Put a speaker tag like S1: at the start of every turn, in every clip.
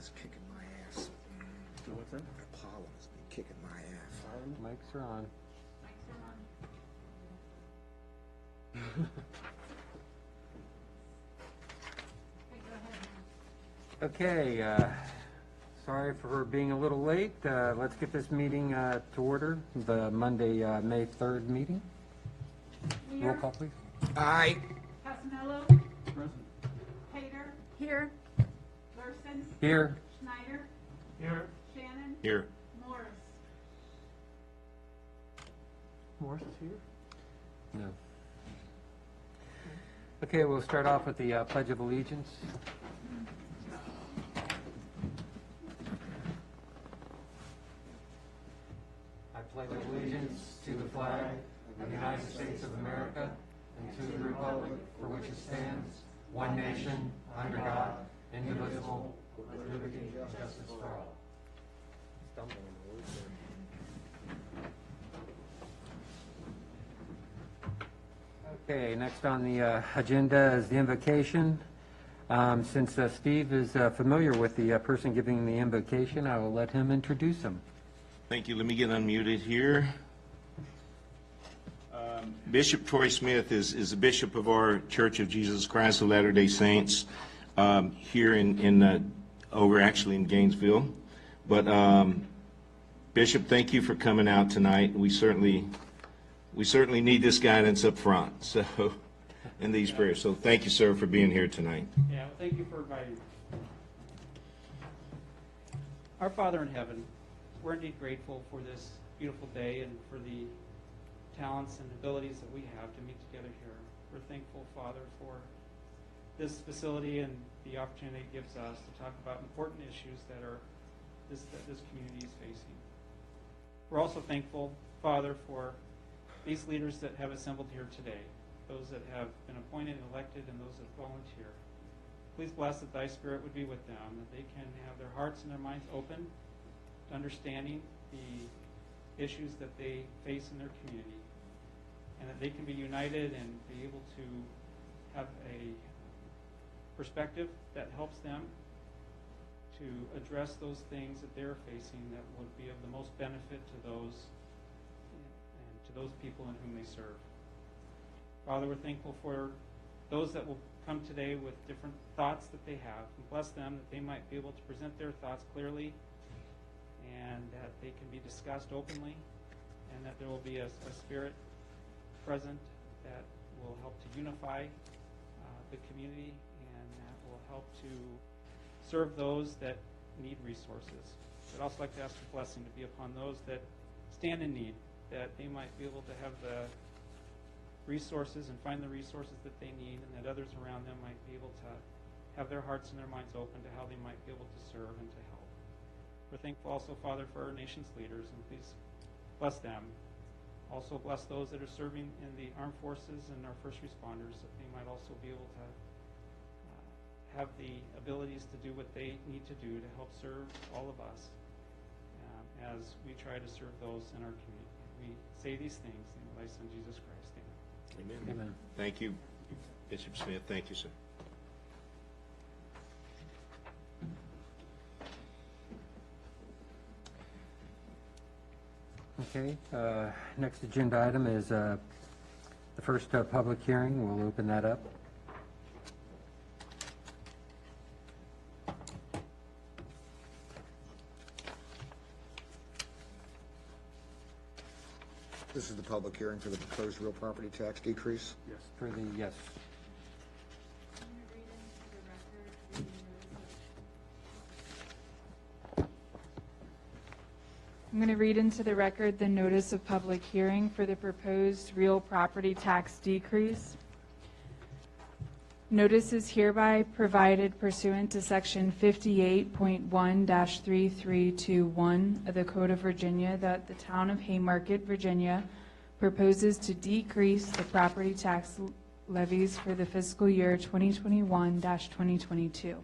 S1: is kicking my ass.
S2: What's that?
S1: The pollen's been kicking my ass.
S3: Mics are on. Okay, sorry for being a little late. Let's get this meeting to order, the Monday, May 3rd meeting. Roll call, please.
S1: Aye.
S4: Casanello.
S2: Present.
S4: Pater.
S5: Here.
S4: Larson.
S3: Here.
S4: Schneider.
S2: Here.
S4: Shannon.
S1: Here.
S4: Morris.
S2: Morris is here?
S3: No. Okay, we'll start off with the Pledge of Allegiance. I pledge allegiance to the flag of the United States of America and to the republic for which it stands, one nation, under God, indivisible, with liberty and justice for all. Okay, next on the agenda is the invocation. Since Steve is familiar with the person giving the invocation, I will let him introduce him.
S6: Thank you. Let me get unmuted here. Bishop Troy Smith is the bishop of our Church of Jesus Christ of Latter-day Saints here over actually in Gainesville. But Bishop, thank you for coming out tonight. We certainly need this guidance up front. So in these prayers. So thank you, sir, for being here tonight.
S7: Yeah, well, thank you for inviting me. Our Father in heaven, we're indeed grateful for this beautiful day and for the talents and abilities that we have to meet together here. We're thankful, Father, for this facility and the opportunity it gives us to talk about important issues that this community is facing. We're also thankful, Father, for these leaders that have assembled here today, those that have been appointed and elected and those that volunteer. Please bless that Thy Spirit would be with them, that they can have their hearts and their minds open to understanding the issues that they face in their community, and that they can be united and be able to have a perspective that helps them to address those things that they're facing that would be of the most benefit to those and to those people in whom they serve. Father, we're thankful for those that will come today with different thoughts that they have, and bless them that they might be able to present their thoughts clearly and that they can be discussed openly, and that there will be a spirit present that will help to unify the community and that will help to serve those that need resources. I'd also like to ask a blessing to be upon those that stand in need, that they might be able to have the resources and find the resources that they need, and that others around them might be able to have their hearts and their minds open to how they might be able to serve and to help. We're thankful also, Father, for our nation's leaders, and please bless them. Also bless those that are serving in the armed forces and our first responders, that they might also be able to have the abilities to do what they need to do to help serve all of us as we try to serve those in our community. We say these things in Thy Son, Jesus Christ. Amen.
S6: Amen.
S3: Amen.
S6: Thank you, Bishop Smith. Thank you, sir.
S3: Okay, next agenda item is the first public hearing. We'll open that up.
S1: This is the public hearing for the proposed real property tax decrease.
S2: Yes.
S3: For the, yes.
S5: I'm going to read into the record the notice of public hearing for the proposed real property tax decrease. Notice is hereby provided pursuant to Section 58.1-3321 of the Code of Virginia that the town of Haymarket, Virginia, proposes to decrease the property tax levies for the fiscal year 2021-2022.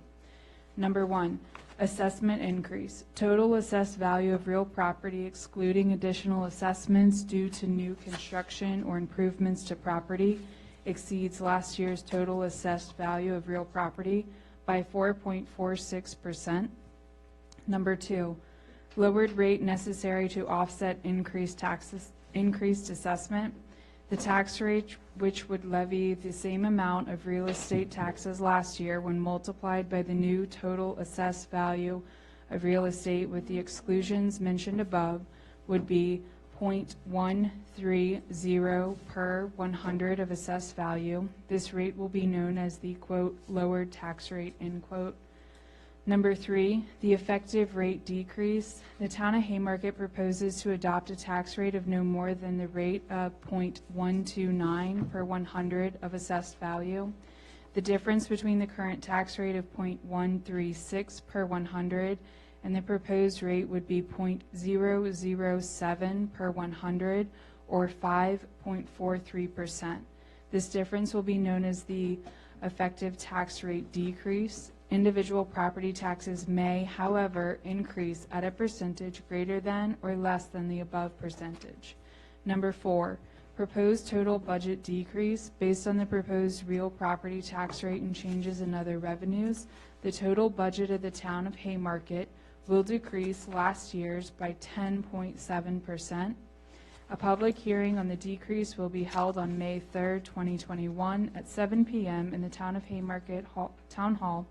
S5: Number 1, assessment increase. Total assessed value of real property excluding additional assessments due to new construction or improvements to property exceeds last year's total assessed value of real property by 4.46%. Number 2, lowered rate necessary to offset increased assessment. The tax rate, which would levy the same amount of real estate taxes last year when multiplied by the new total assessed value of real estate with the exclusions mentioned above, would be 0.130 per 100 of assessed value. This rate will be known as the, quote, lowered tax rate, end quote. Number 3, the effective rate decrease. The town of Haymarket proposes to adopt a tax rate of no more than the rate of 0.129 per 100 of assessed value. The difference between the current tax rate of 0.136 per 100 and the proposed rate would be 0.007 per 100, or 5.43%. This difference will be known as the effective tax rate decrease. Individual property taxes may, however, increase at a percentage greater than or less than the above percentage. Number 4, proposed total budget decrease. Based on the proposed real property tax rate and changes in other revenues, the total budget of the town of Haymarket will decrease last year's by 10.7%. A public hearing on the decrease will be held on May 3rd, 2021 at 7 p.m. in the town of Haymarket Town Hall,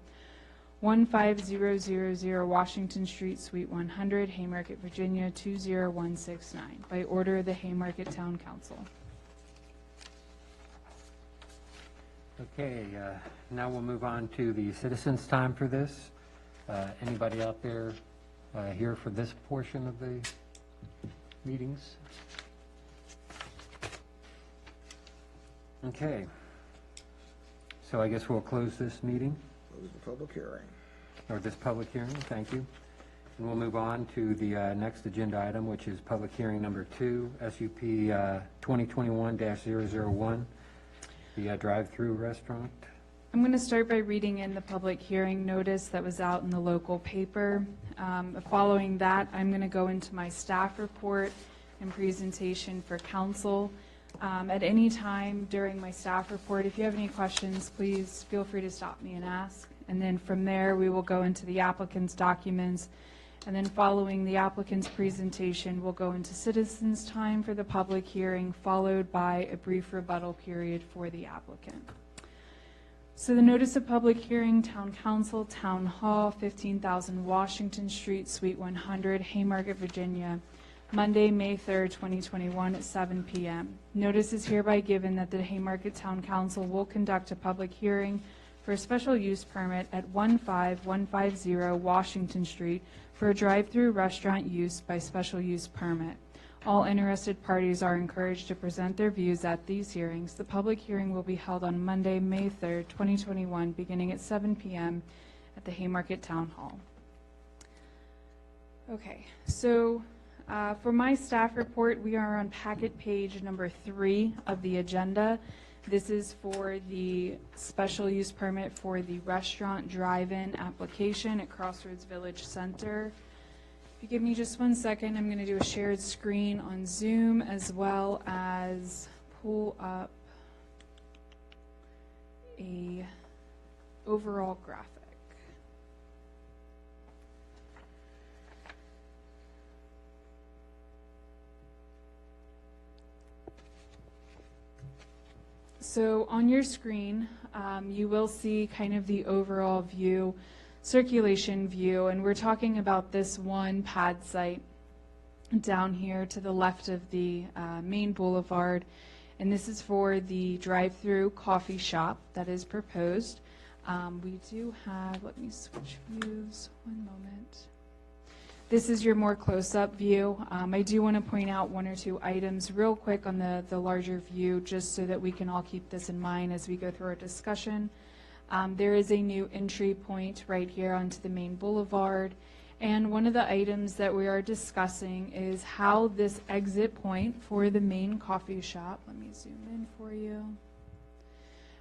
S5: 15000 Washington Street, Suite 100, Haymarket, Virginia 20169, by order of the Haymarket Town Council.
S8: Okay, now we'll move on to the citizens' time for this. Anybody out there here for this portion of the meetings? Okay. So I guess we'll close this meeting,
S1: Close the public hearing.
S8: or this public hearing, thank you. And we'll move on to the next agenda item, which is public hearing number 2, SUP 2021-001, the drive-through restaurant.
S5: I'm going to start by reading in the public hearing notice that was out in the local paper. Following that, I'm going to go into my staff report and presentation for council. At any time during my staff report, if you have any questions, please feel free to stop me and ask. And then from there, we will go into the applicant's documents. And then following the applicant's presentation, we'll go into citizens' time for the public hearing, followed by a brief rebuttal period for the applicant. So the notice of public hearing, Town Council, Town Hall, 15,000 Washington Street, Suite 100, Haymarket, Virginia, Monday, May 3rd, 2021 at 7 p.m. Notice is hereby given that the Haymarket Town Council will conduct a public hearing for a special use permit at 15150 Washington Street for a drive-through restaurant use by special use permit. All interested parties are encouraged to present their views at these hearings. The public hearing will be held on Monday, May 3rd, 2021, beginning at 7 p.m. at the Haymarket Town Hall. Okay, so for my staff report, we are on packet page number 3 of the agenda. This is for the special use permit for the restaurant drive-in application at Crossroads Village Center. If you give me just 1 second, I'm going to do a shared screen on Zoom as well as pull up a overall graphic. So on your screen, you will see kind of the overall view, circulation view, and we're talking about this one pad site down here to the left of the main boulevard, and this is for the drive-through coffee shop that is proposed. We do have, let me switch views, 1 moment. This is your more close-up view. I do want to point out 1 or 2 items real quick on the larger view, just so that we can all keep this in mind as we go through our discussion. There is a new entry point right here onto the main boulevard, and one of the items that we are discussing is how this exit point for the main coffee shop, let me zoom in for you,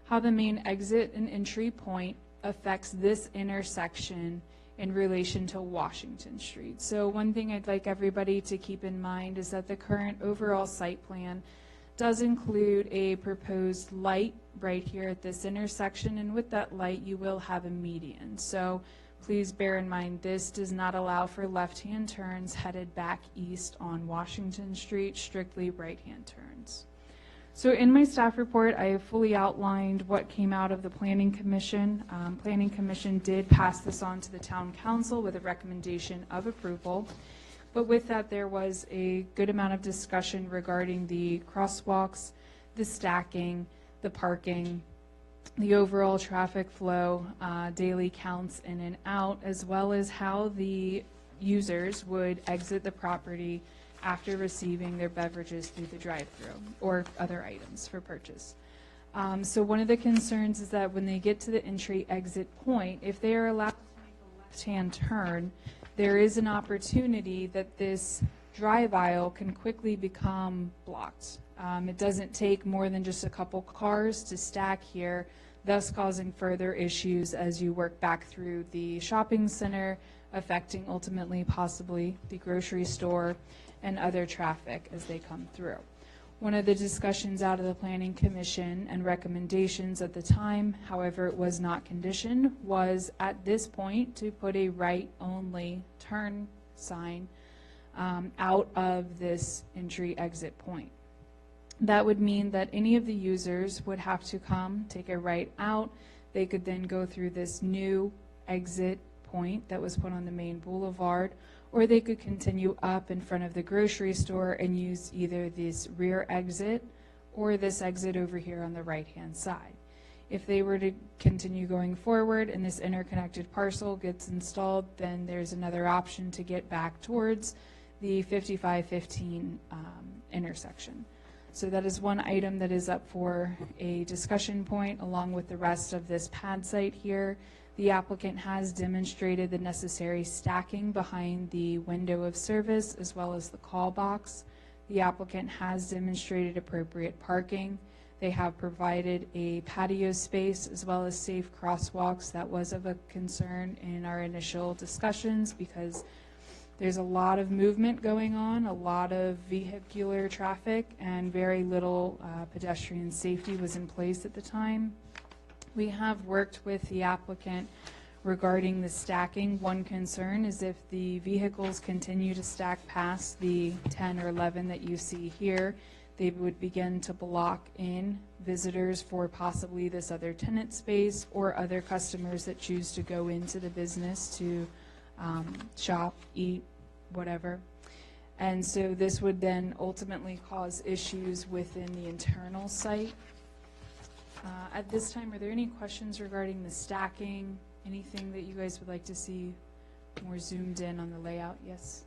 S5: how the main exit and entry point affects this intersection in relation to Washington Street. So one thing I'd like everybody to keep in mind is that the current overall site plan does include a proposed light right here at this intersection, and with that light you will have a median. So please bear in mind, this does not allow for left-hand turns headed back east on Washington Street, strictly right-hand turns. So in my staff report, I have fully outlined what came out of the Planning Commission. Planning Commission did pass this on to the Town Council with a recommendation of approval. But with that, there was a good amount of discussion regarding the crosswalks, the stacking, the parking, the overall traffic flow, daily counts in and out, as well as how the users would exit the property after receiving their beverages through the drive-through or other items for purchase. So one of the concerns is that when they get to the entry-exit point, if they are allowed to make a left-hand turn, there is an opportunity that this drive aisle can quickly become blocked. It doesn't take more than just a couple cars to stack here, thus causing further issues as you work back through the shopping center, affecting ultimately possibly the grocery store and other traffic as they come through. One of the discussions out of the Planning Commission and recommendations at the time, however it was not conditioned, was at this point to put a right-only turn sign out of this entry-exit point. That would mean that any of the users would have to come, take a right out. They could then go through this new exit point that was put on the main boulevard, or they could continue up in front of the grocery store and use either this rear exit or this exit over here on the right-hand side. If they were to continue going forward and this interconnected parcel gets installed, then there's another option to get back towards the 5515 intersection. So that is one item that is up for a discussion point along with the rest of this pad site here. The applicant has demonstrated the necessary stacking behind the window of service as well as the call box. The applicant has demonstrated appropriate parking. They have provided a patio space as well as safe crosswalks. That was of a concern in our initial discussions because there's a lot of movement going on, a lot of vehicular traffic, and very little pedestrian safety was in place at the time. We have worked with the applicant regarding the stacking. One concern is if the vehicles continue to stack past the 10 or 11 that you see here, they would begin to block in visitors for possibly this other tenant space or other customers that choose to go into the business to shop, eat, whatever. And so this would then ultimately cause issues within the internal site. At this time, are there any questions regarding the stacking? Anything that you guys would like to see more zoomed in on the layout? Yes?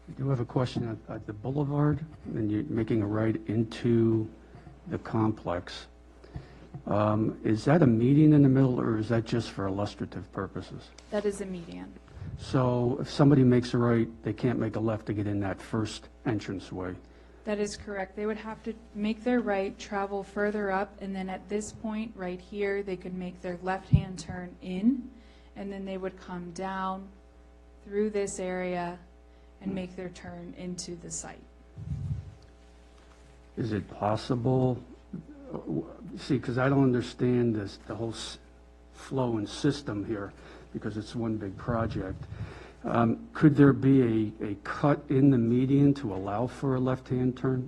S9: I do have a question at the boulevard, and you're making a right into the complex. Is that a median in the middle, or is that just for illustrative purposes?
S5: That is a median.
S9: So if somebody makes a right, they can't make a left to get in that first entranceway?
S5: That is correct. They would have to make their right, travel further up, and then at this point right here, they could make their left-hand turn in, and then they would come down through this area and make their turn into the site.
S9: Is it possible, see, because I don't understand this, the whole flow and system here, because it's one big project. Could there be a cut in the median to allow for a left-hand turn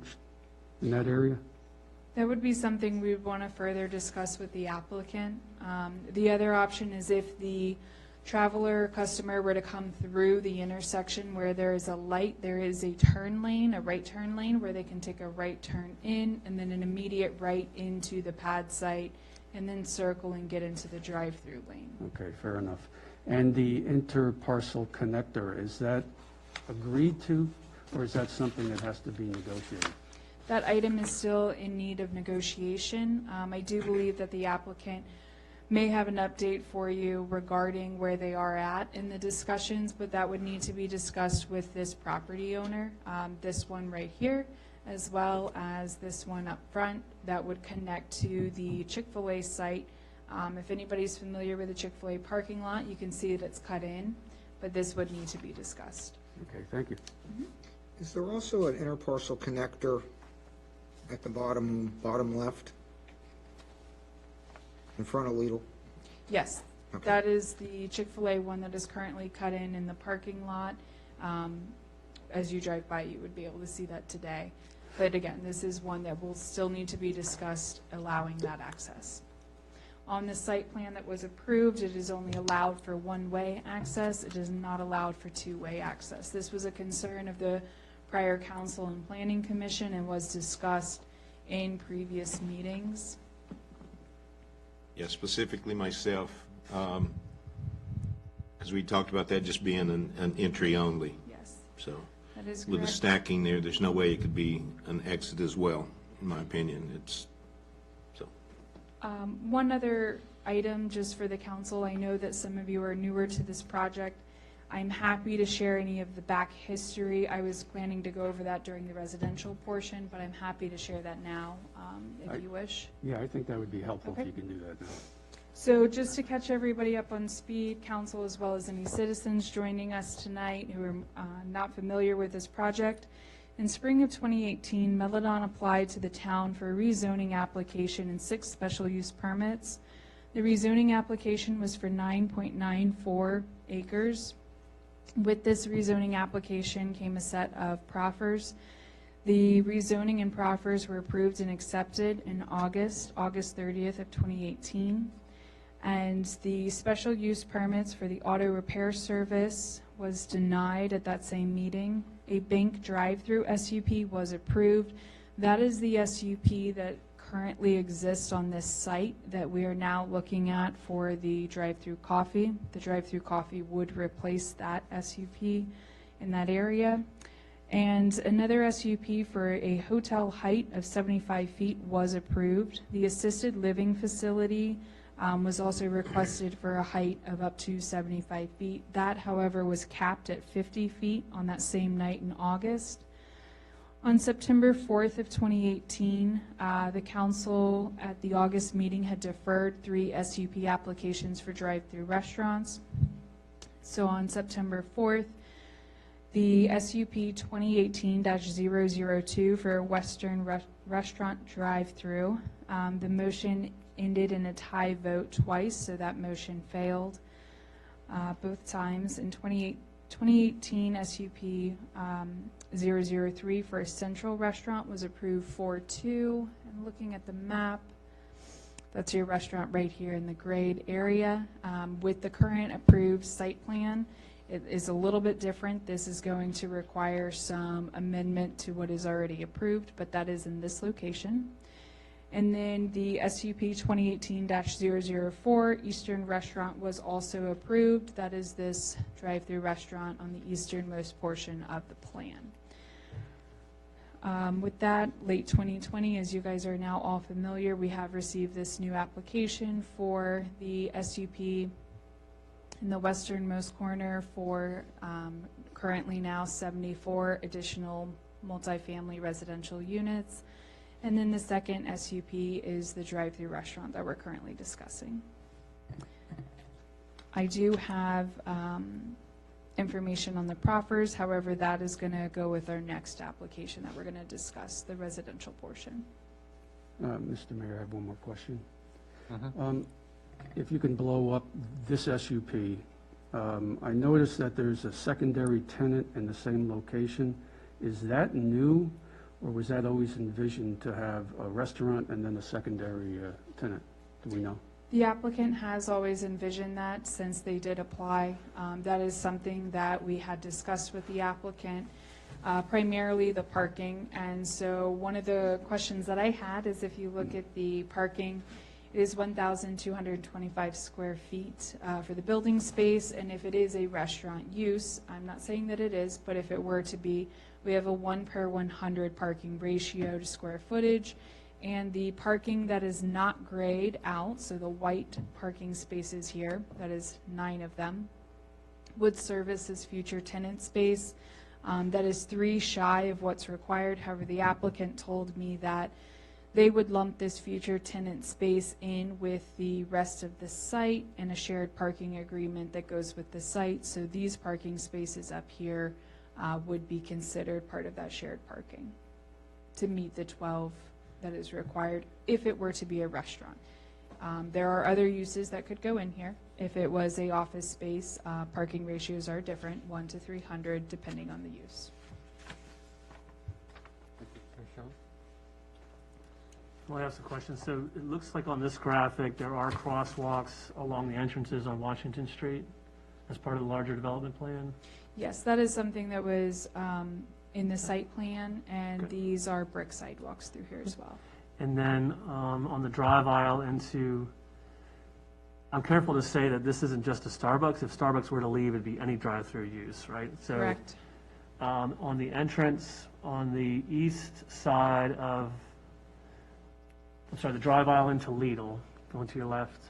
S9: in that area?
S5: That would be something we would want to further discuss with the applicant. The other option is if the traveler or customer were to come through the intersection where there is a light, there is a turn lane, a right turn lane, where they can take a right turn in and then an immediate right into the pad site and then circle and get into the drive-through lane.
S9: Okay, fair enough. And the inter-parcel connector, is that agreed to, or is that something that has to be negotiated?
S5: That item is still in need of negotiation. I do believe that the applicant may have an update for you regarding where they are at in the discussions, but that would need to be discussed with this property owner, this one right here, as well as this one up front that would connect to the Chick-fil-A site. If anybody's familiar with the Chick-fil-A parking lot, you can see that it's cut in, but this would need to be discussed.
S9: Okay, thank you.
S1: Is there also an interparcel connector at the bottom left? In front of Lidl?
S5: Yes, That is the Chick-fil-A one that is currently cut in the parking lot. As you drive by, you would be able to see that today. But again, this is one that will still need to be discussed, allowing that access. On the site plan that was approved, it is only allowed for one-way access. It is not allowed for two-way access. This was a concern of the prior council and planning commission and was discussed in previous meetings.
S6: Yeah, specifically myself, because we talked about that just being an entry only.
S5: Yes,
S6: So
S5: that is
S6: with the
S5: correct.
S6: stacking there, there's no way it could be an exit as well, in my opinion. It's, so.
S5: One other item just for the council, I know that some of you are newer to this project. I'm happy to share any of the back history. I was planning to go over that during the residential portion, but I'm happy to share that now, if you wish.
S9: Yeah, I think that would be helpful if
S5: Okay.
S9: you can do that now.
S5: So just to catch everybody up on speed, council as well as any citizens joining us tonight who are not familiar with this project, in spring of 2018, Meladon applied to the town for a rezoning application and 6 special use permits. The rezoning application was for 9.94 acres. With this rezoning application came a set of proffers. The rezoning and proffers were approved and accepted in August 30th of 2018. And the special use permits for the auto repair service was denied at that same meeting. A bank drive-through SUP was approved. That is the SUP that currently exists on this site that we are now looking at for the drive-through coffee. The drive-through coffee would replace that SUP in that area. And another SUP for a hotel height of 75 feet was approved. The assisted living facility was also requested for a height of up to 75 feet. That, however, was capped at 50 feet on that same night in August. On September 4th of 2018, the council at the August meeting had deferred 3 SUP applications for drive-through restaurants. So on September 4th, the SUP 2018-002 for a Western restaurant drive-through, the motion ended in a tie vote twice, so that motion failed both times. In 2018, SUP 003 for a central restaurant was approved 4-2. And looking at the map, that's your restaurant right here in the grade area. With the current approved site plan, it is a little bit different. This is going to require some amendment to what is already approved, but that is in this location. And then the SUP 2018-004 Eastern Restaurant was also approved. That is this drive-through restaurant on the easternmost portion of the plan. With that, late 2020, as you guys are now all familiar, we have received this new application for the SUP in the westernmost corner for currently now 74 additional multifamily residential units. And then the second SUP is the drive-through restaurant that we're currently discussing. I do have information on the proffers. However, that is going to go with our next application that we're going to discuss, the residential portion.
S9: Mr. Mayor, I have one more question. If you can blow up this SUP, I noticed that there's a secondary tenant in the same location. Is that new, or was that always envisioned to have a restaurant and then a secondary tenant? Do we know?
S5: The applicant has always envisioned that since they did apply. That is something that we had discussed with the applicant, primarily the parking. And so one of the questions that I had is if you look at the parking, it is 1,225 square feet for the building space. And if it is a restaurant use, I'm not saying that it is, but if it were to be, we have a 1/100 parking ratio to square footage. And the parking that is not grayed out, so the white parking spaces here, that is 9 of them, would service as future tenant space. That is 3 shy of what's required. However, the applicant told me that they would lump this future tenant space in with the rest of the site and a shared parking agreement that goes with the site. So these parking spaces up here would be considered part of that shared parking to meet the 12 that is required if it were to be a restaurant. There are other uses that could go in here. If it was a office space, parking ratios are different, 1 to 300, depending on the use.
S8: Sean?
S2: I want to ask a question. So it looks like on this graphic, there are crosswalks along the entrances on Washington Street as part of the larger development plan.
S5: Yes, that is something that was in the site plan, and
S2: Good.
S5: these are brick sidewalks through here as well.
S2: And then on the drive aisle into, I'm careful to say that this isn't just a Starbucks. If Starbucks were to leave, it'd be any drive-through use, right? So,
S5: Correct.
S2: on the entrance, on the east side of, I'm sorry, the drive aisle into Lidl, going to your left.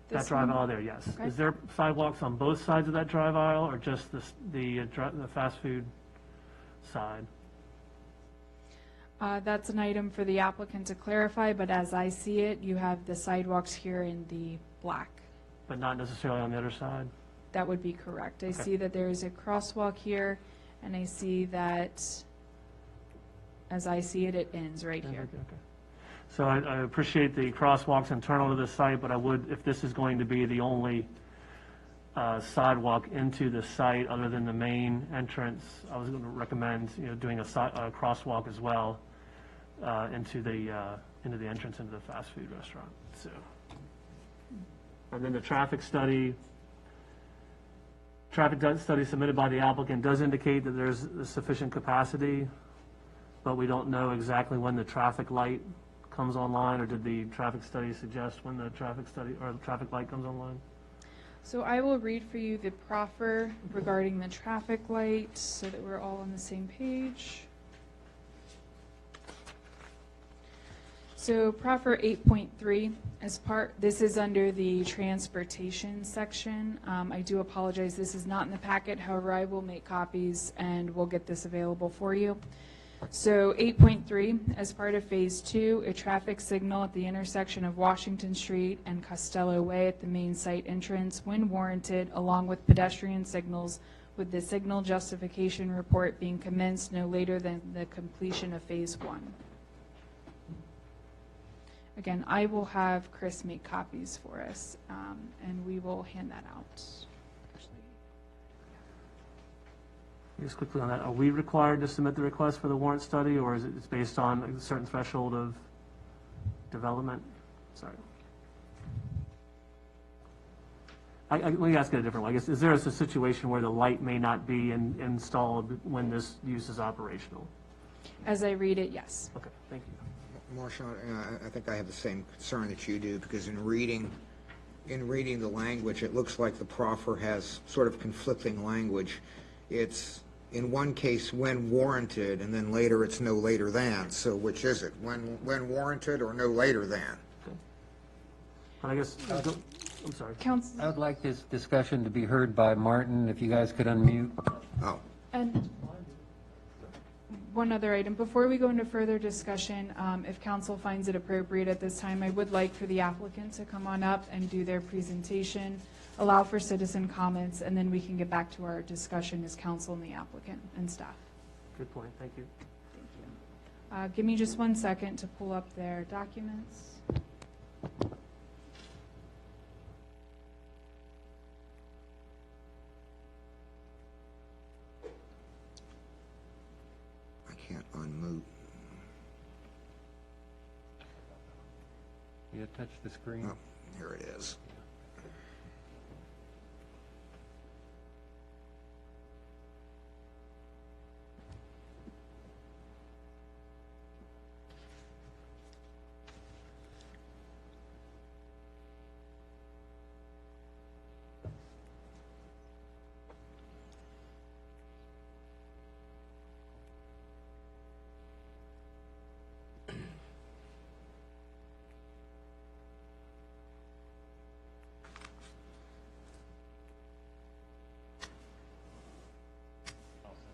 S2: That
S5: This
S2: drive
S5: one?
S2: aisle there, yes.
S5: Okay.
S2: Is there sidewalks on both sides of that drive aisle, or just the fast food side?
S5: That's an item for the applicant to clarify, but as I see it, you have the sidewalks here in the black.
S2: But not necessarily on the other side?
S5: That would be correct. I
S2: Okay.
S5: see that there is a crosswalk here, and I see that, as I see it, it ends right here.
S2: Okay. So I appreciate the crosswalks internal to the site, but I would, if this is going to be the only sidewalk into the site other than the main entrance, I was going to recommend, doing a crosswalk as well into the entrance into the fast food restaurant. So, and then the traffic study submitted by the applicant does indicate that there's sufficient capacity, but we don't know exactly when the traffic light comes online, or did the traffic study suggest when the traffic study or the traffic light comes online?
S5: So I will read for you the proffer regarding the traffic light so that we're all on the same page. So proffer 8.3 this is under the transportation section. I do apologize, this is not in the packet. However, I will make copies and we'll get this available for you. So 8.3, as part of Phase 2, a traffic signal at the intersection of Washington Street and Costello Way at the main site entrance, when warranted, along with pedestrian signals, with the signal justification report being commenced no later than the completion of Phase 1. Again, I will have Chris make copies for us, and we will hand that out.
S2: Just quickly on that, are we required to submit the request for the warrant study, or is it based on a certain threshold of development? Sorry. Let me ask it a different way. I guess, is there a situation where the light may not be installed when this use is operational?
S5: As I read it, yes.
S2: Okay, thank you.
S1: Marcia, I think I have the same concern that you do, because in reading the language, it looks like the proffer has sort of conflicting language. It's, in one case, when warranted, and then later it's no later than. So which is it? When warranted or no later than?
S2: But I guess, I'm sorry.
S5: Council,
S8: I would like this discussion to be heard by Martin, if you guys could unmute.
S1: Oh,
S5: and one other item, before we go into further discussion, if council finds it appropriate at this time, I would like for the applicant to come on up and do their presentation, allow for citizen comments, and then we can get back to our discussion as council and the applicant and staff.
S2: Good point, thank you.
S5: Thank you. Give me just 1 second to pull up their documents.
S1: I can't unmute.
S8: You touch the screen.
S1: Oh, here it is.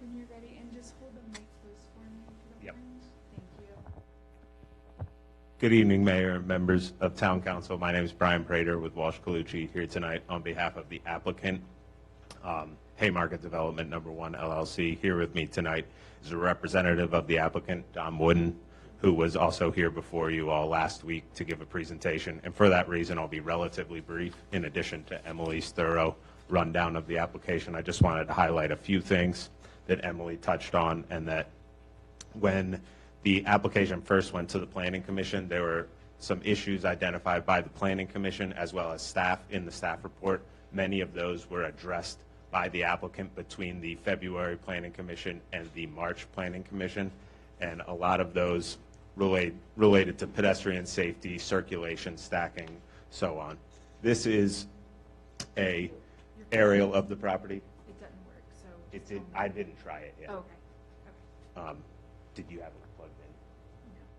S5: When you're ready, and just hold the mic close for me, if you don't mind. Thank you.
S10: Good evening, Mayor and members of Town Council. My name is Brian Prater with Walsh Colucci, here tonight on behalf of the applicant, Haymarket Development No. 1 LLC. Here with me tonight is a representative of the applicant, Don Wooden, who was also here before you all last week to give a presentation. And for that reason, I'll be relatively brief. In addition to Emily's thorough rundown of the application, I just wanted to highlight a few things that Emily touched on, and that when the application first went to the Planning Commission, there were some issues identified by the Planning Commission as well as staff in the staff report. Many of those were addressed by the applicant between the February Planning Commission and the March Planning Commission, and a lot of those related to pedestrian safety, circulation, stacking, so on. This is a aerial of the property.
S5: It doesn't work, so.
S10: It did. I didn't try it yet.
S5: Oh, okay.
S10: Did you have it plugged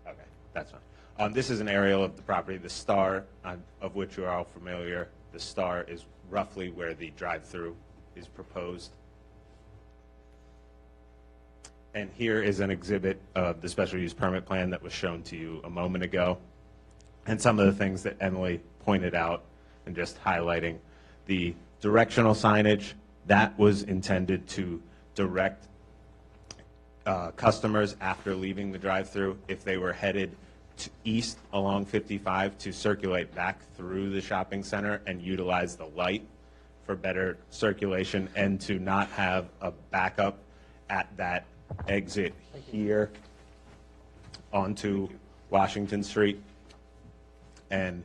S10: in? Okay, that's fine. This is an aerial of the property. The star, of which you are all familiar, the star is roughly where the drive-through is proposed. And here is an exhibit of the special use permit plan that was shown to you a moment ago. And some of the things that Emily pointed out, and just highlighting the directional signage, that was intended to direct customers after leaving the drive-through, if they were headed to east along 55, to circulate back through the shopping center and utilize the light for better circulation, and to not have a backup at that exit here onto Washington Street. And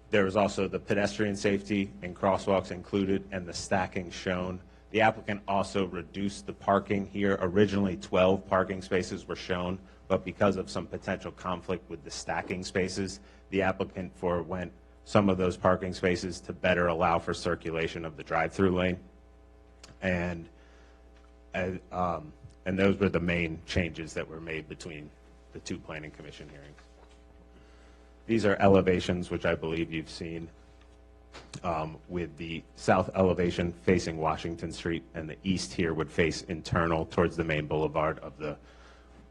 S10: there was also the pedestrian safety and crosswalks included, and the stacking shown. The applicant also reduced the parking here. Originally, 12 parking spaces were shown, but because of some potential conflict with the stacking spaces, the applicant forewent some of those parking spaces to better allow for circulation of the drive-through lane. And those were the main changes that were made between the two Planning Commission hearings. These are elevations, which I believe you've seen, with the south elevation facing Washington Street, and the east here would face internal towards the main boulevard of the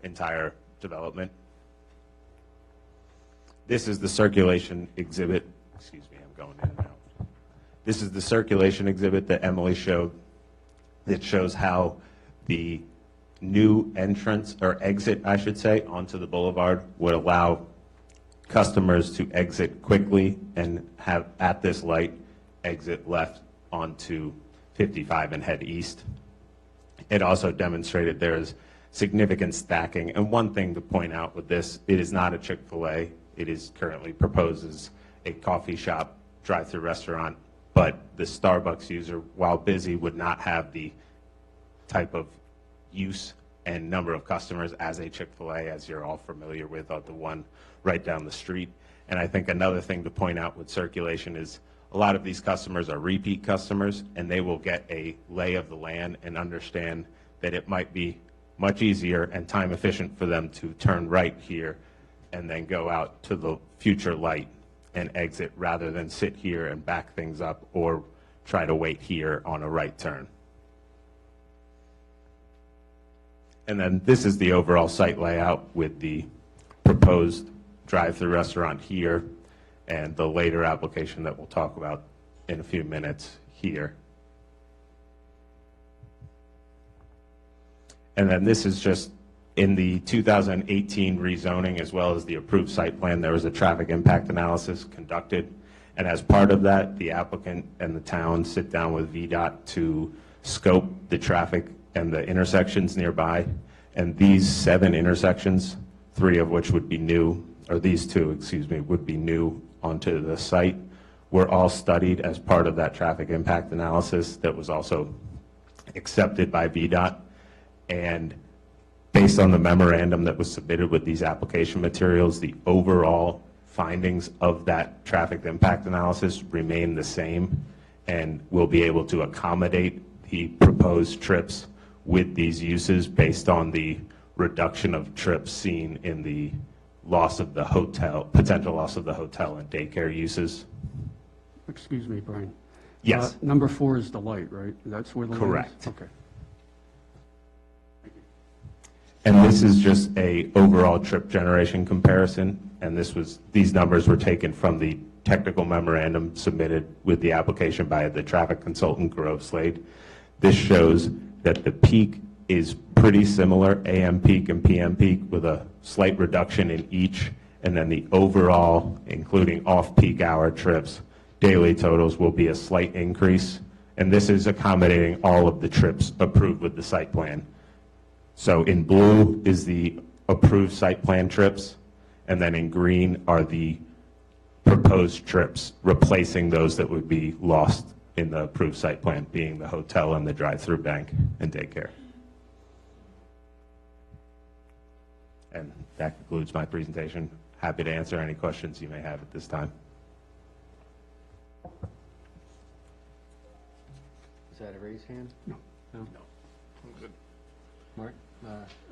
S10: entire development. This is the circulation exhibit. Excuse me, I'm going in and out. This is the circulation exhibit that Emily showed. It shows how the new entrance, or exit, I should say, onto the boulevard would allow customers to exit quickly and have, at this light, exit left onto 55 and head east. It also demonstrated there is significant stacking. And one thing to point out with this, it is not a Chick-fil-A. It is currently proposed as a coffee shop, drive-through restaurant, but the Starbucks user, while busy, would not have the type of use and number of customers as a Chick-fil-A, as you're all familiar with, the one right down the street. And I think another thing to point out with circulation is a lot of these customers are repeat customers, and they will get a lay of the land and understand that it might be much easier and time efficient for them to turn right here and then go out to the future light and exit, rather than sit here and back things up or try to wait here on a right turn. And then this is the overall site layout with the proposed drive-through restaurant here, and the later application that we'll talk about in a few minutes here. And then this is just in the 2018 rezoning, as well as the approved site plan, there was a traffic impact analysis conducted. And as part of that, the applicant and the town sit down with VDOT to scope the traffic and the intersections nearby. And these 7 intersections, 3 of which would be new, or these 2, excuse me, would be new onto the site, were all studied as part of that traffic impact analysis that was also accepted by VDOT. And based on the memorandum that was submitted with these application materials, the overall findings of that traffic impact analysis remain the same, and we'll be able to accommodate the proposed trips with these uses based on the reduction of trips seen in the loss of the hotel, potential loss of the hotel and daycare uses.
S9: Excuse me, Brian.
S10: Yes.
S9: Number 4 is the light, right? That's where the light is?
S10: Correct.
S9: Okay.
S10: And this is just a overall trip generation comparison, and these numbers were taken from the technical memorandum submitted with the application by the traffic consultant, Grove Slade. This shows that the peak is pretty similar, AM peak and PM peak, with a slight reduction in each, and then the overall, including off-peak hour trips, daily totals will be a slight increase, and this is accommodating all of the trips approved with the site plan. So in blue is the approved site plan trips, and then in green are the proposed trips, replacing those that would be lost in the approved site plan, being the hotel and the drive-through bank and daycare. And that concludes my presentation. Happy to answer any questions you may have at this time.
S8: Is that a raised hand?
S9: No.
S8: No?
S1: I'm good.
S8: Mark?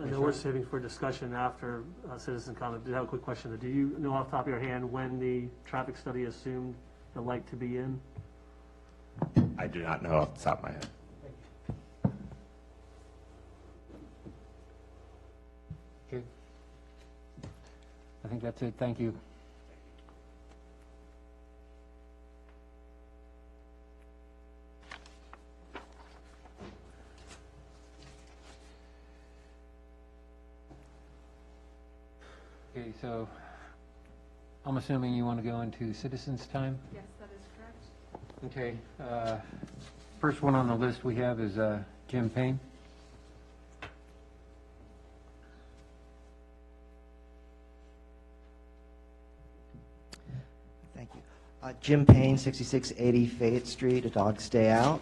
S2: I know we're saving for discussion after citizen comment. Do you have a quick question? Do you know off the top of your hand when the traffic study assumed the light to be in?
S10: I do not know off the top of my head.
S8: Okay. I think that's it. Thank you. Okay, so I'm assuming you want to go into citizens' time?
S5: Yes, that is correct.
S8: Okay. First one on the list we have is Jim Payne.
S11: Thank you. Jim Payne, 6680 Fayette Street, A Dog Stay Out.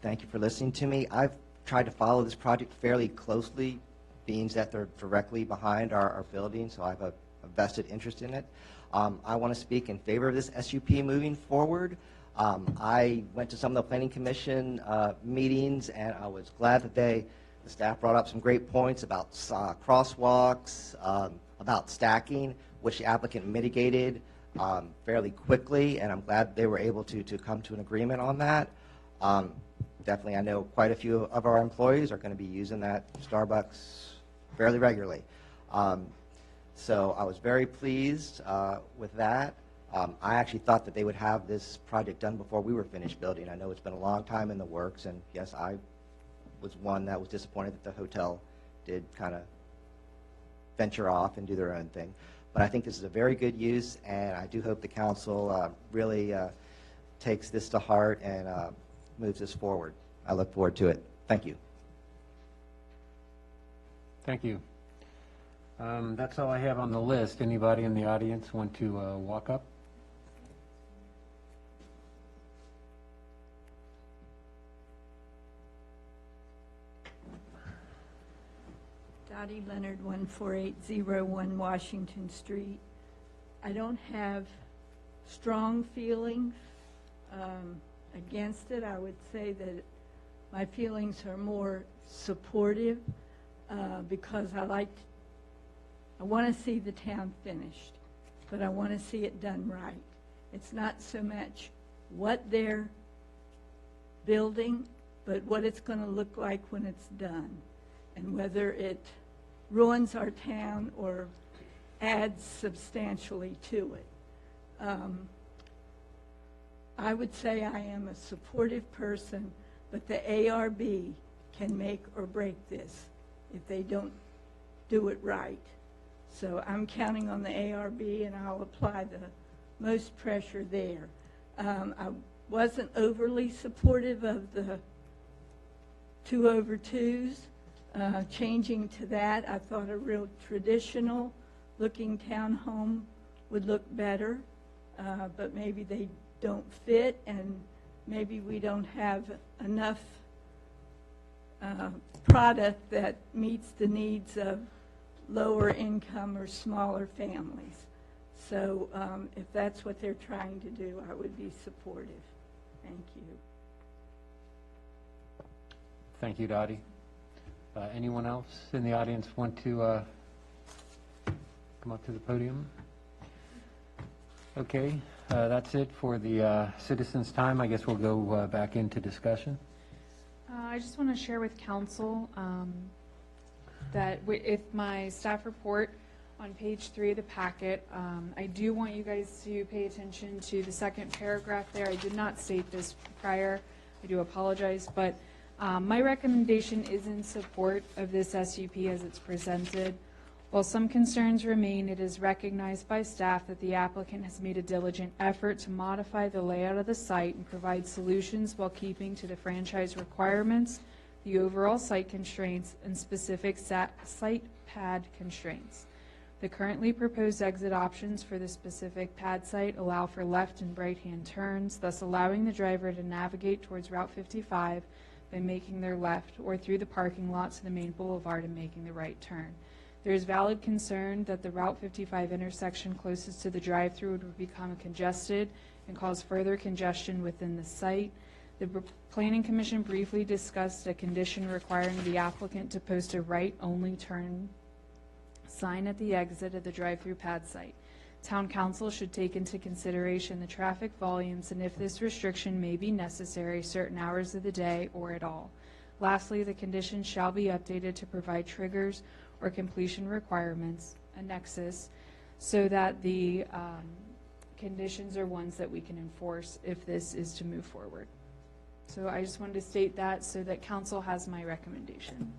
S11: Thank you for listening to me. I've tried to follow this project fairly closely, being that they're directly behind our building, so I have a vested interest in it. I want to speak in favor of this SUP moving forward. I went to some of the Planning Commission meetings, and I was glad that the staff brought up some great points about crosswalks, about stacking, which the applicant mitigated fairly quickly, and I'm glad they were able to come to an agreement on that. Definitely, I know quite a few of our employees are going to be using that Starbucks fairly regularly. So I was very pleased with that. I actually thought that they would have this project done before we were finished building. I know it's been a long time in the works, and yes, I was one that was disappointed that the hotel did kind of venture off and do their own thing. But I think this is a very good use, and I do hope the council really takes this to heart and moves this forward. I look forward to it. Thank you.
S8: Thank you. That's all I have on the list. Anybody in the audience want to walk up?
S12: Dottie Leonard, 14801 Washington Street. I don't have strong feelings against it. I would say that my feelings are more supportive because I want to see the town finished, but I want to see it done right. It's not so much what they're building, but what it's going to look like when it's done, and whether it ruins our town or adds substantially to it. I would say I am a supportive person, but the ARB can make or break this if they don't do it right. So I'm counting on the ARB, and I'll apply the most pressure there. I wasn't overly supportive of the 2/2s. Changing to that, I thought a real traditional looking townhome would look better, but maybe they don't fit, and maybe we don't have enough product that meets the needs of lower income or smaller families. So if that's what they're trying to do, I would be supportive. Thank you.
S8: Thank you, Dottie. Anyone else in the audience want to come up to the podium? Okay, that's it for the citizens' time. I guess we'll go back into discussion.
S5: I just want to share with council that with my staff report on page 3 of the packet, I do want you guys to pay attention to the second paragraph there. I did not state this prior. I do apologize, but My recommendation is in support of this SUP as it's presented. While some concerns remain, it is recognized by staff that the applicant has made a diligent effort to modify the layout of the site and provide solutions while keeping to the franchise requirements, the overall site constraints, and specific site pad constraints. The currently proposed exit options for the specific pad site allow for left and right-hand turns, thus allowing the driver to navigate towards Route 55 by making their left or through the parking lot to the main boulevard and making the right turn. There is valid concern that the Route 55 intersection closest to the drive-through would become congested and cause further congestion within the site. The Planning Commission briefly discussed a condition requiring the applicant to post a right-only turn sign at the exit of the drive-through pad site. Town Council should take into consideration the traffic volumes and if this restriction may be necessary certain hours of the day or at all. Lastly, the condition shall be updated to provide triggers or completion requirements, a nexus, so that the conditions are ones that we can enforce if this is to move forward. So I just wanted to state that so that council has my recommendation.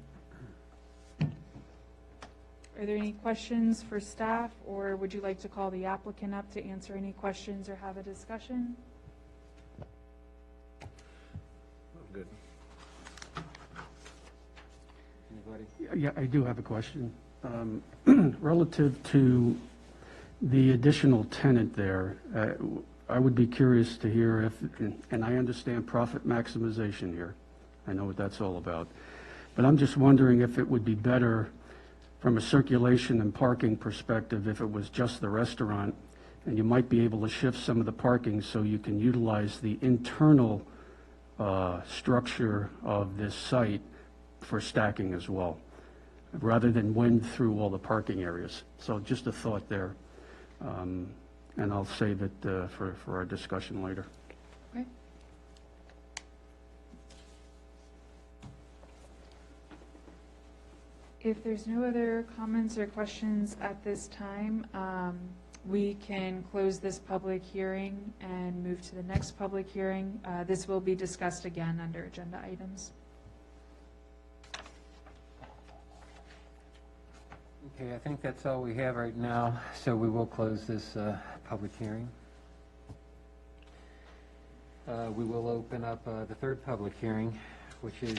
S5: Are there any questions for staff, or would you like to call the applicant up to answer any questions or have a discussion?
S10: I'm good.
S8: Anybody?
S9: Yeah, I do have a question. Relative to the additional tenant there, I would be curious to hear if, and I understand profit maximization here. I know what that's all about. But I'm just wondering if it would be better from a circulation and parking perspective if it was just the restaurant, and you might be able to shift some of the parking so you can utilize the internal structure of this site for stacking as well, rather than wend through all the parking areas. So just a thought there, and I'll save it for our discussion later.
S5: Okay. If there's no other comments or questions at this time, we can close this public hearing and move to the next public hearing. This will be discussed again under agenda items.
S8: Okay, I think that's all we have right now, so we will close this public hearing. We will open up the third public hearing, which is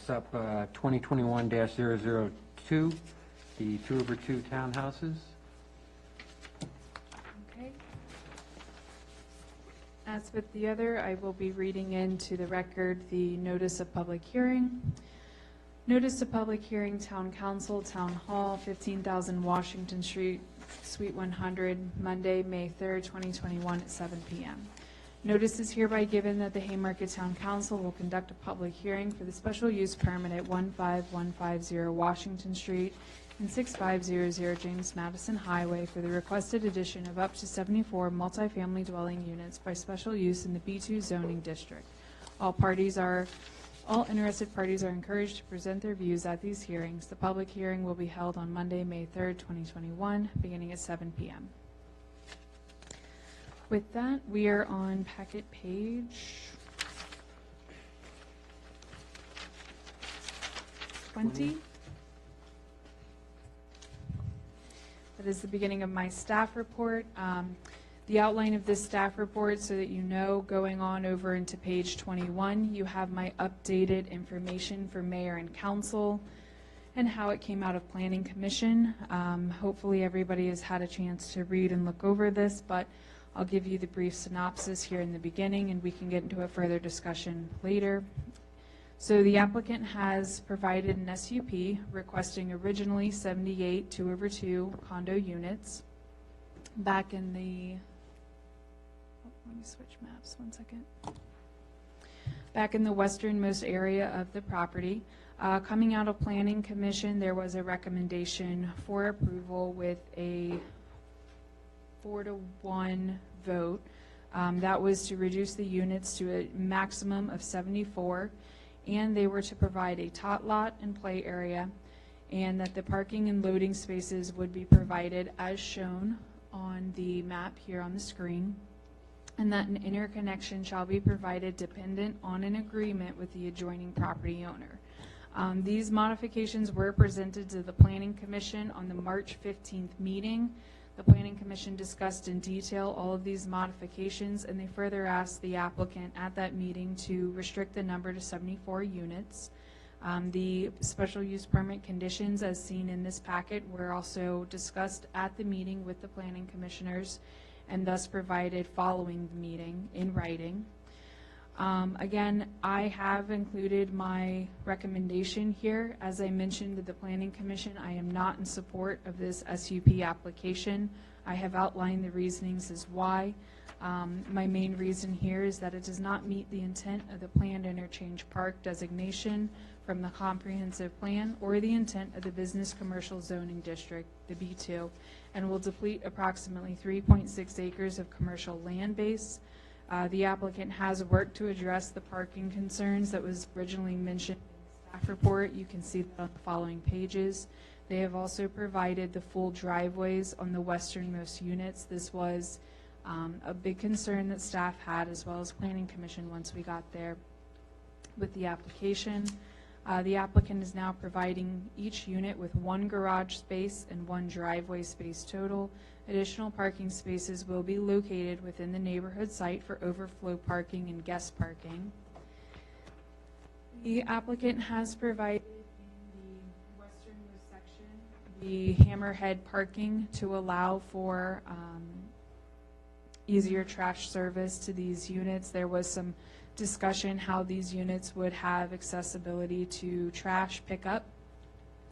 S8: SUP 2021-002, the 2/2 townhouses.
S5: Okay. As with the other, I will be reading into the record the notice of public hearing. Notice of public hearing, Town Council, Town Hall, 15,000 Washington Street, Suite 100, Monday, May 3rd, 2021 at 7 p.m. Notice is hereby given that the Haymarket Town Council will conduct a public hearing for the special use permit at 15150 Washington Street and 6500 James Madison Highway for the requested addition of up to 74 multifamily dwelling units by special use in the B2 zoning district. All interested parties are encouraged to present their views at these hearings. The public hearing will be held on Monday, May 3rd, 2021, beginning at 7 p.m. With that, we are on packet page 20. That is the beginning of my staff report. The outline of this staff report, so that you know, going on over into page 21, you have my updated information for mayor and council and how it came out of Planning Commission. Hopefully everybody has had a chance to read and look over this, but I'll give you the brief synopsis here in the beginning and we can get into a further discussion later. So the applicant has provided an SUP requesting originally 78 2/2 condo units. Back in the, let me switch maps 1 second. Back in the westernmost area of the property. Coming out of Planning Commission, there was a recommendation for approval with a 4-to-1 vote. That was to reduce the units to a maximum of 74, and they were to provide a tot lot and play area, and that the parking and loading spaces would be provided as shown on the map here on the screen. and that an interconnection shall be provided dependent on an agreement with the adjoining property owner. These modifications were presented to the Planning Commission on the March 15th meeting. The Planning Commission discussed in detail all of these modifications, and they further asked the applicant at that meeting to restrict the number to 74 units. The special use permit conditions as seen in this packet were also discussed at the meeting with the Planning Commissioners and thus provided following the meeting in writing. Again, I have included my recommendation here. As I mentioned to the Planning Commission, I am not in support of this SUP application. I have outlined the reasonings as why. My main reason here is that it does not meet the intent of the planned interchange park designation from the comprehensive plan or the intent of the business commercial zoning district, the B2, and will deplete approximately 3.6 acres of commercial land base. The applicant has worked to address the parking concerns that was originally mentioned in the staff report. You can see that on the following pages. They have also provided the full driveways on the westernmost units. This was a big concern that staff had, as well as Planning Commission, once we got there with the application. The applicant is now providing each unit with one garage space and one driveway space total. Additional parking spaces will be located within the neighborhood site for overflow parking and guest parking. The applicant has provided in the westernmost section the hammerhead parking to allow for easier trash service to these units. There was some discussion how these units would have accessibility to trash pickup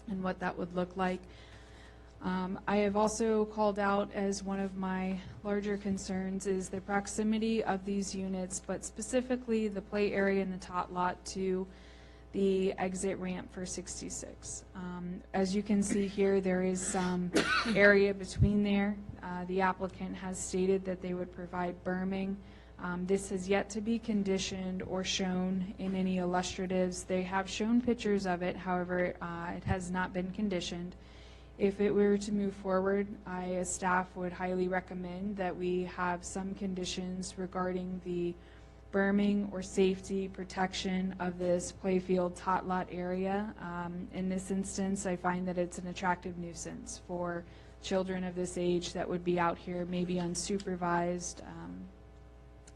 S5: and what that would look like. I have also called out as one of my larger concerns is the proximity of these units, but specifically the play area in the tot lot to the exit ramp for 66. As you can see here, there is some area between there. The applicant has stated that they would provide berming. This has yet to be conditioned or shown in any illustratives. They have shown pictures of it, however, it has not been conditioned. If it were to move forward, I, as staff, would highly recommend that we have some conditions regarding the berming or safety protection of this playfield tot lot area. In this instance, I find that it's an attractive nuisance for children of this age that would be out here maybe unsupervised.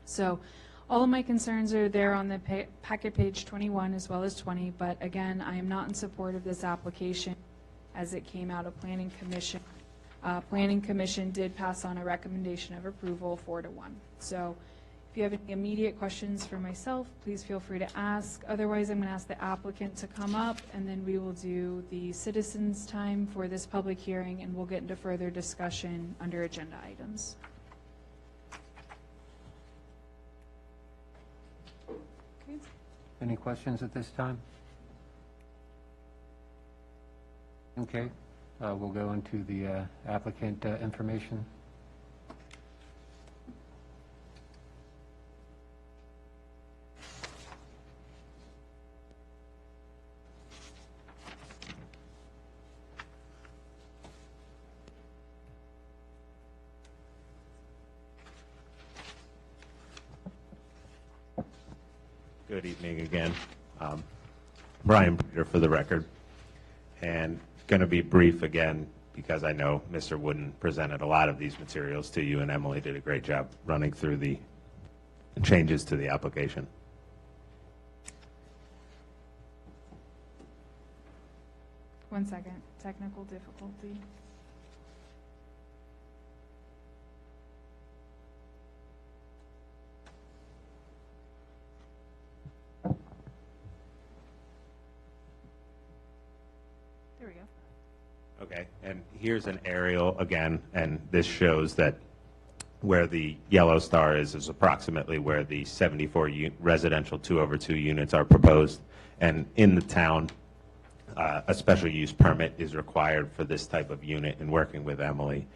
S5: So all of my concerns are there on the packet page 21 as well as 20, but again, I am not in support of this application as it came out of Planning Commission. Planning Commission did pass on a recommendation of approval 4-1. So if you have any immediate questions for myself, please feel free to ask. Otherwise, I'm going to ask the applicant to come up, and then we will do the citizens' time for this public hearing, and we'll get into further discussion under agenda items. Okay.
S8: Any questions at this time? Okay, we'll go into the applicant information.
S10: Good evening again. Brian Breeder for the record. And going to be brief again because I know Mr. Wooden presented a lot of these materials to you, and Emily did a great job running through the changes to the application.
S5: One second, technical difficulty. There we go.
S10: Okay, and here's an aerial again, and this shows that where the yellow star is approximately where the 74 residential 2/2 units are proposed. And in the town, a special use permit is required for this type of unit. In working with Emily,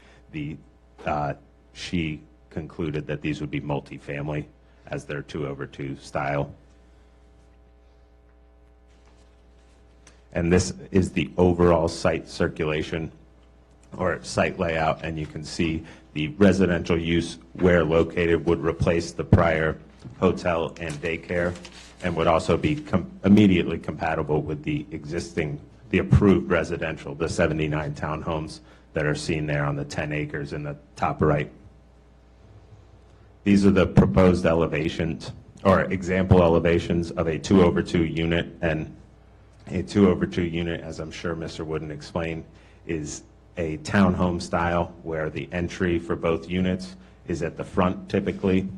S10: she concluded that these would be multifamily as their 2/2 style. And this is the overall site circulation or site layout, and you can see the residential use where located would replace the prior hotel and daycare, and would also be immediately compatible with the existing, the approved residential, the 79 townhomes that are seen there on the 10 acres in the top right. These are the proposed elevations, or example elevations of a 2/2 unit, and a 2/2 unit, as I'm sure Mr. Wooden explained, is a townhome style where the entry for both units is at the front typically,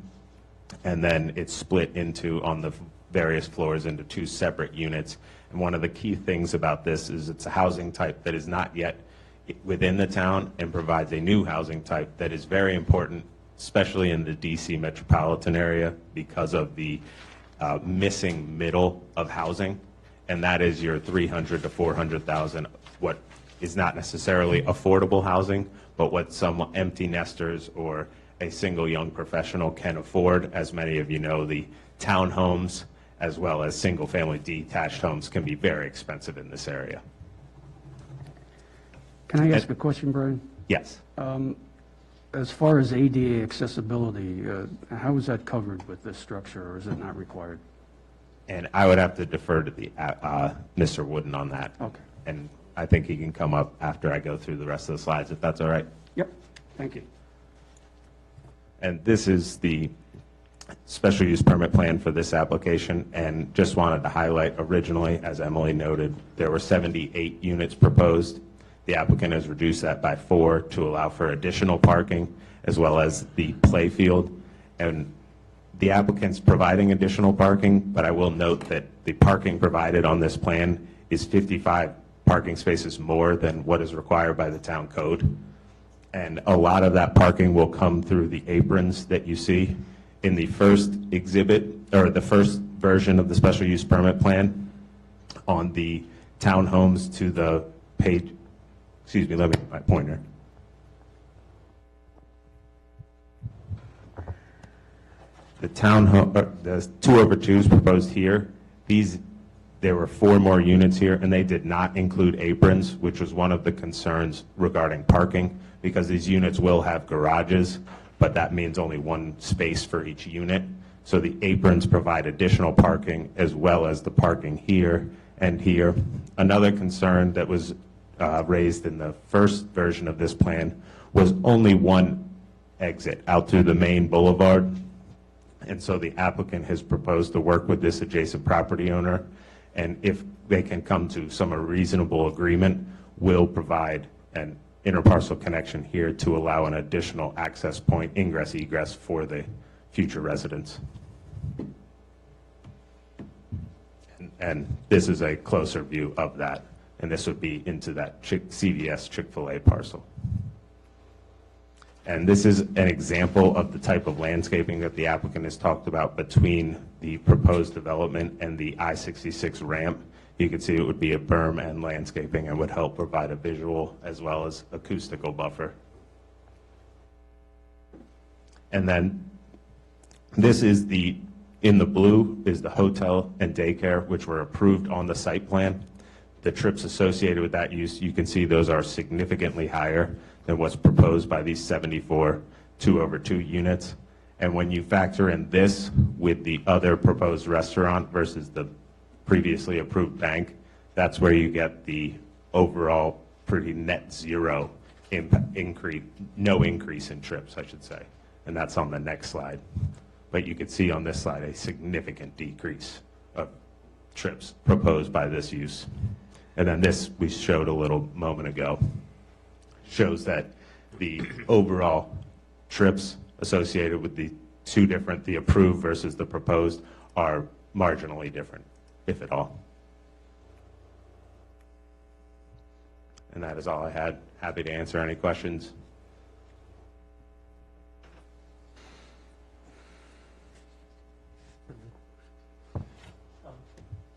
S10: and then it's split into, on the various floors, into 2 separate units. And one of the key things about this is it's a housing type that is not yet within the town and provides a new housing type that is very important, especially in the DC metropolitan area, because of the missing middle of housing, and that is your 300 to 400,000, what is not necessarily affordable housing, but what some empty nesters or a single young professional can afford. As many of you know, the townhomes as well as single-family detached homes can be very expensive in this area.
S9: Can I ask a question, Brian?
S10: Yes.
S9: As far as ADA accessibility, how is that covered with this structure, or is it not required?
S10: And I would have to defer to the Mr. Wooden on that.
S9: Okay.
S10: And I think he can come up after I go through the rest of the slides, if that's all right.
S9: Yep, thank you.
S10: And this is the special use permit plan for this application, and just wanted to highlight, originally, as Emily noted, there were 78 units proposed. The applicant has reduced that by 4 to allow for additional parking, as well as the play field. And the applicant's providing additional parking, but I will note that the parking provided on this plan is 55 parking spaces more than what is required by the town code. And a lot of that parking will come through the aprons that you see in the first exhibit, or the first version of the special use permit plan on the townhomes to the page. Excuse me, let me get my pointer. The townhome, the 2/2s proposed here, there were 4 more units here, and they did not include aprons, which was one of the concerns regarding parking, because these units will have garages, but that means only 1 space for each unit. So the aprons provide additional parking, as well as the parking here and here. Another concern that was raised in the first version of this plan was only 1 exit out through the main boulevard. And so the applicant has proposed to work with this adjacent property owner, and if they can come to some reasonable agreement, will provide an interparcel connection here to allow an additional access point, ingress, egress, for the future residents. And this is a closer view of that, and this would be into that CVS Chick-fil-A parcel. And this is an example of the type of landscaping that the applicant has talked about between the proposed development and the I-66 ramp. You can see it would be a berm and landscaping, and would help provide a visual as well as acoustical buffer. And then this is in the blue is the hotel and daycare, which were approved on the site plan. The trips associated with that use, you can see those are significantly higher than what's proposed by these 74 2/2 units. And when you factor in this with the other proposed restaurant versus the previously approved bank, that's where you get the overall pretty net zero increase, no increase in trips, I should say. And that's on the next slide. But you can see on this slide a significant decrease of trips proposed by this use. And then this we showed a little moment ago, shows that the overall trips associated with the 2 different, the approved versus the proposed, are marginally different, if at all. And that is all I had. Happy to answer any questions.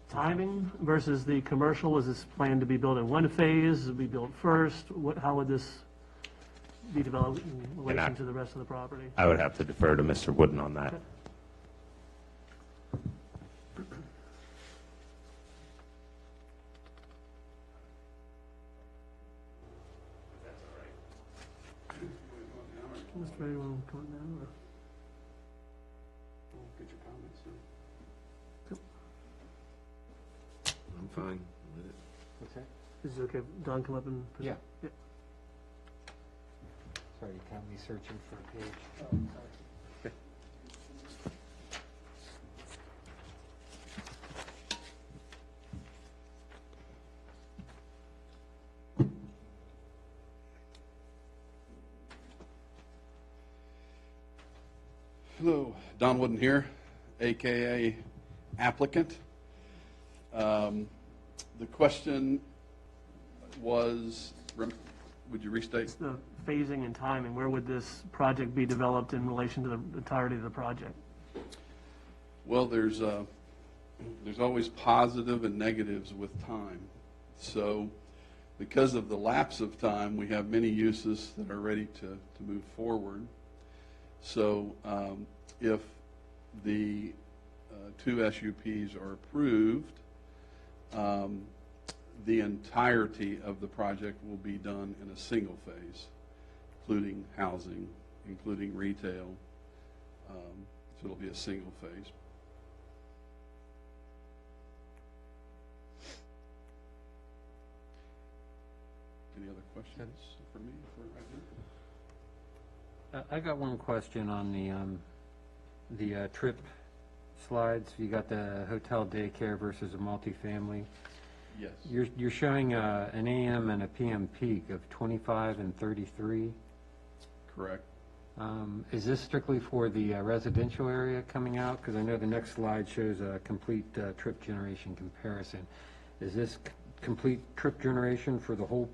S2: Timing versus the commercial, is this planned to be built in 1 phase, will be built first? How would this be developed in relation to the rest of the property?
S10: I would have to defer to Mr. Wooden on that.
S2: Okay. Mr. Mayor, you want to comment now, or?
S9: We'll get your comments now.
S6: I'm fine with it.
S8: What's that?
S2: Is it okay if Don come up and present?
S8: Yeah. Sorry, you caught me searching for a page.
S13: Hello, Don Wooden here, AKA applicant. The question was, would you restate?
S2: It's the phasing and timing. Where would this project be developed in relation to the entirety of the project?
S13: Well, there's always positive and negatives with time. So because of the lapse of time, we have many uses that are ready to move forward. So if the two SUPs are approved, the entirety of the project will be done in a single phase, including housing, including retail. So it'll be a single phase. Any other questions for me for right now?
S8: I got one question on the trip slides. You got the hotel daycare versus a multifamily.
S13: Yes.
S8: You're showing an AM and a PM peak of 25 and 33.
S13: Correct.
S8: Is this strictly for the residential area coming out? Because I know the next slide shows a complete trip generation comparison. Is this complete trip generation for the whole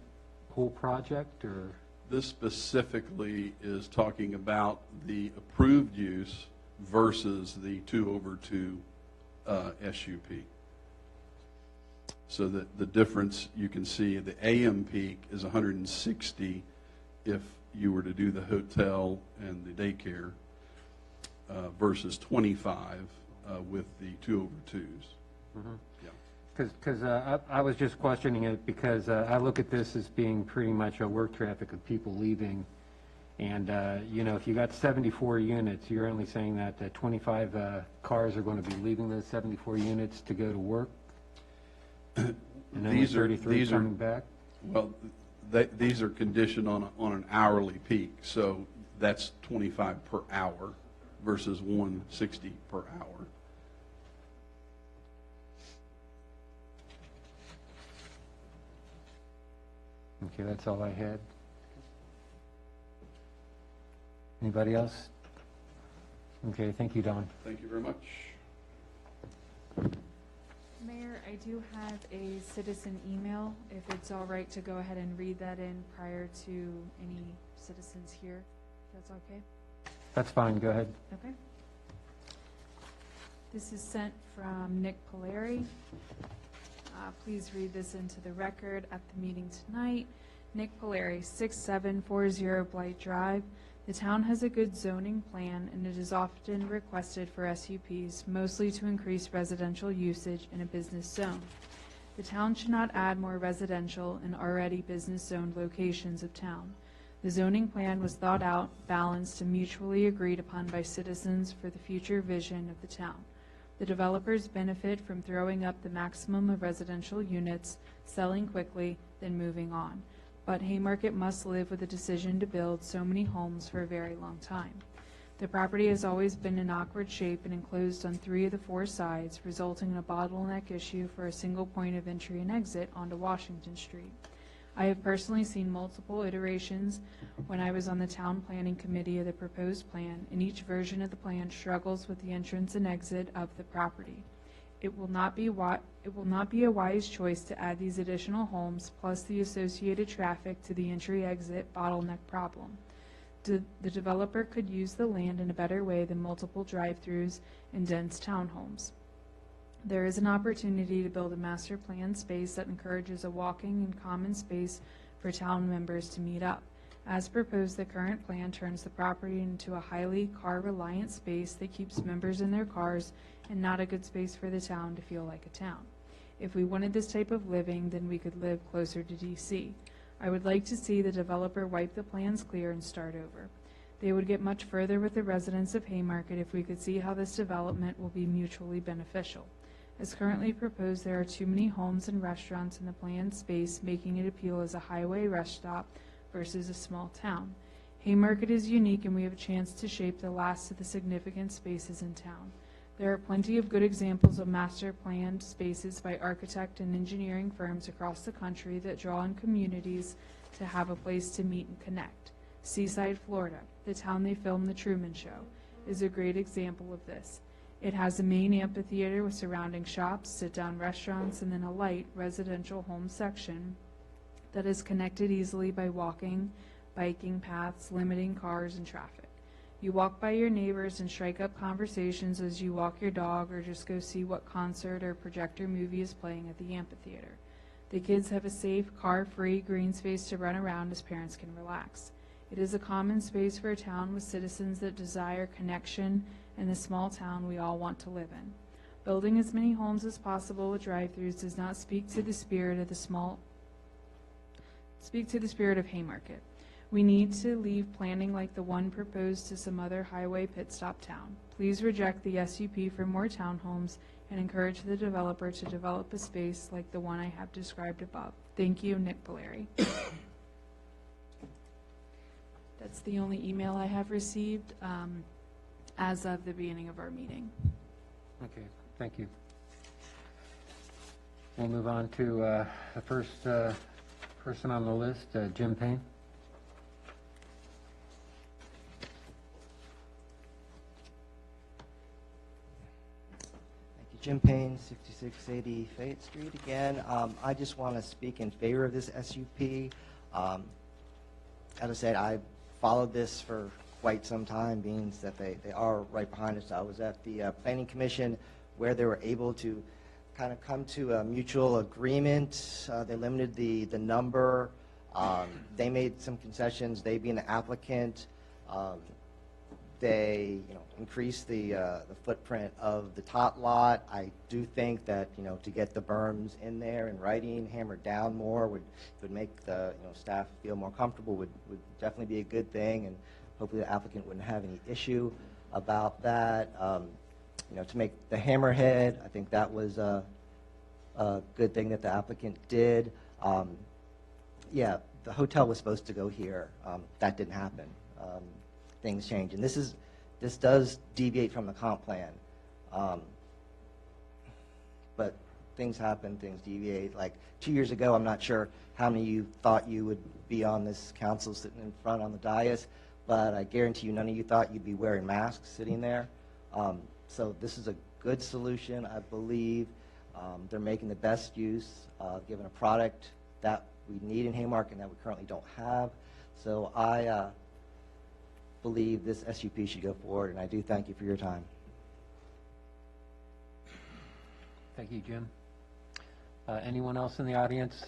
S8: project, or?
S13: This specifically is talking about the approved use versus the 2/2 SUP. So that the difference you can see, the AM peak is 160 if you were to do the hotel and the daycare versus 25 with the 2/2s.
S8: Mm-hmm.
S13: Yeah.
S8: Because I was just questioning it because I look at this as being pretty much a work traffic of people leaving. And, if you got 74 units, you're only saying that 25 cars are going to be leaving those 74 units to go to work? And only 33 coming back?
S13: Well, these are conditioned on an hourly peak. So that's 25 per hour versus 160 per hour.
S8: Okay, that's all I had. Anybody else? Okay, thank you, Don.
S13: Thank you very much.
S5: Mayor, I do have a citizen email, if it's all right to go ahead and read that in prior to any citizens here. That's okay?
S8: That's fine, go ahead.
S5: Okay. This is sent from Nick Polari. Please read this into the record at the meeting tonight. Nick Polari, 6740 Blight Drive. The town has a good zoning plan, and it is often requested for SUPs, mostly to increase residential usage in a business zone. The town should not add more residential in already business-zoned locations of town. The zoning plan was thought out, balanced, and mutually agreed upon by citizens for the future vision of the town. The developers benefit from throwing up the maximum of residential units, selling quickly, then moving on. But Haymarket must live with the decision to build so many homes for a very long time. The property has always been in awkward shape and enclosed on 3 of the 4 sides, resulting in a bottleneck issue for a single point of entry and exit onto Washington Street. I have personally seen multiple iterations when I was on the town planning committee of the proposed plan, and each version of the plan struggles with the entrance and exit of the property. It will not be a wise choice to add these additional homes plus the associated traffic to the entry-exit bottleneck problem. The developer could use the land in a better way than multiple drive-throughs and dense townhomes. There is an opportunity to build a master plan space that encourages a walking and common space for town members to meet up. As proposed, the current plan turns the property into a highly car-reliant space that keeps members in their cars and not a good space for the town to feel like a town. If we wanted this type of living, then we could live closer to DC. I would like to see the developer wipe the plans clear and start over. They would get much further with the residents of Haymarket if we could see how this development will be mutually beneficial. As currently proposed, there are too many homes and restaurants in the planned space, making it appeal as a highway rest stop versus a small town. Haymarket is unique, and we have a chance to shape the last of the significant spaces in town. There are plenty of good examples of master planned spaces by architect and engineering firms across the country that draw on communities to have a place to meet and connect. Seaside, Florida, the town they filmed The Truman Show, is a great example of this. It has a main amphitheater with surrounding shops, sit-down restaurants, and then a light residential home section that is connected easily by walking, biking paths, limiting cars and traffic. You walk by your neighbors and strike up conversations as you walk your dog or just go see what concert or projector movie is playing at the amphitheater. The kids have a safe, car-free green space to run around as parents can relax. It is a common space for a town with citizens that desire connection and the small town we all want to live in. Building as many homes as possible with drive-throughs does not speak to the spirit of Haymarket. We need to leave planning like the one proposed to some other highway pit stop town. Please reject the SUP for more townhomes and encourage the developer to develop a space like the one I have described above. Thank you, Nick Polari. That's the only email I have received as of the beginning of our meeting.
S8: Okay, thank you. We'll move on to the first person on the list, Jim Payne.
S11: Jim Payne, 6680 Fayette Street again. I just want to speak in favor of this SUP. As I said, I followed this for quite some time, being that they are right behind us. I was at the Planning Commission where they were able to kind of come to a mutual agreement. They limited the number. They made some concessions, they being the applicant. They increased the footprint of the tot lot. I do think that to get the berms in there in writing, hammered down more, would make the staff feel more comfortable, would definitely be a good thing, and hopefully the applicant wouldn't have any issue about that. To make the hammerhead, I think that was a good thing that the applicant did. Yeah, the hotel was supposed to go here. That didn't happen. Things change, and this does deviate from the comp plan, but things happen, things deviate. Like 2 years ago, I'm not sure how many of you thought you would be on this council sitting in front on the dais, but I guarantee you none of you thought you'd be wearing masks sitting there. So this is a good solution, I believe. They're making the best use of given a product that we need in Haymarket and that we currently don't have. So I believe this SUP should go forward, and I do thank you for your time.
S8: Thank you, Jim. Anyone else in the audience?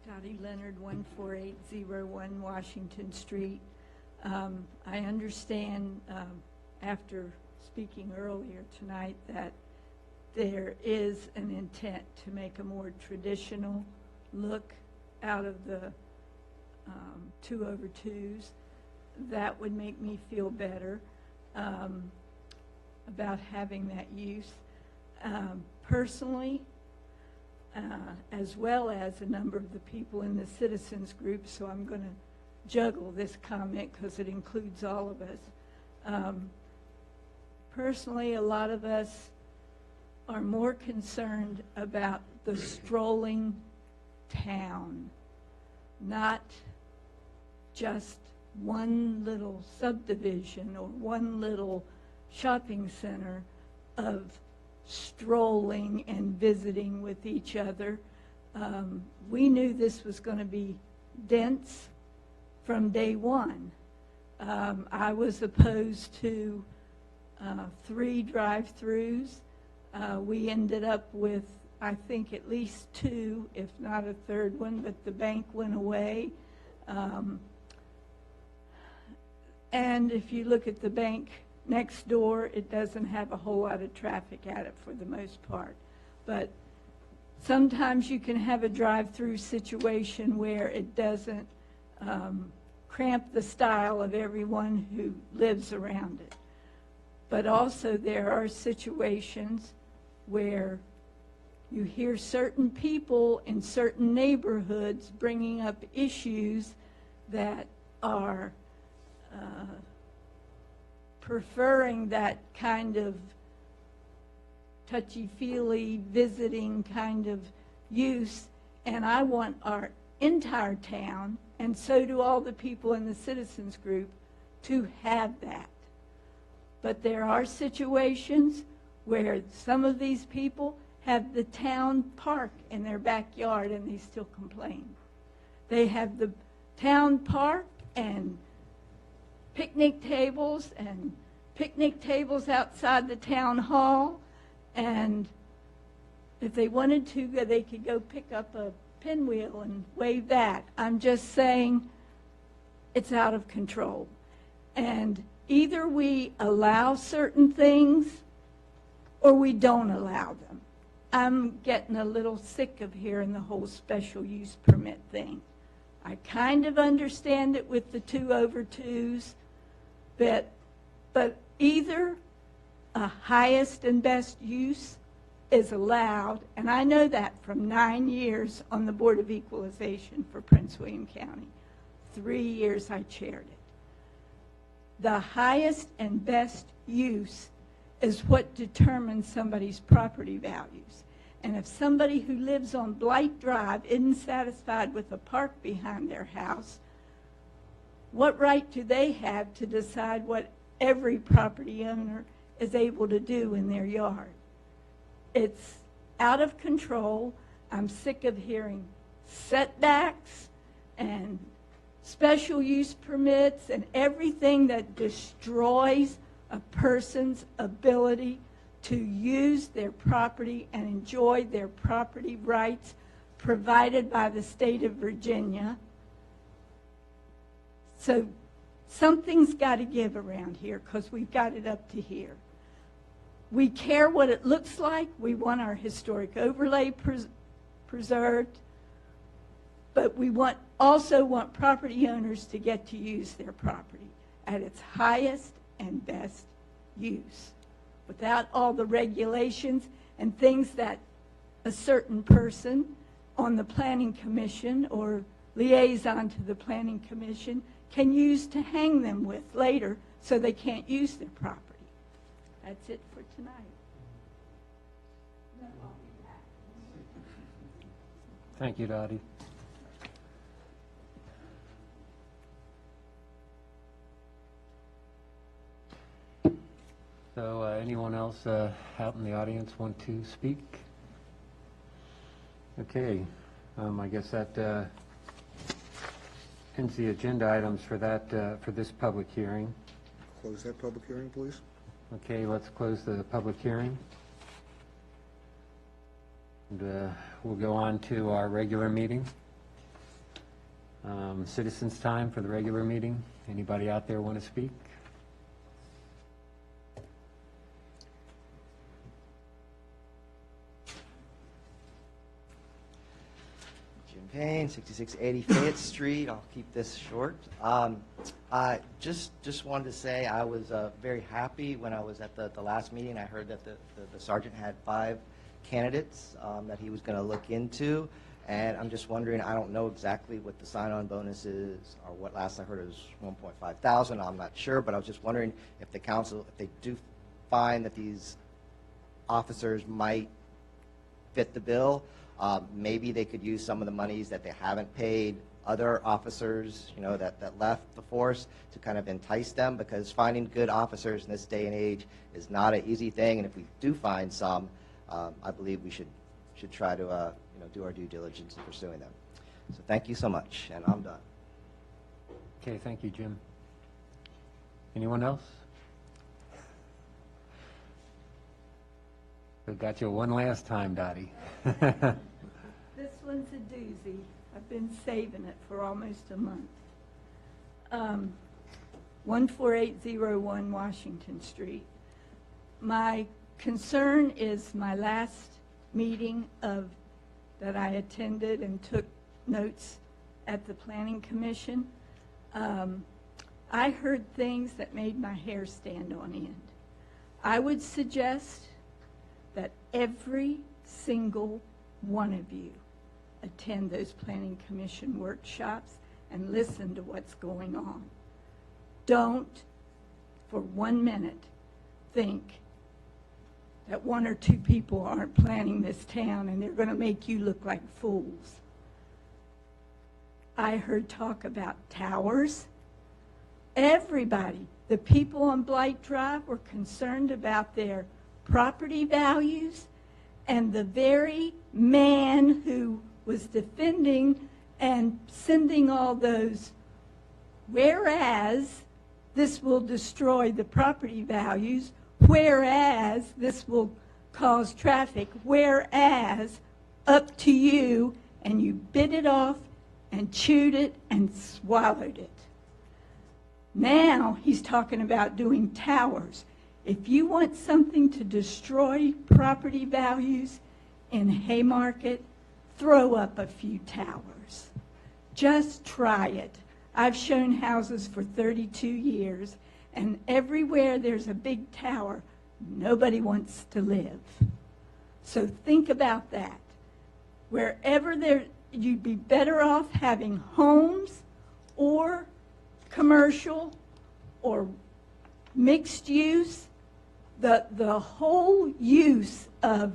S12: Dottie Leonard, 14801 Washington Street. I understand after speaking earlier tonight that there is an intent to make a more traditional look out of the 2/2s. That would make me feel better about having that use. Personally, as well as a number of the people in the citizens group, so I'm going to juggle this comment because it includes all of us. Personally, a lot of us are more concerned about the strolling town, not just one little subdivision or one little shopping center of strolling and visiting with each other. We knew this was going to be dense from day one. I was opposed to 3 drive-throughs. We ended up with, I think, at least 2, if not a third one, but the bank went away. And if you look at the bank next door, it doesn't have a whole lot of traffic at it for the most part. But sometimes you can have a drive-through situation where it doesn't cramp the style of everyone who lives around it. But also there are situations where you hear certain people in certain neighborhoods bringing up issues that are preferring that kind of touchy-feely, visiting kind of use, and I want our entire town, and so do all the people in the citizens group, to have that. But there are situations where some of these people have the town park in their backyard and they still complain. They have the town park and picnic tables outside the town hall, and if they wanted to, they could go pick up a pinwheel and wave that. I'm just saying it's out of control. And either we allow certain things or we don't allow them. I'm getting a little sick of hearing the whole special use permit thing. I kind of understand it with the 2/2s, but either a highest and best use is allowed, and I know that from 9 years on the Board of Equalization for Prince William County. 3 years I chaired it. The highest and best use is what determines somebody's property values. And if somebody who lives on Blight Drive isn't satisfied with a park behind their house, what right do they have to decide what every property owner is able to do in their yard? It's out of control. I'm sick of hearing setbacks and special use permits and everything that destroys a person's ability to use their property and enjoy their property rights provided by the state of Virginia. So something's got to give around here because we've got it up to here. We care what it looks like. We want our historic overlay preserved. But we also want property owners to get to use their property at its highest and best use, without all the regulations and things that a certain person on the Planning Commission or liaison to the Planning Commission can use to hang them with later so they can't use their property. That's it for tonight.
S8: Thank you, Dottie. So anyone else out in the audience want to speak? Okay, I guess that ends the agenda items for that for this public hearing.
S1: Close that public hearing, please.
S8: Okay, let's close the public hearing. And we'll go on to our regular meeting. Citizens' time for the regular meeting. Anybody out there want to speak?
S11: Jim Payne, 6680 Fayette Street. I'll keep this short. I just wanted to say I was very happy when I was at the last meeting. I heard that the sergeant had 5 candidates that he was going to look into, and I'm just wondering, I don't know exactly what the sign-on bonus is, or what last I heard it was 1.5 thousand. I'm not sure, but I was just wondering if the council, if they do find that these officers might fit the bill, maybe they could use some of the monies that they haven't paid other officers, you know, that left the force, to kind of entice them, because finding good officers in this day and age is not an easy thing, and if we do find some, I believe we should try to you know, do our due diligence in pursuing them. So thank you so much, and I'm done.
S8: Okay, thank you, Jim. Anyone else? We got you one last time, Dottie.
S12: This one's a doozy. I've been saving it for almost a month. 14801 Washington Street. My concern is my last meeting of that I attended and took notes at the Planning Commission, I heard things that made my hair stand on end. I would suggest that every single one of you attend those Planning Commission workshops and listen to what's going on. Don't, for 1 minute, think that 1 or 2 people aren't planning this town and they're going to make you look like fools. I heard talk about towers. Everybody, the people on Blight Drive were concerned about their property values, and the very man who was defending and sending all those, whereas this will destroy the property values, whereas this will cause traffic, whereas up to you, and you bit it off and chewed it and swallowed it. Now he's talking about doing towers. If you want something to destroy property values in Haymarket, throw up a few towers. Just try it. I've shown houses for 32 years, and everywhere there's a big tower, nobody wants to live. So think about that. Wherever there, you'd be better off having homes or commercial or mixed use. The whole use of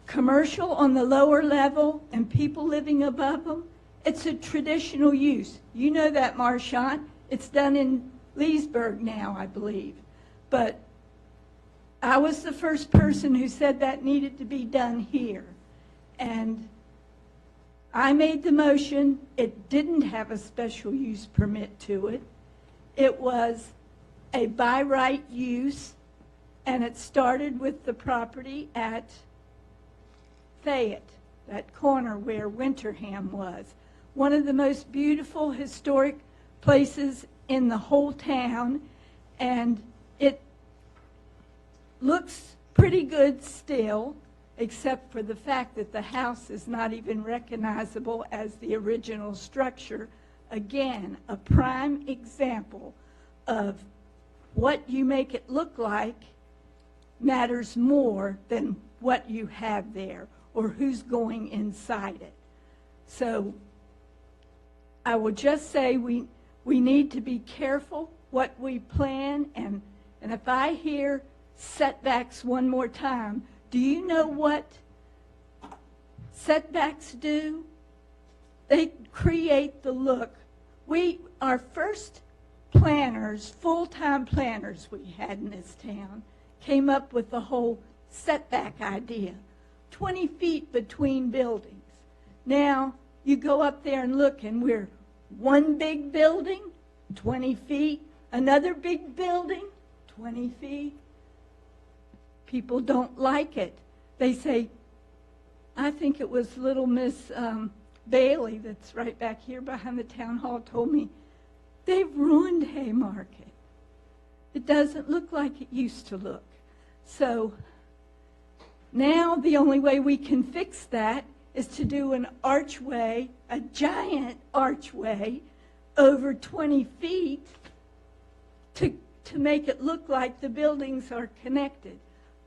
S12: commercial on the lower level and people living above them, it's a traditional use. You know that, Marchant. It's done in Leesburg now, I believe. But I was the first person who said that needed to be done here. And I made the motion. It didn't have a special use permit to it. It was a by right use, and it started with the property at Fayette, that corner where Winterham was. One of the most beautiful historic places in the whole town, and it looks pretty good still, except for the fact that the house is not even recognizable as the original structure. Again, a prime example of what you make it look like matters more than what you have there or who's going inside it. So I will just say we need to be careful what we plan, and if I hear setbacks one more time, do you know what setbacks do? They create the look. Our first planners, full-time planners we had in this town, came up with the whole setback idea. 20 feet between buildings. Now, you go up there and look, and we're one big building, 20 feet, another big building, 20 feet. People don't like it. They say, I think it was little Miss Bailey that's right back here behind the town hall told me, they've ruined Haymarket. It doesn't look like it used to look. So now the only way we can fix that is to do an archway, a giant archway over 20 feet to make it look like the buildings are connected.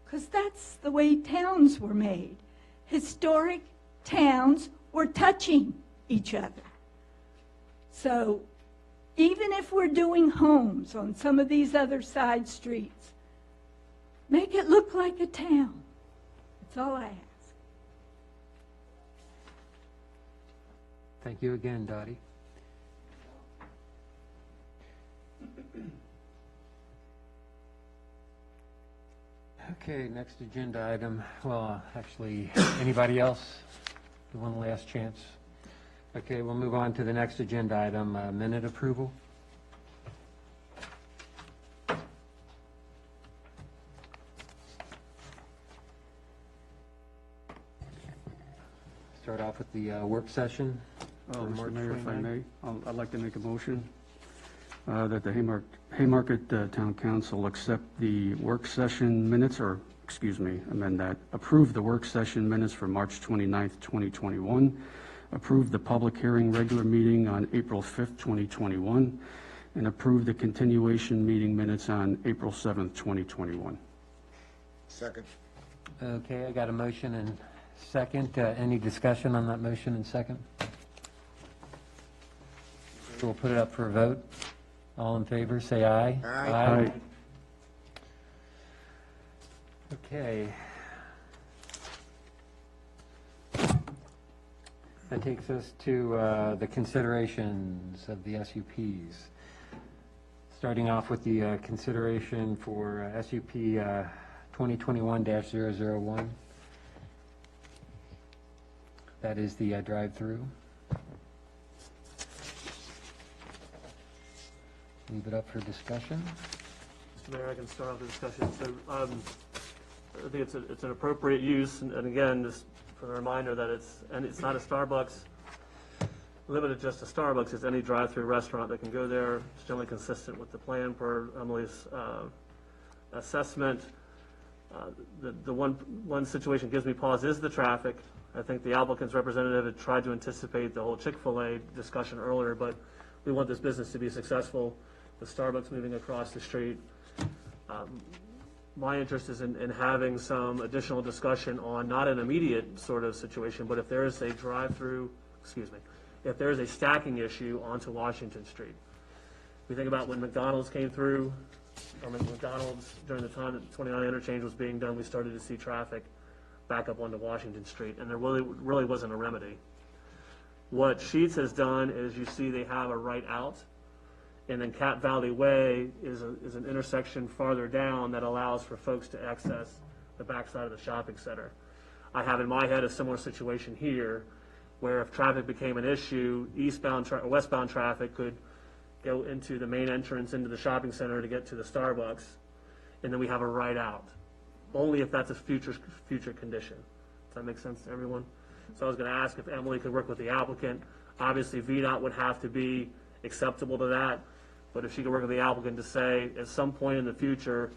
S12: Because that's the way towns were made. Historic towns were touching each other. So even if we're doing homes on some of these other side streets, make it look like a town. That's all I ask.
S8: Thank you again, Dottie. Okay, next agenda item. Well, actually, anybody else? One last chance. Okay, we'll move on to the next agenda item, minute approval. Start off with the work session.
S9: Oh,
S8: for
S9: Mr.
S8: March
S9: Mayor, if I
S8: 29.
S9: may, I'd like to make a motion that the Haymarket Town Council accept the work session minutes or amend that. Approve the work session minutes for March 29th, 2021. Approve the public hearing regular meeting on April 5th, 2021. And approve the continuation meeting minutes on April 7th, 2021.
S1: Second.
S8: Okay, I got a motion and second. Any discussion on that motion and second? We'll put it up for a vote. All in favor, say aye.
S1: Aye.
S8: Okay. That takes us to the considerations of the SUPs. Starting off with the consideration for SUP 2021-001. That is the drive-through. Leave it up for discussion.
S2: Mr. Mayor, I can start off the discussion. So I think it's an appropriate use, and again, just for a reminder that it's not a Starbucks, limited just to Starbucks. It's any drive-through restaurant that can go there. It's generally consistent with the plan per Emily's assessment. The one situation gives me pause is the traffic. I think the applicant's representative had tried to anticipate the whole Chick-fil-A discussion earlier, but we want this business to be successful. With Starbucks moving across the street, my interest is in having some additional discussion on not an immediate sort of situation, but if there is a drive-through, if there is a stacking issue onto Washington Street. We think about when McDonald's came through, McDonald's during the time that the 29 interchange was being done, we started to see traffic back up onto Washington Street, and there really wasn't a remedy. What Sheetz has done is you see they have a right out, and then Cat Valley Way is an intersection farther down that allows for folks to access the backside of the shopping center. I have in my head a similar situation here, where if traffic became an issue, westbound traffic could go into the main entrance into the shopping center to get to the Starbucks, and then we have a right out, only if that's a future condition. Does that make sense to everyone? So I was going to ask if Emily could work with the applicant. Obviously, VDOT would have to be acceptable to that. But if she could work with the applicant to say, at some point in the future,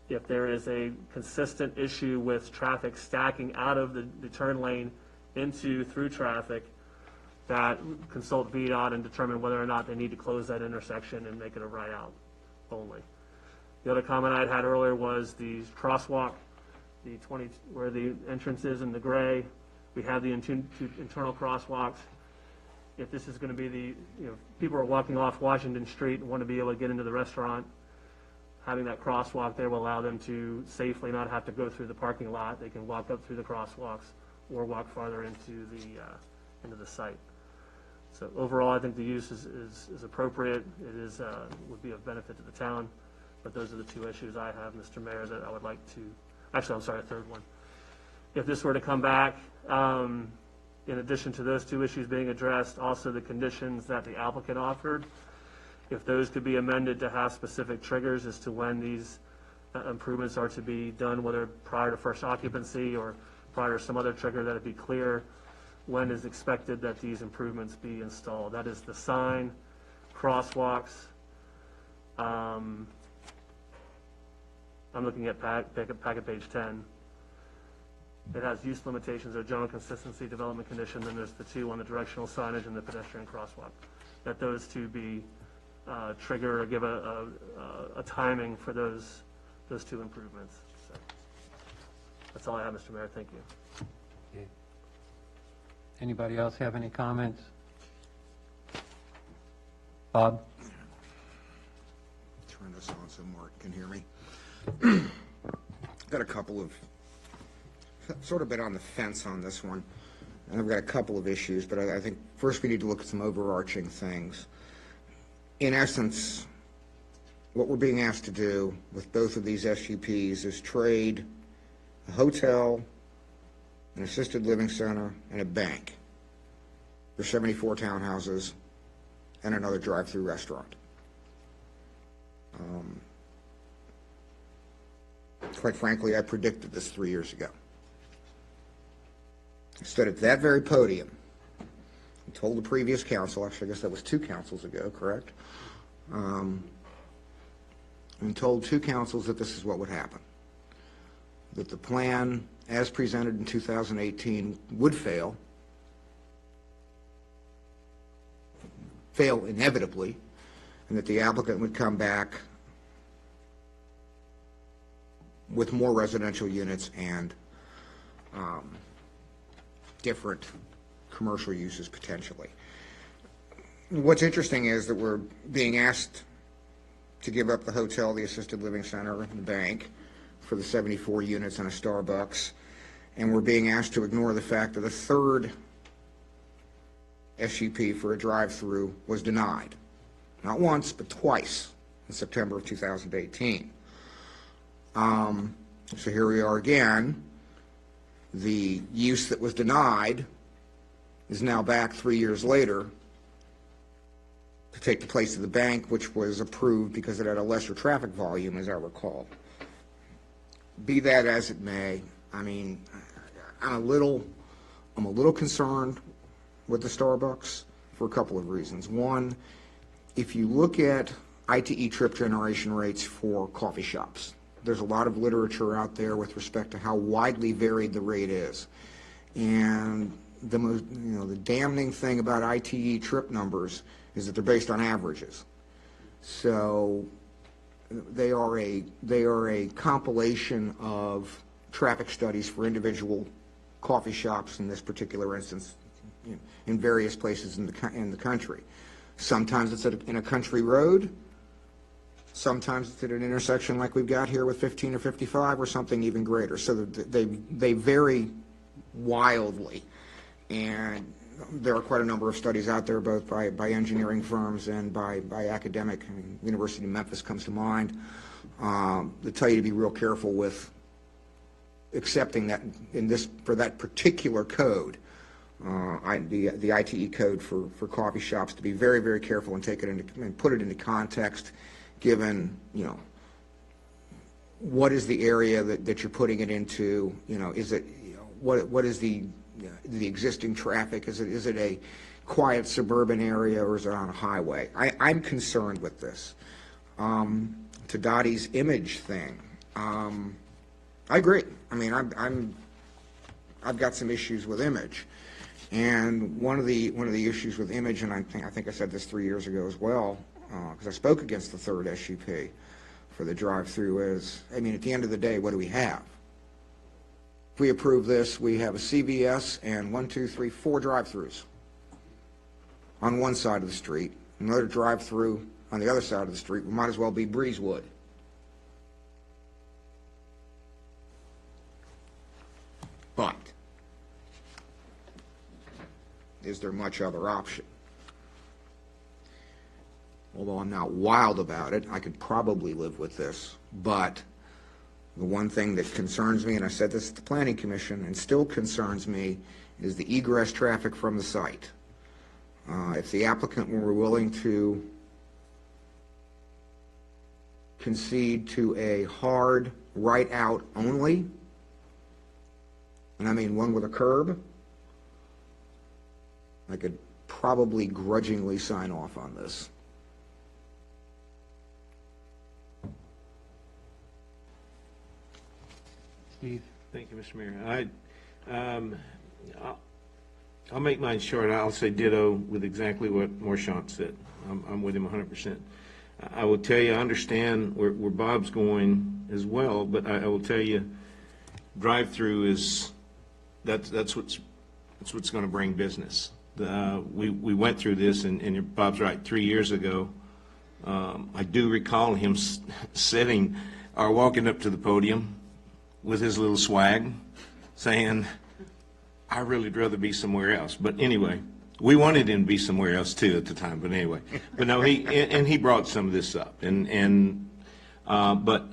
S2: if there is a consistent issue with traffic stacking out of the turn lane through traffic, that consult VDOT and determine whether or not they need to close that intersection and make it a right out only. The other comment I had earlier was the crosswalk, where the entrance is in the gray. We have the internal crosswalks. If this is going to be people are walking off Washington Street and want to be able to get into the restaurant, having that crosswalk there will allow them to safely not have to go through the parking lot. They can walk up through the crosswalks or walk farther into the site. So overall, I think the use is appropriate. It would be of benefit to the town, but those are the two issues I have, Mr. Mayor, that I would like to, actually, I'm sorry, a third one. If this were to come back, in addition to those two issues being addressed, also the conditions that the applicant offered, if those could be amended to have specific triggers as to when these improvements are to be done, whether prior to first occupancy or prior to some other trigger, that it'd be clear when is expected that these improvements be installed. That is the sign, crosswalks. I'm looking at packet page 10. It has use limitations or general consistency development condition, then there's the two on the directional signage and the pedestrian crosswalk. That those two be trigger or give a timing for those two improvements. So that's all I have, Mr. Mayor. Thank you.
S8: Okay. Anybody else have any comments? Bob?
S1: Turn this on so Mark can hear me. Got a couple of sort of been on the fence on this one, and I've got a couple of issues, but I think first we need to look at some overarching things. In essence, what we're being asked to do with both of these SUPs is trade a hotel, an assisted living center, and a bank for 74 townhouses and another drive-through restaurant. Quite frankly, I predicted this 3 years ago. I stood at that very podium and told the previous council, actually I guess that was 2 councils ago, correct? And told 2 councils that this is what would happen. that the plan as presented in 2018 would fail inevitably, and that the applicant would come back with more residential units and different commercial uses potentially. What's interesting is that we're being asked to give up the hotel, the assisted living center, and the bank for the 74 units and a Starbucks, and we're being asked to ignore the fact that a third SUP for a drive-through was denied, not once, but twice in September of 2018. So here we are again. The use that was denied is now back 3 years later to take the place of the bank, which was approved because it had a lesser traffic volume, as I recall. Be that as it may, I mean, I'm a little concerned with the Starbucks for a couple of reasons. One, if you look at ITE trip generation rates for coffee shops, there's a lot of literature out there with respect to how widely varied the rate is. And the most, the damning thing about ITE trip numbers is that they're based on averages. So they are a compilation of traffic studies for individual coffee shops in this particular instance, in various places in the country. Sometimes it's in a country road. Sometimes it's at an intersection like we've got here with 15 or 55 or something even greater. So they vary wildly. And there are quite a number of studies out there, both by engineering firms and by academic. I mean, University of Memphis comes to mind, that tell you to be real careful with accepting that for that particular code, the ITE code for coffee shops, to be very, very careful and take it and put it into context, given, what is the area that you're putting it into, is it, what is the existing traffic? Is it a quiet suburban area, or is it on a highway? I'm concerned with this. To Dottie's image thing, I agree. I mean, I've got some issues with image, and one of the issues with image, and I think I said this 3 years ago as well, because I spoke against the third SUP for the drive-through, is, I mean, at the end of the day, what do we have? If we approve this, we have a CVS and 4 drive-throughs on one side of the street, another drive-through on the other side of the street. We might as well be Breezewood. But is there much other option? Although I'm not wild about it, I could probably live with this. But the one thing that concerns me, and I said this at the Planning Commission, and still concerns me, is the egress traffic from the site. If the applicant were willing to concede to a hard right out only, and I mean one with a curb, I could probably grudgingly sign off on this.
S8: Steve?
S6: Thank you, Mr. Mayor. I'll make mine short. I'll say ditto with exactly what Morshant said. I'm with him 100%. I will tell you, I understand where Bob's going as well, but I will tell you, drive-through is, that's what's going to bring business. We went through this, and Bob's right, 3 years ago. I do recall him sitting or walking up to the podium with his little swag, saying, I really'd rather be somewhere else. But anyway, we wanted him to be somewhere else too at the time, but anyway. But no, he brought some of this up. But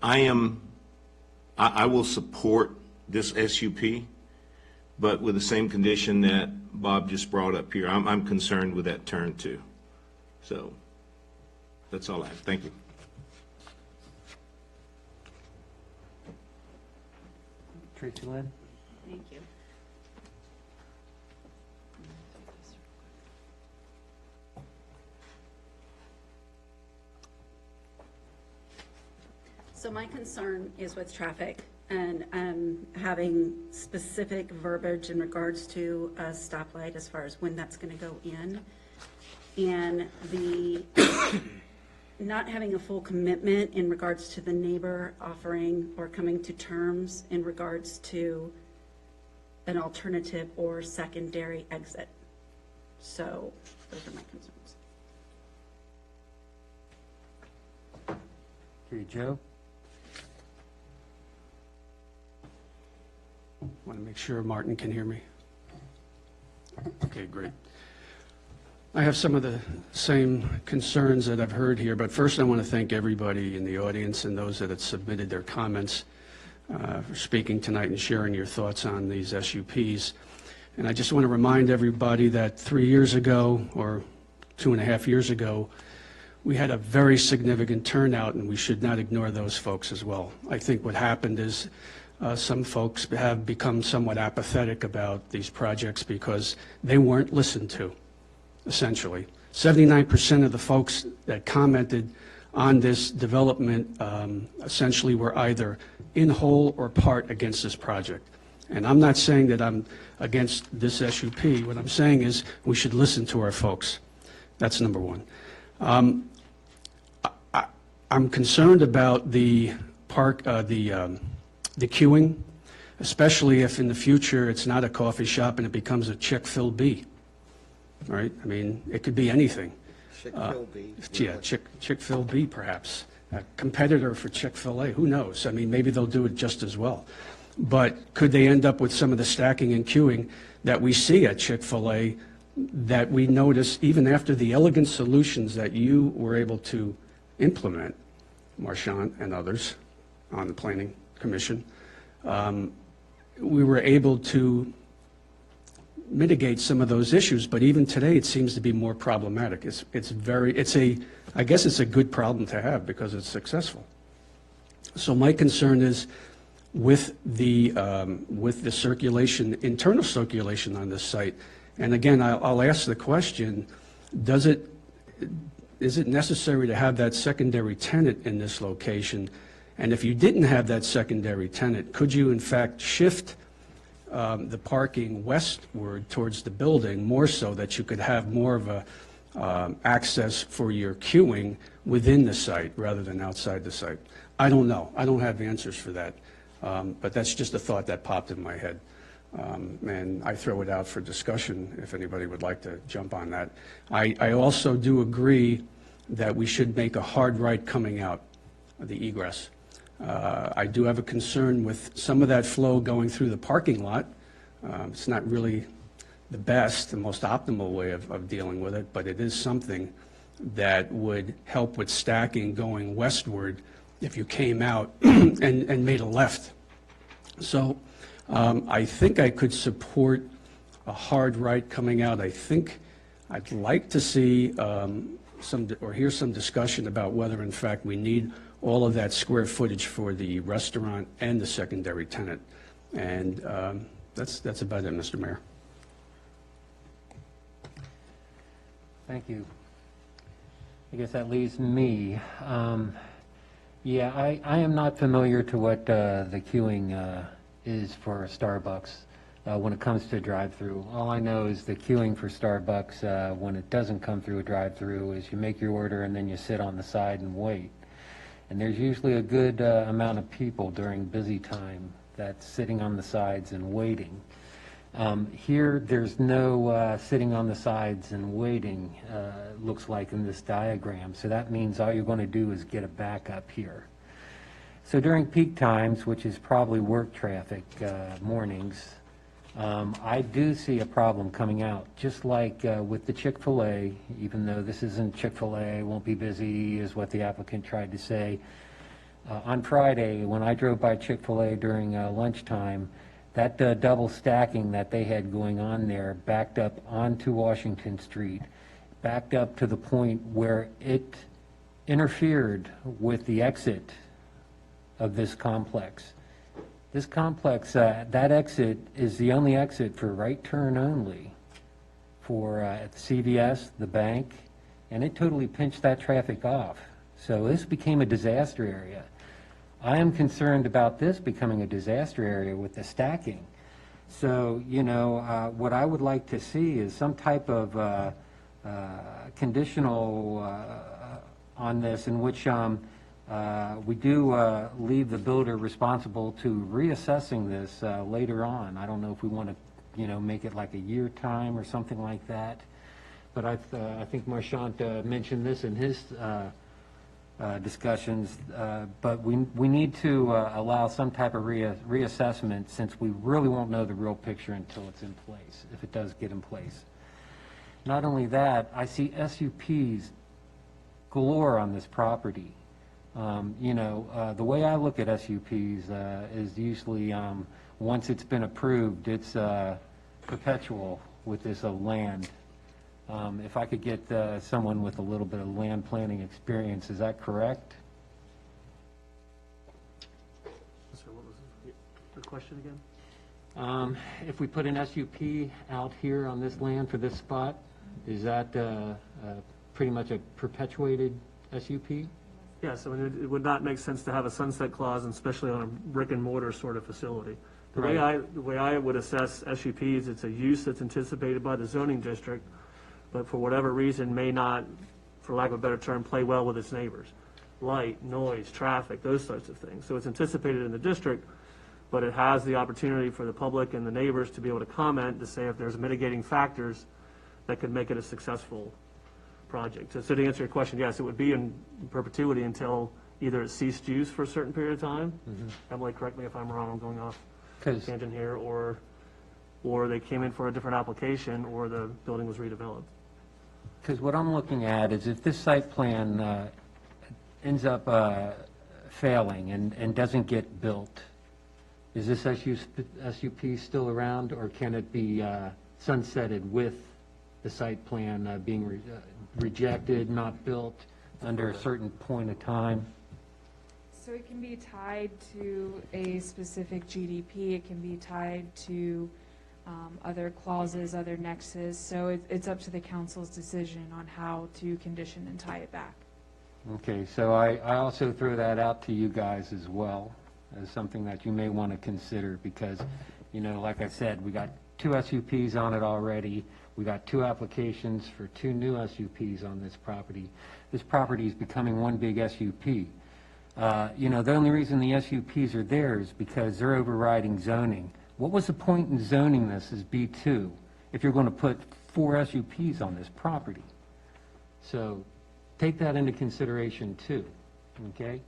S6: I will support this SUP, but with the same condition that Bob just brought up here. I'm concerned with that turn too. So that's all I have. Thank you.
S8: Tracy Lynn?
S14: Thank you. So my concern is with traffic and having specific verbiage in regards to a stoplight as far as when that's going to go in. And the not having a full commitment in regards to the neighbor offering or coming to terms in regards to an alternative or secondary exit. So those are my concerns.
S8: Okay, Joe?
S9: Want to make sure Martin can hear me. Okay, great. I have some of the same concerns that I've heard here, but first I want to thank everybody in the audience and those that have submitted their comments for speaking tonight and sharing your thoughts on these SUPs. And I just want to remind everybody that 3 years ago, or 2.5 years ago, we had a very significant turnout, and we should not ignore those folks as well. I think what happened is some folks have become somewhat apathetic about these projects because they weren't listened to, essentially. 79% of the folks that commented on this development essentially were either in whole or part against this project. And I'm not saying that I'm against this SUP. What I'm saying is we should listen to our folks. That's number one. I'm concerned about the queuing, especially if in the future it's not a coffee shop and it becomes a Chick-fil-B, right? I mean, it could be anything.
S1: Chick-fil-B.
S9: Yeah, Chick-fil-B perhaps, a competitor for Chick-fil-A, who knows? I mean, maybe they'll do it just as well. But could they end up with some of the stacking and queuing that we see at Chick-fil-A that we notice even after the elegant solutions that you were able to implement, Marchant and others on the Planning Commission, we were able to mitigate some of those issues, but even today it seems to be more problematic. I guess it's a good problem to have because it's successful. So my concern is with the circulation, internal circulation on this site. And again, I'll ask the question, is it necessary to have that secondary tenant in this location? And if you didn't have that secondary tenant, could you in fact shift the parking westward towards the building more so that you could have more of a access for your queuing within the site rather than outside the site? I don't know. I don't have answers for that. But that's just a thought that popped in my head. And I throw it out for discussion if anybody would like to jump on that. I also do agree that we should make a hard right coming out of the egress. I do have a concern with some of that flow going through the parking lot. It's not really the best, the most optimal way of dealing with it, but it is something that would help with stacking going westward if you came out and made a left. So I think I could support a hard right coming out. I think I'd like to see hear some discussion about whether in fact we need all of that square footage for the restaurant and the secondary tenant. And that's about it, Mr. Mayor.
S8: Thank you. I guess that leaves me. Yeah, I am not familiar to what the queuing is for Starbucks when it comes to drive-through. All I know is the queuing for Starbucks when it doesn't come through a drive-through is you make your order and then you sit on the side and wait. And there's usually a good amount of people during busy time that's sitting on the sides and waiting. Here, there's no sitting on the sides and waiting, looks like in this diagram. So that means all you're going to do is get a backup here. So during peak times, which is probably work traffic mornings, I do see a problem coming out, just like with the Chick-fil-A, even though this isn't Chick-fil-A, won't be busy, is what the applicant tried to say. On Friday, when I drove by Chick-fil-A during lunchtime, that double stacking that they had going on there backed up onto Washington Street, backed up to the point where it interfered with the exit of this complex. This complex, that exit is the only exit for right turn only for CVS, the bank, and it totally pinched that traffic off. So this became a disaster area. I am concerned about this becoming a disaster area with the stacking. So, what I would like to see is some type of conditional on this in which we do leave the builder responsible to reassessing this later on. I don't know if we want to, make it like a year time or something like that. But I think Marchant mentioned this in his discussions, but we need to allow some type of reassessment, since we really won't know the real picture until it's in place, if it does get in place. Not only that, I see SUPs galore on this property. The way I look at SUPs is usually once it's been approved, it's perpetual with this land. If I could get someone with a little bit of land planning experience, is that correct?
S2: So what was the question again?
S8: If we put an SUP out here on this land for this spot, is that pretty much a perpetuated SUP?
S2: Yes, I mean, it would not make sense to have a sunset clause, and especially on a brick and mortar sort of facility. The way I would assess SUPs, it's a use that's anticipated by the zoning district, but for whatever reason may not, for lack of a better term, play well with its neighbors. Light, noise, traffic, those sorts of things. So it's anticipated in the district, but it has the opportunity for the public and the neighbors to be able to comment to say if there's mitigating factors that could make it a successful project. So to answer your question, yes, it would be in perpetuity until either it ceased use for a certain period of time. Emily, correct me if I'm wrong, I'm going off tangent here, or they came in for a different application, or the building was redeveloped.
S8: Because what I'm looking at is if this site plan ends up failing and doesn't get built, is this SUP still around, or can it be sunsetted with the site plan being rejected, not built under a certain point of time?
S5: So it can be tied to a specific GDP, it can be tied to other clauses, other nexus, so it's up to the council's decision on how to condition and tie it back.
S8: Okay, so I also throw that out to you guys as well, as something that you may want to consider, because, like I said, we got 2 SUPs on it already. We got 2 applications for 2 new SUPs on this property. This property is becoming one big SUP. The only reason the SUPs are there is because they're overriding zoning. What was the point in zoning this as B2 if you're going to put 4 SUPs on this property? So take that into consideration too, okay?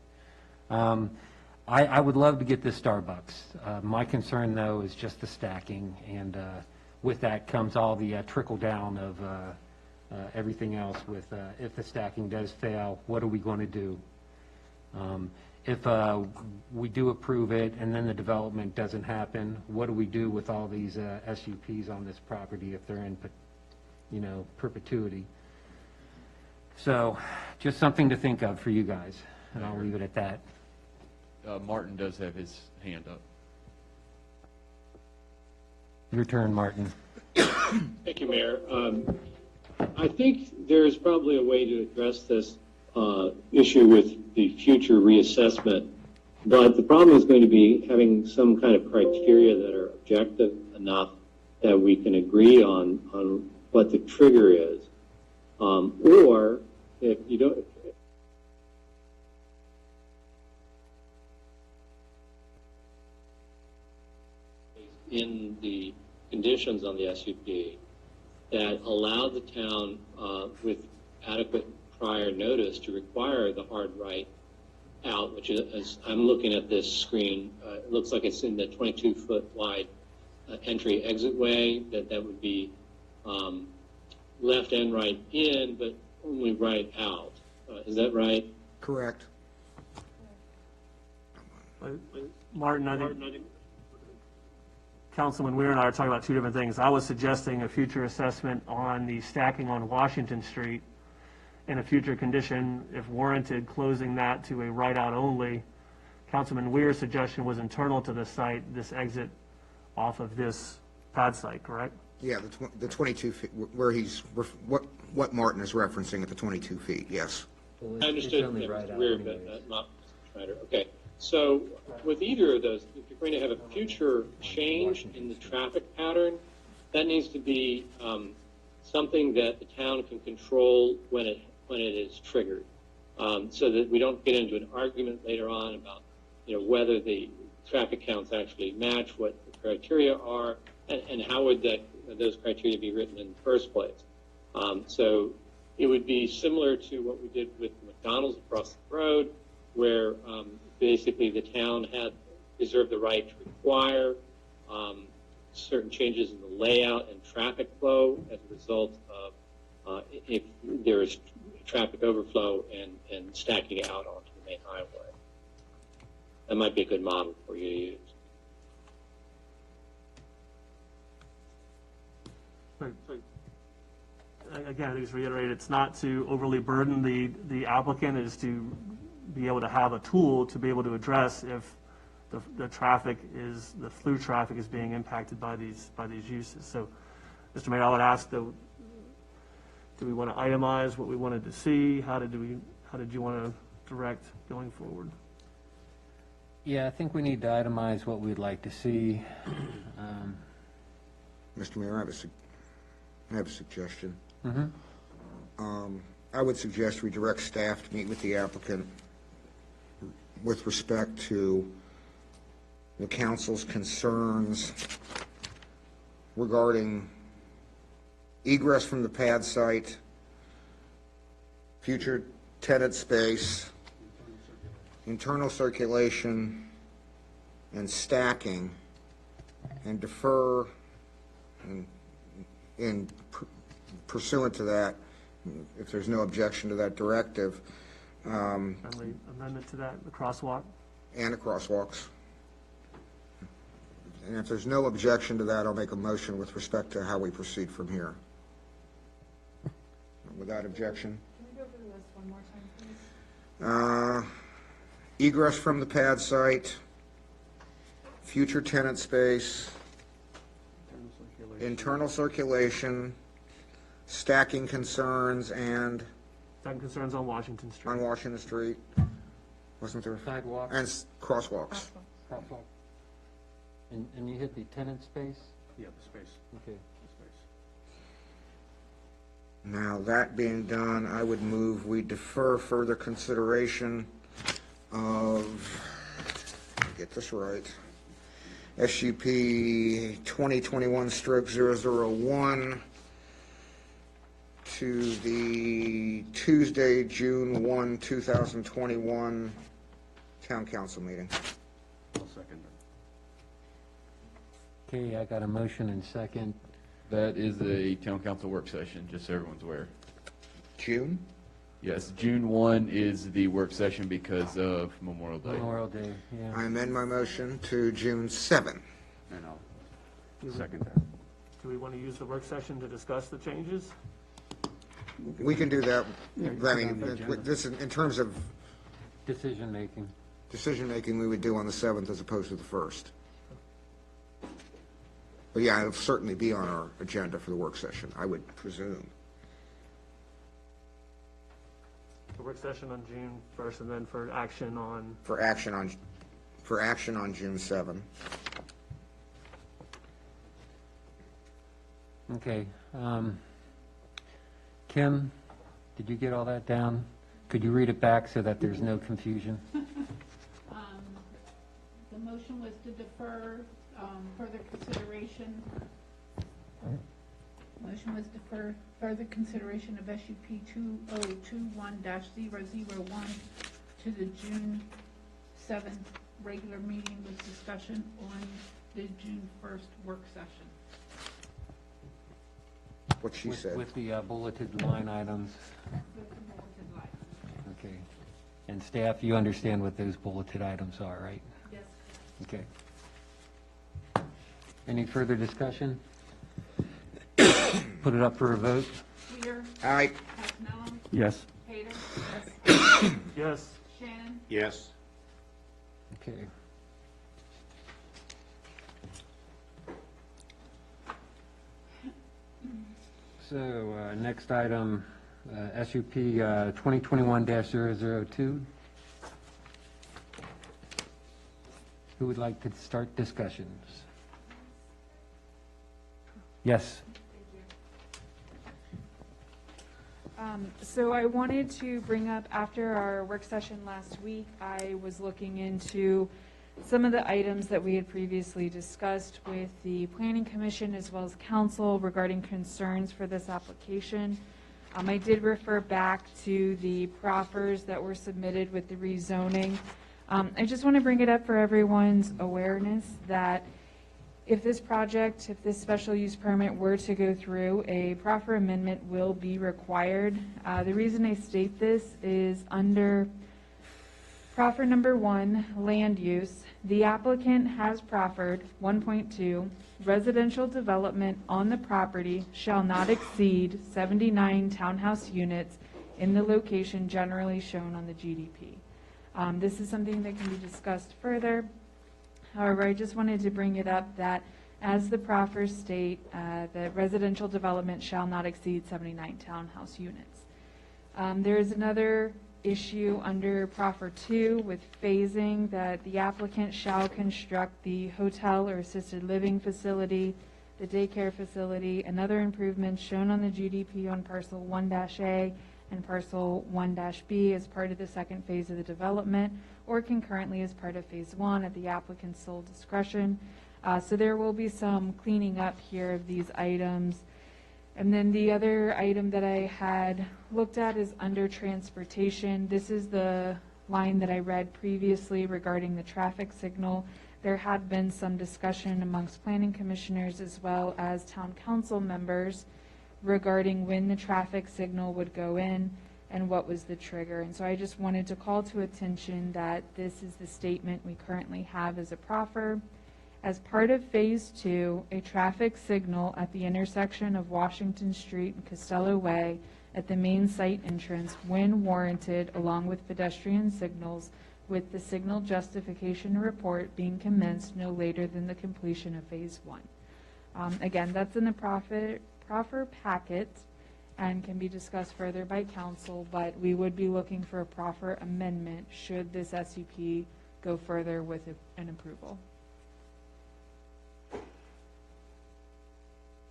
S8: I would love to get this Starbucks. My concern, though, is just the stacking, and with that comes all the trickle down of everything else with if the stacking does fail, what are we going to do? If we do approve it and then the development doesn't happen, what do we do with all these SUPs on this property if they're in, perpetuity? So just something to think of for you guys, and I'll leave it at that.
S15: Martin does have his hand up.
S8: Your turn, Martin.
S16: Thank you, Mayor. I think there's probably a way to address this issue with the future reassessment, but the problem is going to be having some kind of criteria that are objective enough that we can agree on what the trigger is. Or if you don't, in the conditions on the SUP that allow the town with adequate prior notice to require the hard right out, which is, as I'm looking at this screen, it looks like it's in the 22-foot wide entry exit way, that would be left and right in, but only right out. Is that right?
S1: Correct.
S2: Martin, I think Councilman Weir and I are talking about 2 different things. I was suggesting a future assessment on the stacking on Washington Street, and a future condition, if warranted, closing that to a right-out only. Councilman Weir's suggestion was internal to the site, this exit off of this pad site, correct?
S1: Yeah, the 22 feet, where he's, what Martin is referencing at the 22 feet, yes.
S16: I understood Weir, but not Schneider. Okay. So with either of those, if you're going to have a future change in the traffic pattern, that needs to be something that the town can control when it is triggered, so that we don't get into an argument later on about whether the traffic counts actually match what the criteria are, and how would those criteria be written in the first place. So it would be similar to what we did with McDonald's across the road, where basically the town had reserved the right to require certain changes in the layout and traffic flow as a result of if there is traffic overflow and stacking out onto the main highway. That might be a good model for you to use.
S2: Again, I just reiterate, it's not to overly burden the applicant, it's to be able to have a tool to be able to address if the traffic is, the through traffic is being impacted by these uses. So, Mr. Mayor, I would ask, do we want to itemize what we wanted to see? How did you want to direct going forward?
S8: Yeah, I think we need to itemize what we'd like to see.
S1: Mr. Mayor, I have a suggestion.
S8: Mm-hmm.
S1: I would suggest we direct staff to meet with the applicant with respect to the council's concerns regarding egress from the pad site, future tenant space, internal circulation, and stacking, and defer in pursuant to that, if there's no objection to that directive.
S2: Friendly amendment to that, the crosswalk?
S1: And the crosswalks. And if there's no objection to that, I'll make a motion with respect to how we proceed from here. Without objection.
S5: Can we go over the list one more time, please?
S1: Egress from the pad site, future tenant space, internal circulation, stacking concerns, and
S2: Stacking concerns on Washington Street.
S1: on Washington Street, wasn't there?
S8: Sidewalks.
S1: And crosswalks.
S8: Crosswalk. And you hit the tenant space?
S9: Yeah, the space.
S8: Okay.
S1: Now, that being done, I would move we defer further consideration of, let me get this right, SUP 2021-001 to the Tuesday, June 1, 2021 Town Council meeting.
S13: I'll second that.
S8: Okay, I got a motion and second.
S15: That is a town council work session, just so everyone's aware.
S1: June?
S15: Yes, June 1 is the work session because of Memorial Day.
S8: Memorial Day, yeah.
S1: I amend my motion to June 7.
S13: And I'll second that.
S2: Do we want to use the work session to discuss the changes?
S1: We can do that.
S9: Yeah,
S1: I
S9: put it on
S1: mean,
S9: the agenda.
S1: this, in terms of
S8: Decision-making.
S1: decision-making, we would do on the 7th as opposed to the 1st. But yeah, it'll certainly be on our agenda for the work session, I would presume.
S2: The work session on June 1st, and then for action on,
S1: For action on June 7.
S8: Okay. Kim, did you get all that down? Could you read it back so that there's no confusion?
S4: The motion was to defer further consideration. Motion was defer further consideration of SUP 2021-001 to the June 7th regular meeting with discussion on the June 1st work session.
S1: What she
S8: With-
S1: said.
S8: With the bulleted line items?
S4: With the bulleted line.
S8: Okay. And staff, you understand what those bulleted items are, right?
S4: Yes.
S8: Okay. Any further discussion? Put it up for a vote?
S4: Weir.
S1: Aye.
S4: Passanello.
S9: Yes.
S4: Pater.
S2: yes,
S4: Shannon.
S6: Yes.
S8: Okay. So, next item, SUP 2021-002. Who would like to start discussions? Yes.
S5: So I wanted to bring up, after our work session last week, I was looking into some of the items that we had previously discussed with the Planning Commission as well as council regarding concerns for this application. I did refer back to the proffers that were submitted with the rezoning. I just want to bring it up for everyone's awareness that if this project, if this special use permit were to go through, a proffer amendment will be required. The reason I state this is under proffer number 1, land use, the applicant has proffered 1.2, residential development on the property shall not exceed 79 townhouse units in the location generally shown on the GDP. This is something that can be discussed further. However, I just wanted to bring it up that as the proffers state, that residential development shall not exceed 79 townhouse units. There is another issue under proffer 2 with phasing that the applicant shall construct the hotel or assisted living facility, the daycare facility, and other improvements shown on the GDP on parcel 1-A and parcel 1-B as part of the second phase of the development or concurrently as part of phase 1 at the applicant's sole discretion. So there will be some cleaning up here of these items. And then the other item that I had looked at is under transportation. This is the line that I read previously regarding the traffic signal. There had been some discussion amongst planning commissioners as well as town council members regarding when the traffic signal would go in and what was the trigger. And so I just wanted to call to attention that this is the statement we currently have as a proffer. As part of phase 2, a traffic signal at the intersection of Washington Street and Costello Way at the main site entrance, when warranted, along with pedestrian signals, with the signal justification report being commenced no later than the completion of phase 1. Again, that's in the proffer packet and can be discussed further by council, but we would be looking for a proffer amendment should this SUP go further with an approval.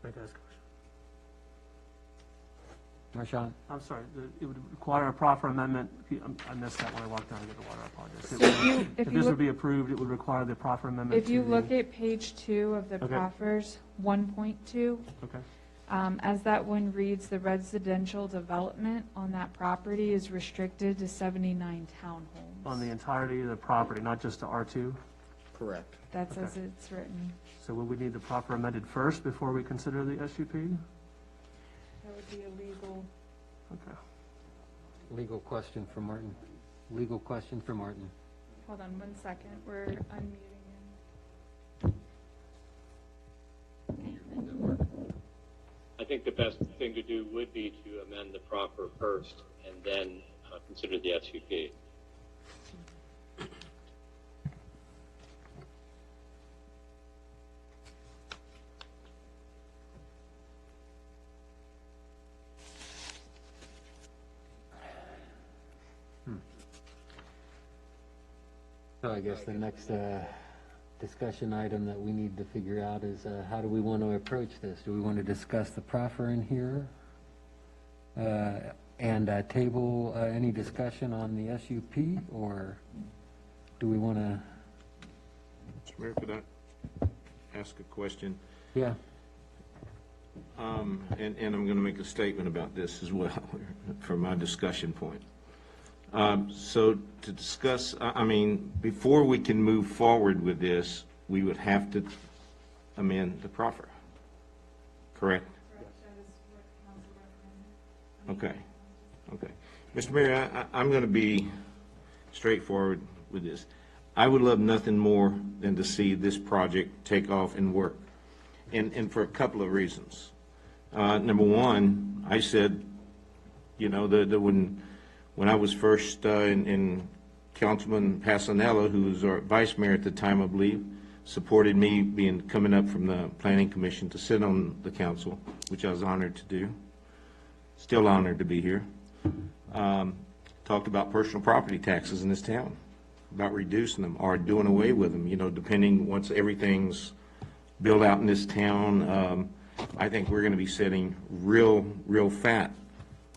S2: May I ask a question?
S8: Marshawn?
S2: I'm sorry, it would require a proffer amendment. I missed that when I walked down to get the water, I apologize. If this would be approved, it would require the proffer amendment.
S5: If you look at page 2 of the proffers, 1.2,
S2: Okay.
S5: as that one reads, the residential development on that property is restricted to 79 townhomes.
S2: On the entirety of the property, not just to R2?
S1: Correct.
S5: That's
S2: Okay.
S5: as it's written.
S2: So will we need the proffer amended first before we consider the SUP?
S5: That would be illegal.
S2: Okay.
S8: Legal question for Martin. Legal question for Martin.
S5: Hold on 1 second. We're unmuting him.
S16: I think the best thing to do would be to amend the proffer first and then consider the SUP.
S8: So I guess the next discussion item that we need to figure out is how do we want to approach this? Do we want to discuss the proffer in here? And table any discussion on the SUP, or do we want to?
S6: Mr. Mayor, could I ask a question?
S8: Yeah.
S6: And I'm going to make a statement about this as well from my discussion point. So to discuss, I mean, before we can move forward with this, we would have to amend the proffer, correct? Okay, okay. Mr. Mayor, I'm going to be straightforward with this. I would love nothing more than to see this project take off and work, and for a couple of reasons. Number one, I said, you know, when I was first in Councilman Passanella, who was our vice mayor at the time, I believe, supported me coming up from the Planning Commission to sit on the council, which I was honored to do. Still honored to be here. Talked about personal property taxes in this town. about reducing them or doing away with them, depending, once everything's built out in this town. I think we're going to be sitting real fat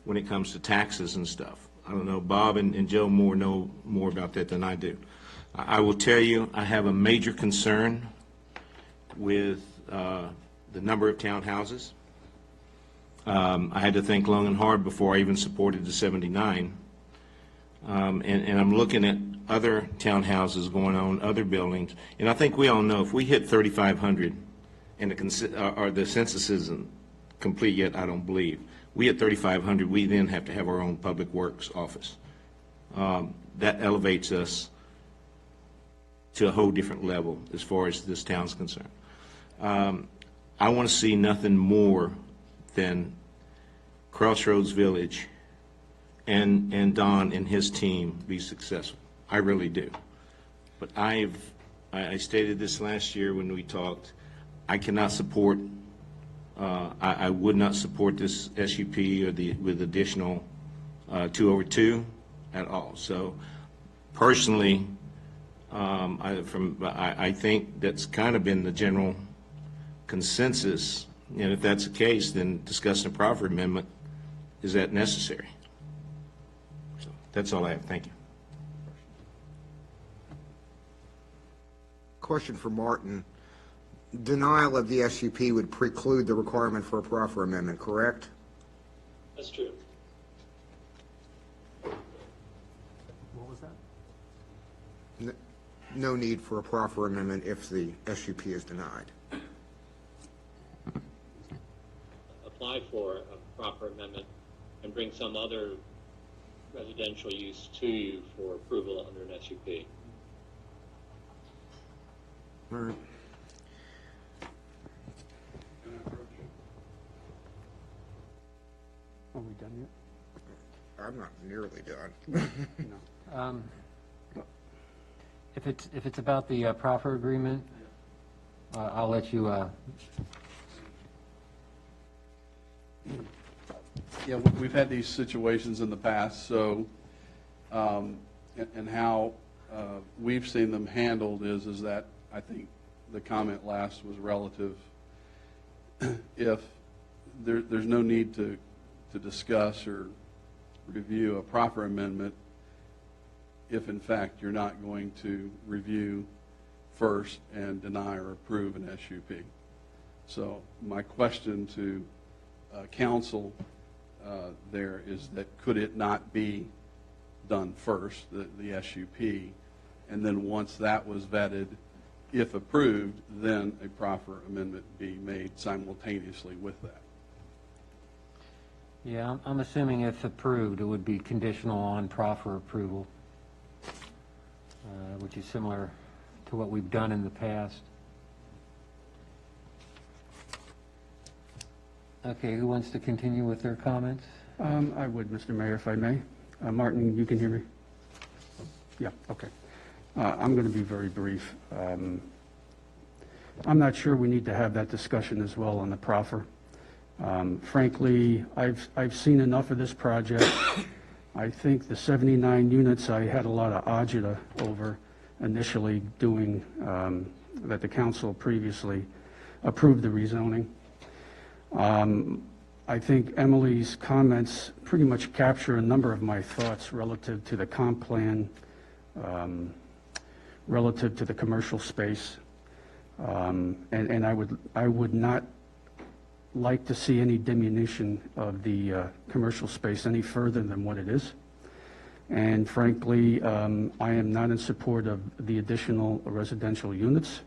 S6: when it comes to taxes and stuff. I don't know, Bob and Joe know more about that than I do. I will tell you, I have a major concern with the number of townhouses. I had to think long and hard before I even supported the 79. And I'm looking at other townhouses going on, other buildings, and I think we all know if we hit 3,500, and the census isn't complete yet, I don't believe. We hit 3,500, we then have to have our own public works office. That elevates us to a whole different level as far as this town's concerned. I want to see nothing more than Crossroads Village and Don and his team be successful. I really do. But I stated this last year when we talked, I cannot support, I would not support this SUP with additional 2/2 at all. So personally, I think that's kind of been the general consensus, and if that's the case, then discussing a proffer amendment, is that necessary? So that's all I have. Thank you.
S1: Question for Martin. Denial of the SUP would preclude the requirement for a proffer amendment, correct?
S16: That's true.
S2: What was that?
S1: No need for a proffer amendment if the SUP is denied.
S16: Apply for a proper amendment and bring some other residential use to you for approval under an SUP.
S1: All right.
S8: Are we done yet?
S1: I'm not nearly done.
S8: If it's about the proffer agreement, I'll let you,
S13: Yeah, we've had these situations in the past, so, and how we've seen them handled is that, I think the comment last was relative. If there's no need to discuss or review a proffer amendment, if in fact you're not going to review first and deny or approve an SUP. So my question to council there is that could it not be done first, the SUP, and then once that was vetted, if approved, then a proffer amendment be made simultaneously with that?
S8: yeah, I'm assuming if approved, it would be conditional on proffer approval, which is similar to what we've done in the past. Okay, who wants to continue with their comments?
S9: I would, Mr. Mayor, if I may. Martin, you can hear me? Yeah, okay. I'm going to be very brief. I'm not sure we need to have that discussion as well on the proffer. Frankly, I've seen enough of this project. I think the 79 units I had a lot of agita over initially doing, that the council previously approved the rezoning. I think Emily's comments pretty much capture a number of my thoughts relative to the comp plan, relative to the commercial space. And I would not like to see any diminution of the commercial space any further than what it is. And frankly, I am not in support of the additional residential units.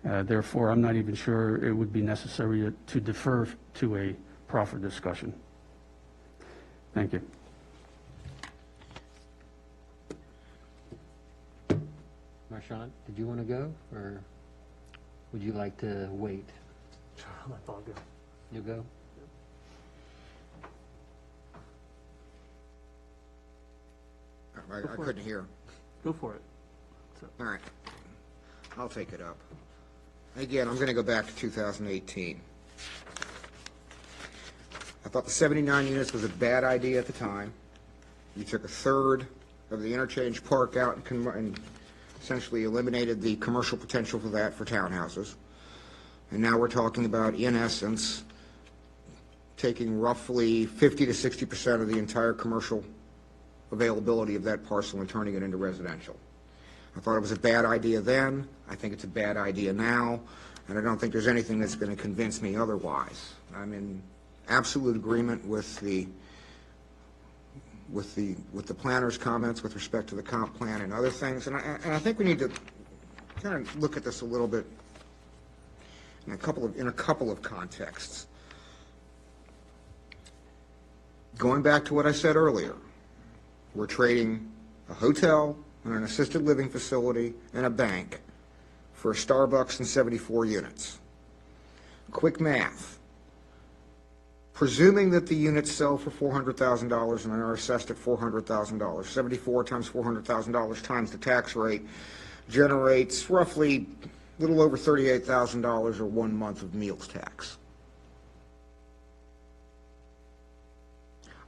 S9: Therefore, I'm not even sure it would be necessary to defer to a proffer discussion. Thank you.
S8: Marchant, did you want to go, or would you like to wait?
S2: That's all good.
S8: You go?
S1: I couldn't hear.
S2: Go for it.
S1: All right. I'll take it up. Again, I'm going to go back to 2018. I thought the 79 units was a bad idea at the time. You took a third of the interchange park out and essentially eliminated the commercial potential for that for townhouses. And now we're talking about, in essence, taking roughly 50 to 60% of the entire commercial availability of that parcel and turning it into residential. I thought it was a bad idea then. I think it's a bad idea now, and I don't think there's anything that's going to convince me otherwise. I'm in absolute agreement with the planner's comments with respect to the comp plan and other things, and I think we need to kind of look at this a little bit in a couple of contexts. Going back to what I said earlier, we're trading a hotel and an assisted living facility and a bank for a Starbucks and 74 units. Quick math. Presuming that the units sell for $400,000 and are assessed at $400,000, 74 times $400,000 times the tax rate generates roughly a little over $38,000 or 1 month of meals tax.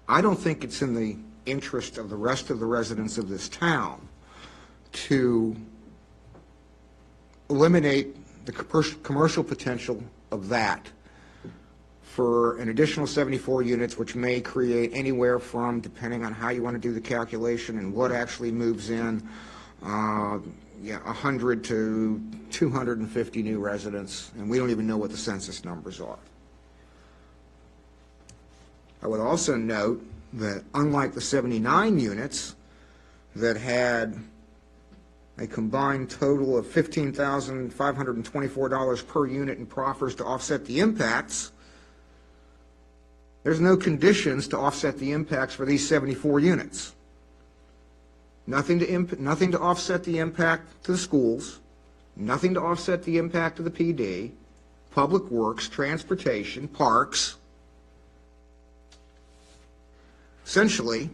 S1: I don't think it's in the interest of the rest of the residents of this town to eliminate the commercial potential of that for an additional 74 units, which may create anywhere from, depending on how you want to do the calculation and what actually moves in, 100 to 250 new residents, and we don't even know what the census numbers are. I would also note that unlike the 79 units that had a combined total of $15,524 per unit in proffers to offset the impacts, there's no conditions to offset the impacts for these 74 units. Nothing to offset the impact to the schools, nothing to offset the impact to the PD, Public Works, Transportation, Parks. Essentially,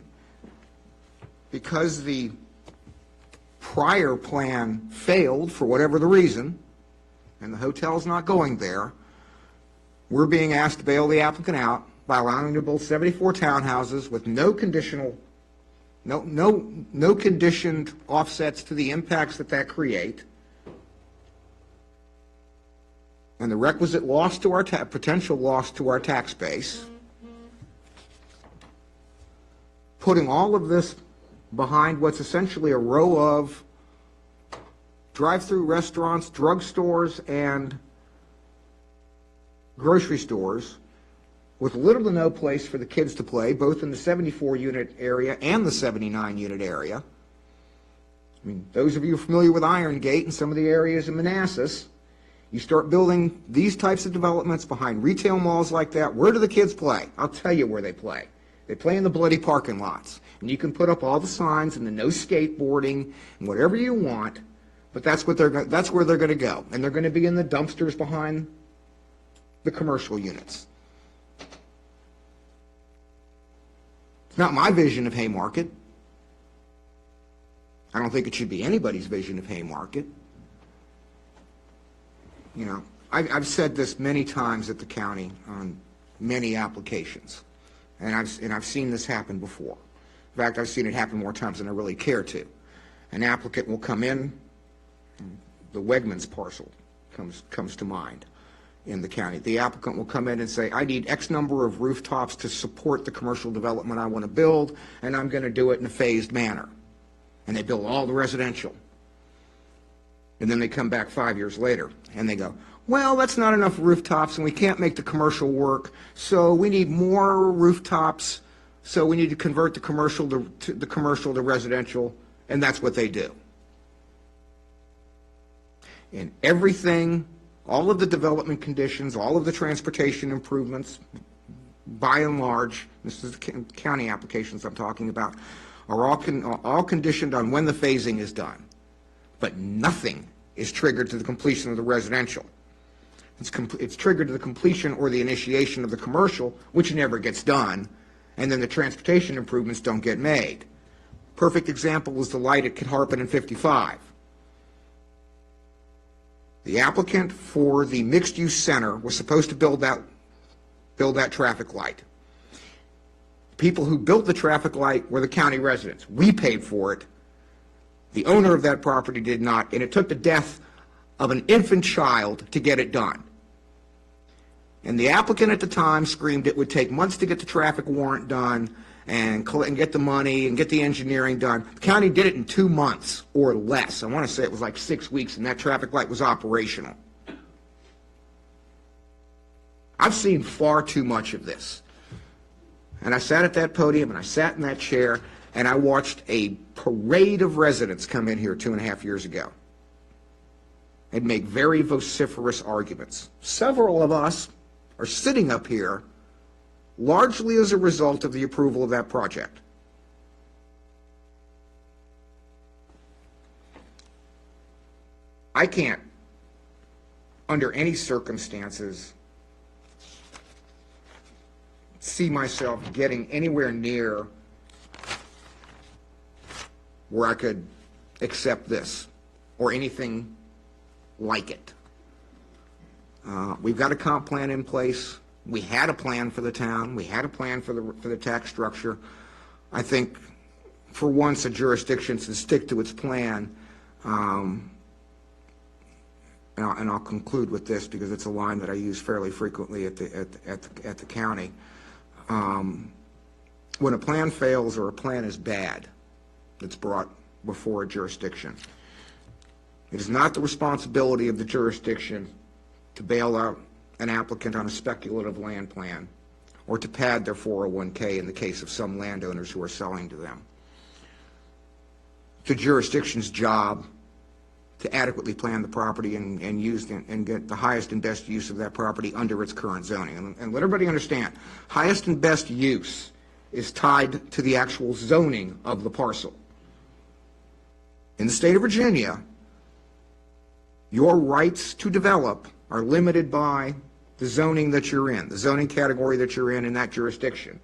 S1: because the prior plan failed for whatever the reason, and the hotel's not going there, we're being asked to bail the applicant out by allowing them to build 74 townhouses with no conditional, no conditioned offsets to the impacts that create, and the requisite loss to our potential loss to our tax base. Putting all of this behind what's essentially a row of drive-through restaurants, drugstores, and grocery stores with little to no place for the kids to play, both in the 74-unit area and the 79-unit area. I mean, those of you familiar with Iron Gate and some of the areas in Manassas, you start building these types of developments behind retail malls like that, where do the kids play? I'll tell you where they play. They play in the bloody parking lots. And you can put up all the signs and the no skateboarding and whatever you want, but that's where they're going to go. And they're going to be in the dumpsters behind the commercial units. It's not my vision of Haymarket. I don't think it should be anybody's vision of Haymarket. You know, I've said this many times at the county on many applications. And I've seen this happen before. In fact, I've seen it happen more times than I really care to. An applicant will come in, the Wegmans parcel comes to mind in the county. The applicant will come in and say, I need X number of rooftops to support the commercial development I want to build, and I'm going to do it in a phased manner. And they build all the residential. And then they come back 5 years later, and they go, well, that's not enough rooftops, and we can't make the commercial work, so we need more rooftops, so we need to convert the commercial to residential, and that's what they do. And everything, all of the development conditions, all of the transportation improvements, by and large, this is the county applications I'm talking about, are all conditioned on when the phasing is done. But nothing is triggered to the completion of the residential. It's triggered to the completion or the initiation of the commercial, which never gets done, and then the transportation improvements don't get made. Perfect example is the light at Kidharpin and 55. The applicant for the mixed-use center was supposed to build that traffic light. People who built the traffic light were the county residents. We paid for it. The owner of that property did not, and it took the death of an infant child to get it done. And the applicant at the time screamed it would take months to get the traffic warrant done and get the money and get the engineering done. The county did it in 2 months or less. I want to say it was like 6 weeks, and that traffic light was operational. I've seen far too much of this. And I sat at that podium, and I sat in that chair, and I watched a parade of residents come in here 2.5 years ago and make very vociferous arguments. Several of us are sitting up here largely as a result of the approval of that project. I can't, under any circumstances, see myself getting anywhere near where I could accept this or anything like it. We've got a comp plan in place. We had a plan for the town. We had a plan for the tax structure. I think for once a jurisdiction should stick to its plan. And I'll conclude with this because it's a line that I use fairly frequently at the county. When a plan fails or a plan is bad, it's brought before a jurisdiction. It is not the responsibility of the jurisdiction to bail out an applicant on a speculative land plan or to pad their 401k in the case of some landowners who are selling to them. It's the jurisdiction's job to adequately plan the property and use and get the highest and best use of that property under its current zoning. And let everybody understand, highest and best use is tied to the actual zoning of the parcel. In the state of Virginia, your rights to develop are limited by the zoning that you're in, the zoning category that you're in that jurisdiction.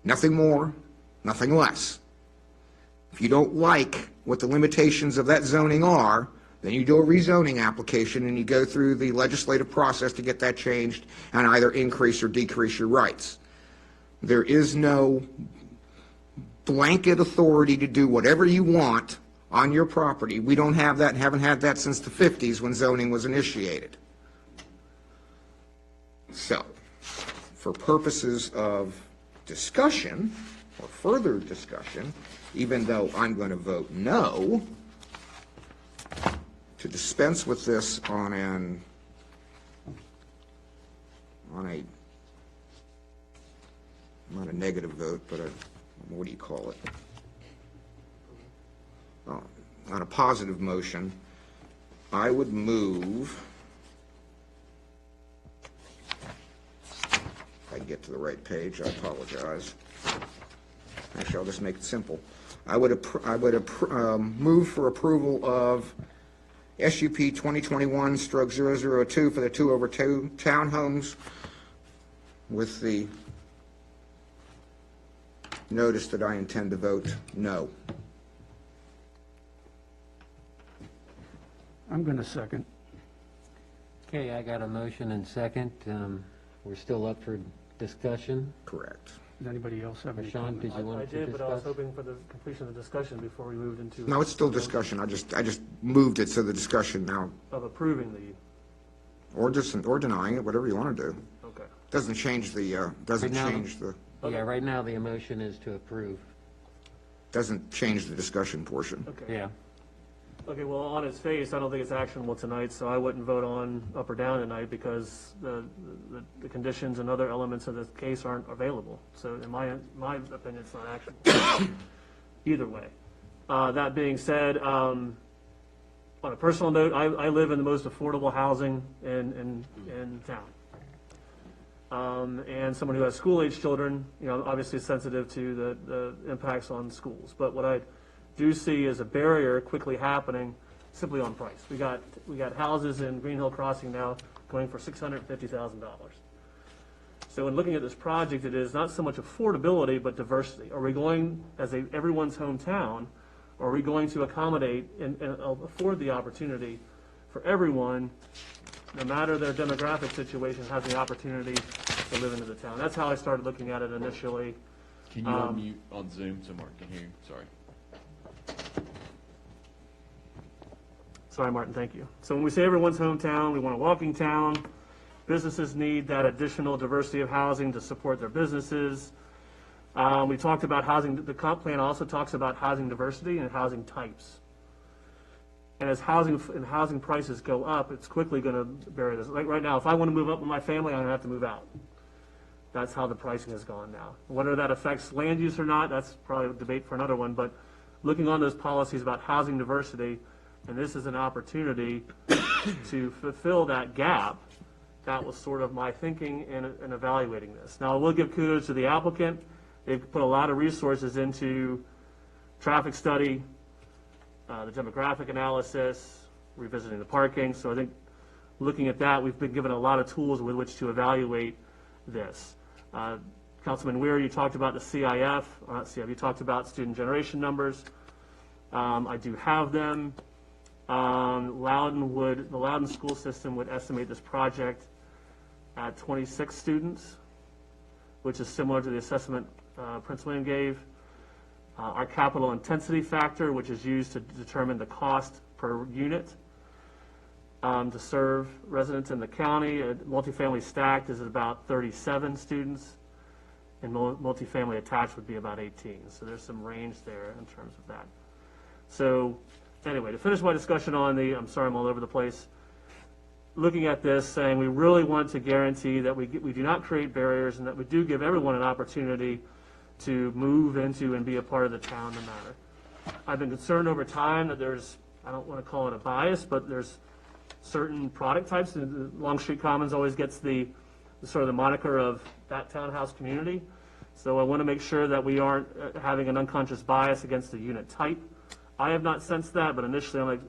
S1: Nothing more, nothing less. If you don't like what the limitations of that zoning are, then you do a rezoning application and you go through the legislative process to get that changed and either increase or decrease your rights. There is no blanket authority to do whatever you want on your property. We don't have that and haven't had that since the 50s when zoning was initiated. So, for purposes of discussion or further discussion, even though I'm going to vote no, to dispense with this on a, not a negative vote, but what do you call it? On a positive motion, I would move, if I can get to the right page, I apologize. Actually, I'll just make it simple. I would move for approval of SUP 2021/002 for the 2/2 townhomes with the notice that I intend to vote no.
S9: I'm going to second.
S8: Okay, I got a motion and second. We're still up for discussion.
S1: Correct.
S9: Does anybody else have any
S8: Sean, did you
S2: I
S8: want to
S2: did, but I was
S8: discuss?
S2: hoping for the completion of the discussion before we moved into.
S1: No, it's still discussion. I just moved it so the discussion now,
S2: Of approving the,
S1: or denying it, whatever you want to do.
S2: okay.
S1: Doesn't change the,
S8: Right now-
S2: Okay.
S8: Yeah, right now the emotion is to approve.
S1: doesn't change the discussion portion.
S2: Okay.
S8: Yeah.
S2: Okay, well, on its face, I don't think it's actionable tonight, so I wouldn't vote on up or down tonight because the conditions and other elements of this case aren't available. So in my opinion, it's not actionable either way. That being said, on a personal note, I live in the most affordable housing in town. And someone who has school-age children, obviously sensitive to the impacts on schools. But what I do see is a barrier quickly happening simply on price. We got houses in Green Hill Crossing now going for $650,000. So in looking at this project, it is not so much affordability, but diversity. Are we going as everyone's hometown, or are we going to accommodate and afford the opportunity for everyone, no matter their demographic situation, has the opportunity to live into the town. That's how I started looking at it initially.
S15: Can you unmute on Zoom so Mark can hear you? Sorry.
S2: Sorry, Martin, thank you. So when we say everyone's hometown, we want a walking town. Businesses need that additional diversity of housing to support their businesses. We talked about housing, the comp plan also talks about housing diversity and housing types. And as housing prices go up, it's quickly going to vary this. Like right now, if I want to move up with my family, I'm going to have to move out. That's how the pricing has gone now. Whether that affects land use or not, that's probably a debate for another one, but looking on those policies about housing diversity, and this is an opportunity to fulfill that gap. That was sort of my thinking in evaluating this. Now, I will give kudos to the applicant. They've put a lot of resources into traffic study, the demographic analysis, revisiting the parking. So I think looking at that, we've been given a lot of tools with which to evaluate this. Councilman Weir, you talked about the CIF, or not CIF, you talked about student generation numbers. I do have them. The Loudon school system would estimate this project at 26 students, which is similar to the assessment Prince William gave. Our capital intensity factor, which is used to determine the cost per unit to serve residents in the county. Multifamily stacked is about 37 students, and multifamily attached would be about 18. So there's some range there in terms of that. So anyway, to finish my discussion on I'm sorry I'm all over the place, looking at this, saying we really want to guarantee that we do not create barriers and that we do give everyone an opportunity to move into and be a part of the town no matter. I've been concerned over time that there's, I don't want to call it a bias, but there's certain product types. The Longstreet Commons always gets the sort of the moniker of that townhouse community. So I want to make sure that we aren't having an unconscious bias against the unit type. I have not sensed that, but initially I'm like,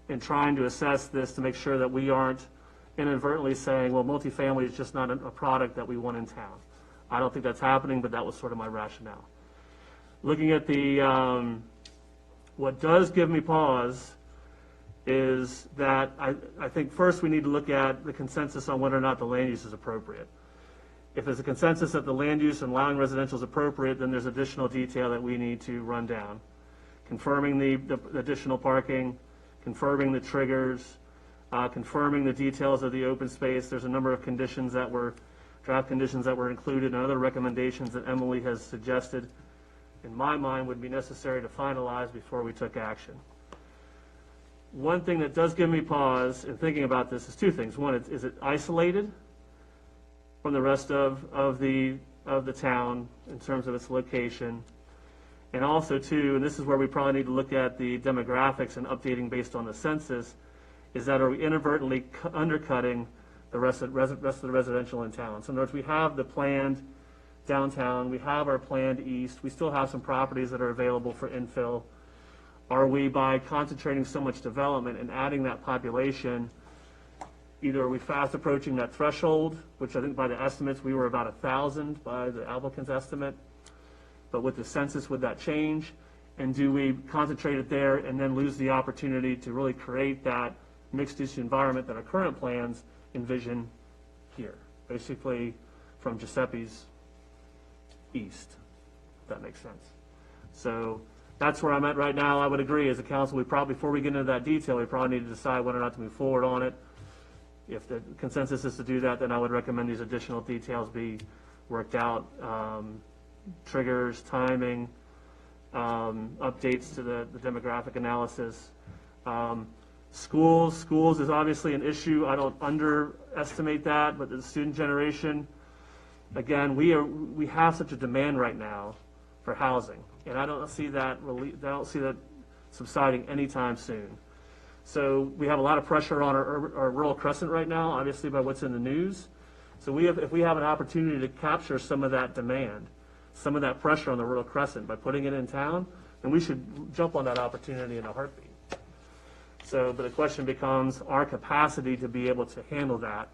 S2: in trying to assess this to make sure that we aren't inadvertently saying, well, multifamily is just not a product that we want in town. I don't think that's happening, but that was sort of my rationale. Looking at what does give me pause is that I think first we need to look at the consensus on whether or not the land use is appropriate. If there's a consensus that the land use and allowing residential is appropriate, then there's additional detail that we need to run down. Confirming the additional parking, confirming the triggers, confirming the details of the open space. There's a number of conditions that were, draft conditions that were included and other recommendations that Emily has suggested, in my mind, would be necessary to finalize before we took action. One thing that does give me pause in thinking about this is two things. One, is it isolated from the rest of the town in terms of its location? And also, too, and this is where we probably need to look at the demographics and updating based on the census, is that are we inadvertently undercutting the rest of the residential in town? So in other words, we have the planned downtown, we have our planned east, we still have some properties that are available for infill. Are we, by concentrating so much development and adding that population, either are we fast approaching that threshold, which I think by the estimates, we were about 1,000 by the applicant's estimate, but with the census, would that change? And do we concentrate it there and then lose the opportunity to really create that mixed-use environment that our current plans envision here, basically from Giuseppe's east, if that makes sense. So that's where I'm at right now. I would agree as a council, we probably, before we get into that detail, we probably need to decide whether or not to move forward on it. If the consensus is to do that, then I would recommend these additional details be worked out. Triggers, timing, updates to the demographic analysis. Schools is obviously an issue. I don't underestimate that, but the student generation, again, we have such a demand right now for housing, and I don't see that subsiding anytime soon. So we have a lot of pressure on our rural crescent right now, obviously by what's in the news. So if we have an opportunity to capture some of that demand, some of that pressure on the rural crescent by putting it in town, then we should jump on that opportunity in a heartbeat. So, but the question becomes our capacity to be able to handle that,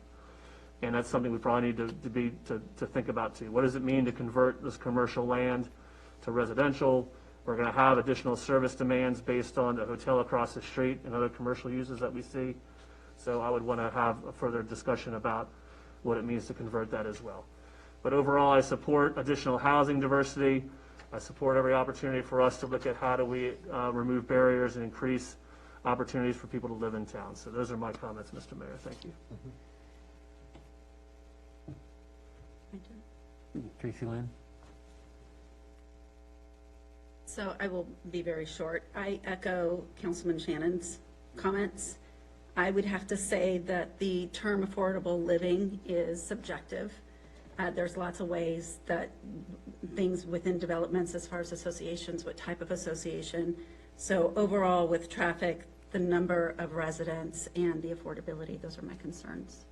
S2: and that's something we probably need to think about too. What does it mean to convert this commercial land to residential? We're going to have additional service demands based on the hotel across the street and other commercial uses that we see. So I would want to have a further discussion about what it means to convert that as well. But overall, I support additional housing diversity. I support every opportunity for us to look at how do we remove barriers and increase opportunities for people to live in town. So those are my comments, Mr. Mayor. Thank you.
S8: Tracy Lynn?
S14: So I will be very short. I echo Councilman Shannon's comments. I would have to say that the term affordable living is subjective. There's lots of ways that things within developments as far as associations, what type of association. So overall with traffic, the number of residents and the affordability, those are my concerns.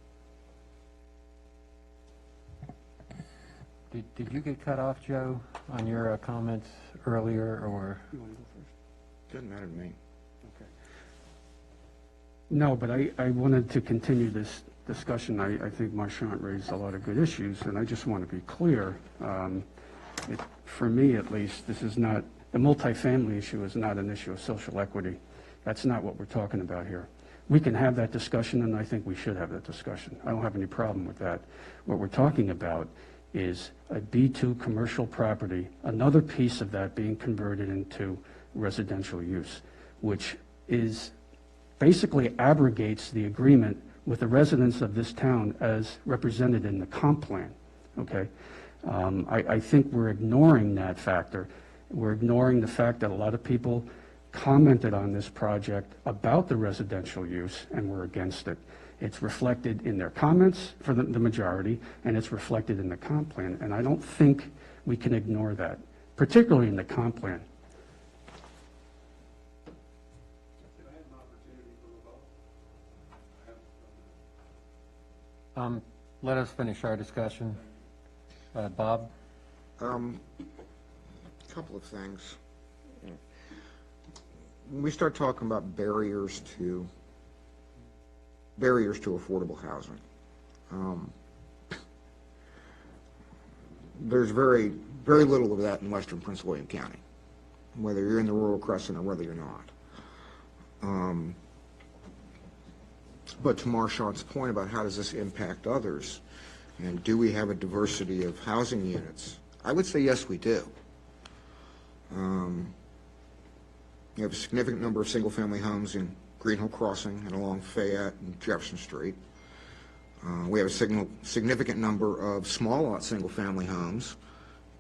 S8: Did you get cut off, Joe, on your comments earlier, or?
S9: You want to go first?
S1: Doesn't matter to me.
S9: Okay. No, but I wanted to continue this discussion. I think Marchant raised a lot of good issues, and I just want to be clear. For me, at least, this is not, the multifamily issue is not an issue of social equity. That's not what we're talking about here. We can have that discussion, and I think we should have that discussion. I don't have any problem with that. What we're talking about is a B2 commercial property, another piece of that being converted into residential use, which is basically abrogates the agreement with the residents of this town as represented in the comp plan, okay? I think we're ignoring that factor. We're ignoring the fact that a lot of people commented on this project about the residential use and were against it. It's reflected in their comments for the majority, and it's reflected in the comp plan, and I don't think we can ignore that, particularly in the comp plan.
S8: Let us finish our discussion. Bob?
S1: Couple of things. When we start talking about barriers to affordable housing, there's very little of that in western Prince William County, whether you're in the rural Crescent or whether you're not. But to Marchant's point about how does this impact others, and do we have a diversity of housing units, I would say yes, we do. You have a significant number of single-family homes in Green Hill Crossing and along Fayette and Jefferson Street. We have a significant number of small lot single-family homes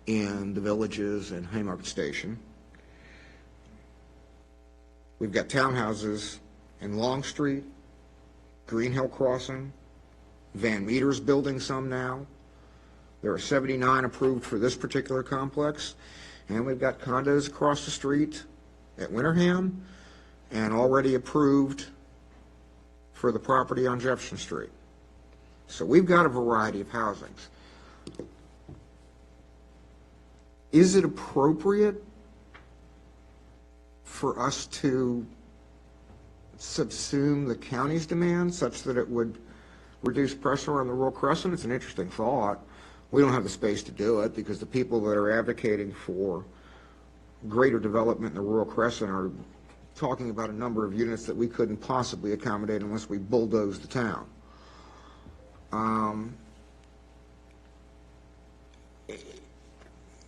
S1: in the Villages and Haymarket Station. We've got townhouses in Long Street, Green Hill Crossing, Van Meter's building some now. There are 79 approved for this particular complex, and we've got condos across the street at Winterham and already approved for the property on Jefferson Street. So we've got a variety of housings. Is it appropriate for us to subsume the county's demand such that it would reduce pressure on the rural Crescent? It's an interesting thought. We don't have the space to do it because the people that are advocating for greater development in the rural Crescent are talking about a number of units that we couldn't possibly accommodate unless we bulldoze the town.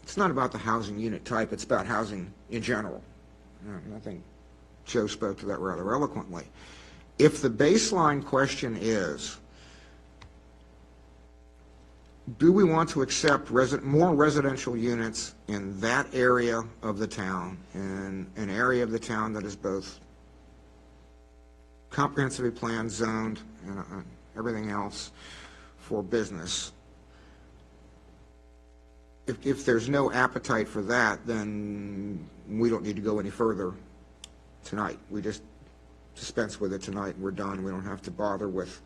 S1: It's not about the housing unit type, it's about housing in general. I think Joe spoke to that rather eloquently. If the baseline question is, do we want to accept more residential units in that area of the town, in an area of the town that is both comprehensively planned, zoned, and everything else for business? If there's no appetite for that, then we don't need to go any further tonight. We just dispense with it tonight and we're done. We don't have to bother with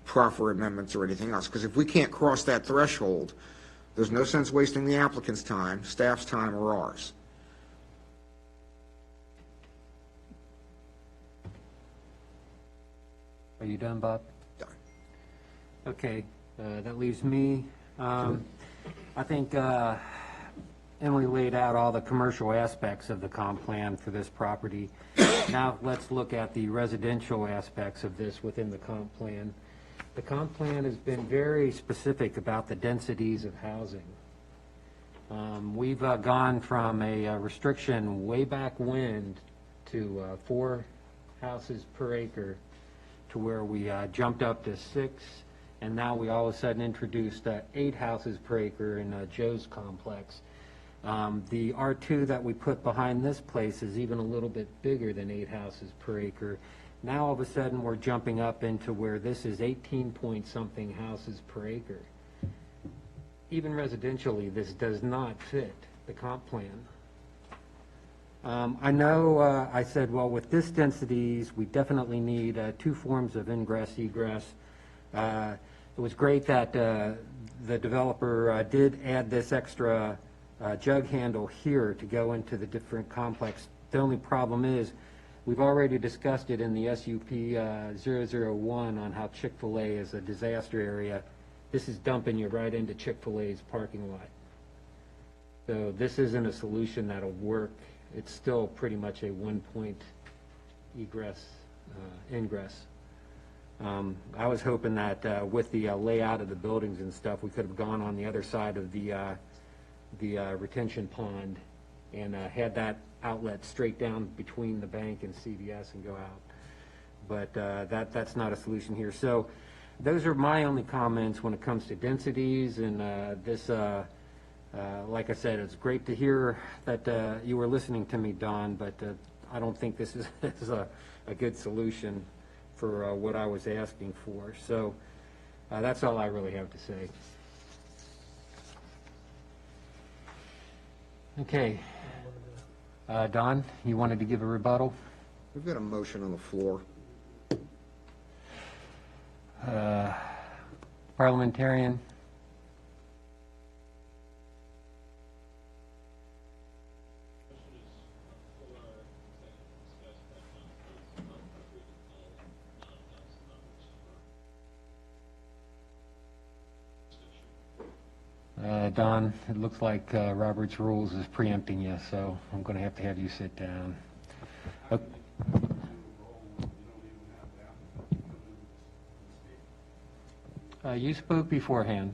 S1: proffer amendments or anything else, because if we can't cross that threshold, there's no sense wasting the applicant's time, staff's time, or ours.
S8: Are you done, Bob?
S1: Done.
S8: Okay, that leaves me. I think Emily laid out all the commercial aspects of the comp plan for this property. Now let's look at the residential aspects of this within the comp plan. the comp plan has been very specific about the densities of housing. We've gone from a restriction way back when to 4 houses per acre to where we jumped up to 6, and now we all of a sudden introduced 8 houses per acre in Joe's complex. The R2 that we put behind this place is even a little bit bigger than 8 houses per acre. Now all of a sudden we're jumping up into where this is 18 point something houses per acre. Even residentially, this does not fit the comp plan. I know I said, well, with this densities, we definitely need 2 forms of ingress, egress. It was great that the developer did add this extra jug handle here to go into the different complex. The only problem is, we've already discussed it in the SUP 001 on how Chick-fil-A is a disaster area. This is dumping you right into Chick-fil-A's parking lot. So this isn't a solution that'll work. It's still pretty much a 1-point egress, ingress. I was hoping that with the layout of the buildings and stuff, we could have gone on the other side of the retention pond and had that outlet straight down between the bank and CVS and go out. But that's not a solution here. So those are my only comments when it comes to densities and this. Like I said, it's great to hear that you were listening to me, Don, but I don't think this is a good solution for what I was asking for. So that's all I really have to say. Okay. Don, you wanted to give a rebuttal?
S1: We've got a motion on the floor.
S8: Parliamentarian. Don, it looks like Robert's Rules is preempting you, so I'm going to have you sit down. Okay. You spoke beforehand.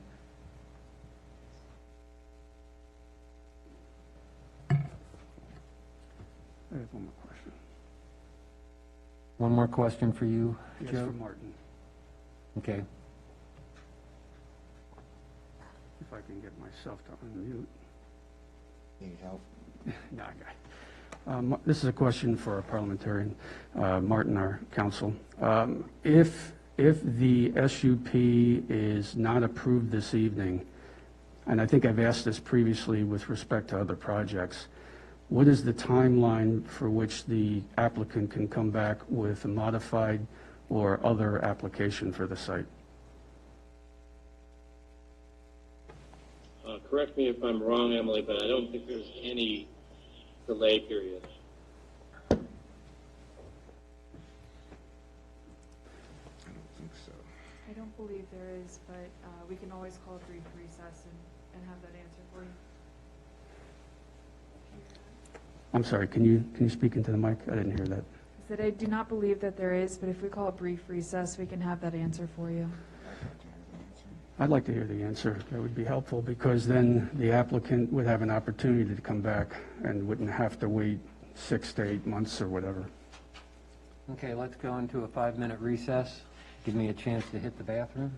S9: I have one more question.
S8: One more question for you,
S9: Yes,
S8: Joe?
S9: for Martin.
S8: Okay.
S9: If I can get myself to unmute.
S1: Need help?
S9: No, I got it. This is a question for our parliamentarian, Martin, our counsel. If the SUP is not approved this evening, and I think I've asked this previously with respect to other projects, what is the timeline for which the applicant can come back with a modified or other application for the site?
S16: Correct me if I'm wrong, Emily, but I don't think there's any delay period.
S1: I don't think so.
S5: I don't believe there is, but we can always call a brief recess and have that answer for you.
S9: I'm sorry, can you speak into the mic? I didn't hear that.
S5: I said I do not believe that there is, but if we call a brief recess, we can have that answer for you.
S9: I'd like to hear the answer. That would be helpful, because then the applicant would have an opportunity to come back and wouldn't have to wait 6 to 8 months or whatever.
S8: Okay, let's go into a 5-minute recess. Give me a chance to hit the bathroom.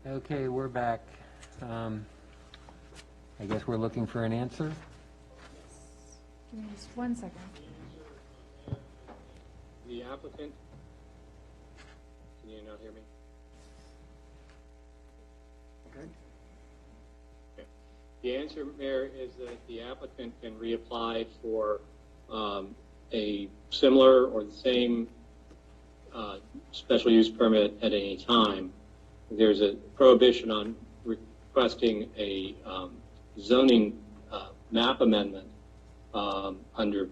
S8: Okay, we're back. I guess we're looking for an answer.
S5: Give me just 1 second.
S16: The applicant, can you not hear me?
S1: Okay.
S16: Okay. The answer, Mayor, is that the applicant can reapply for a similar or the same special use permit at any time. There's a prohibition on requesting a zoning map amendment under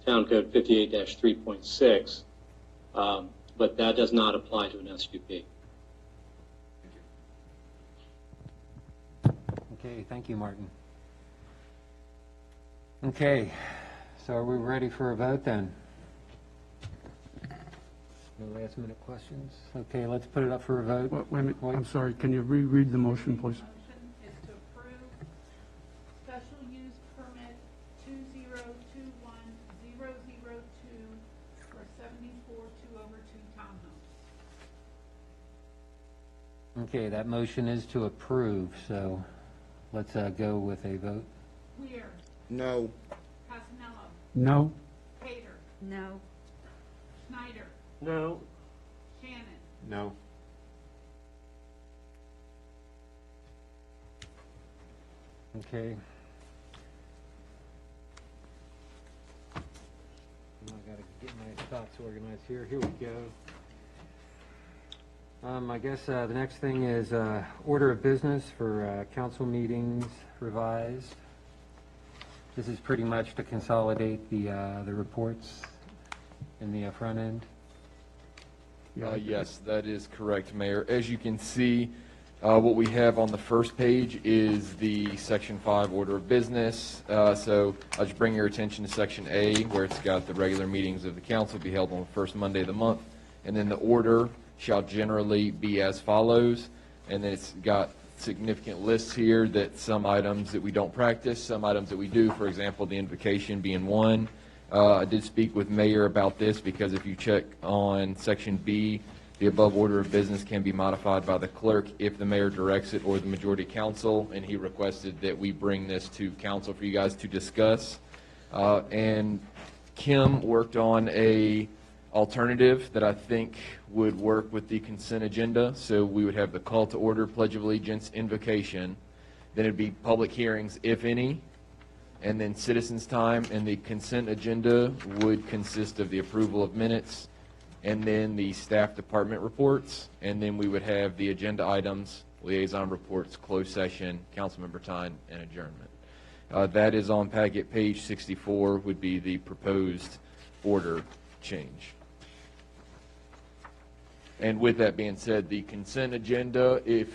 S16: Town Code 58-3.6, but that does not apply to an SUP.
S8: Okay, thank you, Martin. Okay, so are we ready for a vote then? No last minute questions? Okay, let's put it up for a vote.
S9: Wait a minute, I'm sorry, can you reread the motion, please?
S4: Motion is to approve special use permit 2021002 for 74-2/2 townhomes.
S8: Okay, that motion is to approve, so let's go with a vote.
S4: Weir,
S1: No.
S4: Casanello,
S9: No?
S4: Pater,
S14: No.
S4: Schneider,
S2: No.
S4: Shannon,
S6: No.
S8: Okay. Now I gotta get my thoughts organized here. Here we go. I guess the next thing is order of business for council meetings revised. This is pretty much to consolidate the reports in the front end.
S15: Yes, that is correct, Mayor. As you can see, what we have on the first page is the Section 5 order of business. So I'll just bring your attention to Section A, where it's got the regular meetings of the council be held on the first Monday of the month. And then the order shall generally be as follows. And then it's got significant lists here that some items that we don't practice, some items that we do, for example, the invocation being one. I did speak with Mayor about this because if you check on Section B, the above order of business can be modified by the clerk if the mayor directs it or the majority council, and he requested that we bring this to council for you guys to discuss. And Kim worked on a alternative that I think would work with the consent agenda. So we would have the call to order, pledge of allegiance, invocation. Then it'd be public hearings, if any, and then citizens' time. And the consent agenda would consist of the approval of minutes and then the staff department reports. And then we would have the agenda items, liaison reports, closed session, council member time, and adjournment. That is on packet page 64 would be the proposed order change. And with that being said, the consent agenda, if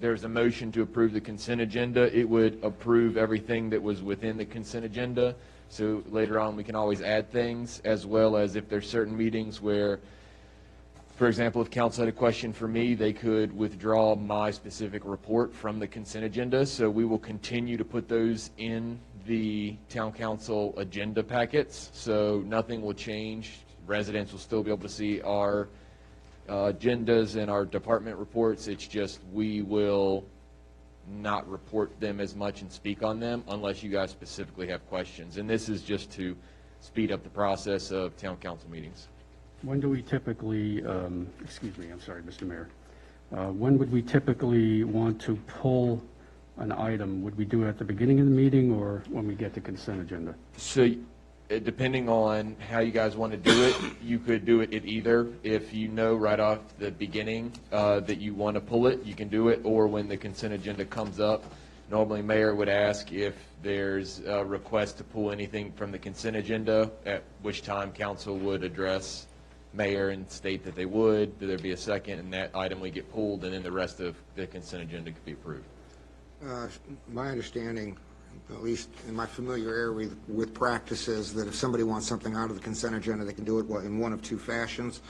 S15: there's a motion to approve the consent agenda, it would approve everything that was within the consent agenda. So later on, we can always add things, as well as if there's certain meetings where, for example, if council had a question for me, they could withdraw my specific report from the consent agenda. So we will continue to put those in the town council agenda packets. So nothing will change. Residents will still be able to see our agendas and our department reports. It's just we will not report them as much and speak on them unless you guys specifically have questions. And this is just to speed up the process of town council meetings.
S9: When do we typically, excuse me, I'm sorry, Mr. Mayor. When would we typically want to pull an item? Would we do it at the beginning of the meeting or when we get the consent agenda?
S15: So depending on how you guys want to do it, you could do it at either. If you know right off the beginning that you want to pull it, you can do it, or when the consent agenda comes up. Normally, Mayor would ask if there's a request to pull anything from the consent agenda, at which time council would address Mayor and state that they would. There'd be a second, and that item would get pulled, and then the rest of the consent agenda could be approved.
S1: My understanding, at least in my familiarity with practices, that if somebody wants something out of the consent agenda, they can do it in one of two fashions.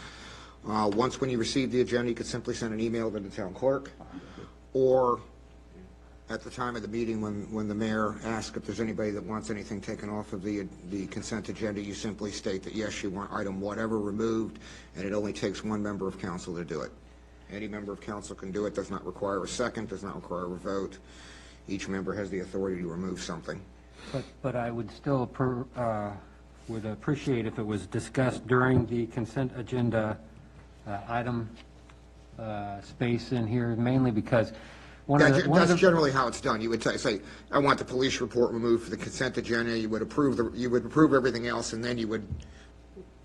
S1: Once when you receive the agenda, you could simply send an email to the town clerk, or at the time of the meeting when the mayor asks if there's anybody that wants anything taken off of the consent agenda, you simply state that yes, you want item whatever removed, and it only takes one member of council to do it. Any member of council can do it, does not require a second, does not require a vote. Each member has the authority to remove something.
S8: But I would still would appreciate if it was discussed during the consent agenda item space in here, mainly because
S1: That's generally how it's done. You would say, I want the police report removed for the consent agenda. You would approve everything else, and then you would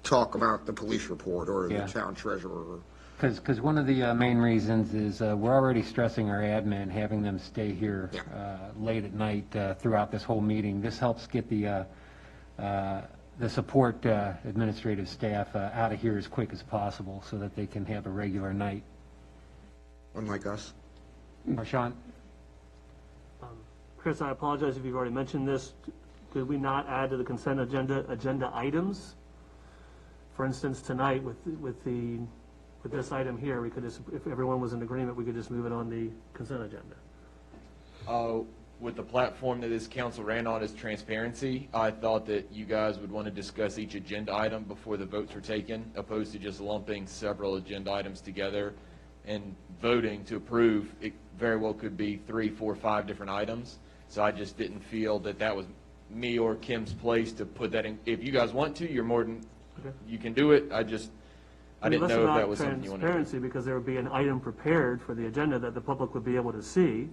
S1: talk about the police report or the town treasurer.
S8: Because one of the main reasons is we're already stressing our admin, having them stay here late at night throughout this whole meeting. This helps get the support administrative staff out of here as quick as possible so that they can have a regular night.
S1: Unlike us.
S8: Marshawn?
S2: Chris, I apologize if you've already mentioned this. Could we not add to the consent agenda items? For instance, tonight with this item here, we could just, if everyone was in agreement, we could just move it on the consent agenda.
S15: With the platform that this council ran on as transparency, I thought that you guys would want to discuss each agenda item before the votes were taken, opposed to just lumping several agenda items together and voting to approve. It very well could be 3, 4, 5 different items. So I just didn't feel that that was me or Kim's place to put that in. If you guys want to, you're more than, you can do it. I didn't know if that was something you wanted to do.
S2: Transparency, because there would be an item prepared for the agenda that the public would be able to see.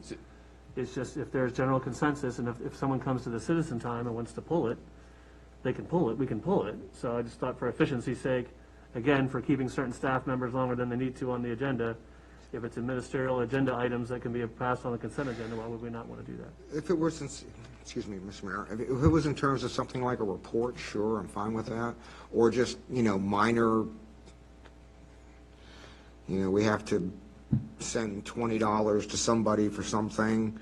S2: It's just if there's general consensus, and if someone comes to the citizen time and wants to pull it, they can pull it, we can pull it. So I just thought for efficiency's sake, again, for keeping certain staff members longer than they need to on the agenda, if it's ministerial agenda items that can be passed on the consent agenda, why would we not want to do that?
S1: If it was, excuse me, Mr. Mayor, if it was in terms of something like a report, sure, I'm fine with that. Or just, minor, we have to send $20 to somebody for something.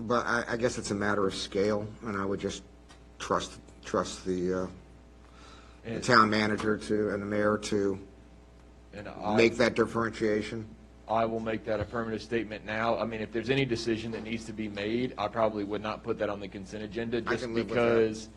S1: But I guess it's a matter of scale, and I would just trust the town manager and the mayor to make that differentiation.
S15: I will make that affirmative statement now. I mean, if there's any decision that needs to be made, I probably would not put that on the consent agenda, just because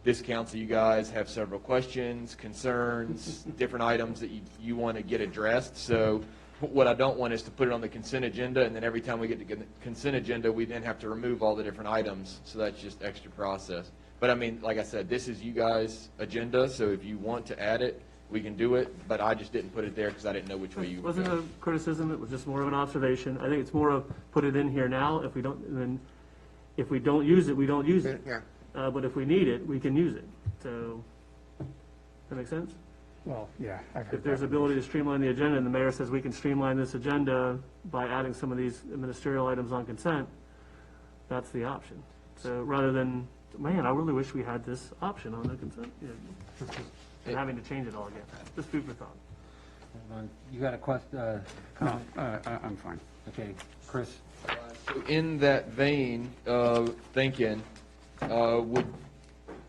S15: this council, you guys have several questions, concerns, different items that you want to get addressed. So what I don't want is to put it on the consent agenda, and then every time we get to the consent agenda, we then have to remove all the different items. So that's just extra process. But I mean, like I said, this is you guys' agenda, so if you want to add it, we can do it, but I just didn't put it there because I didn't know which way you would go.
S2: It wasn't a criticism, it was just more of an observation. I think it's more of put it in here now. If we don't use it, we don't use it.
S1: Yeah.
S2: But if we need it, we can use it. So, that make sense?
S9: Well, yeah.
S2: If there's ability to streamline the agenda, and the mayor says we can streamline this agenda by adding some of these ministerial items on consent, that's the option. So rather than, man, I really wish we had this option on the consent, and having to change it all again. Just food for thought.
S8: Hold on. You got a question?
S9: No, I'm fine.
S8: Okay, Chris?
S15: So in that vein of thinking, would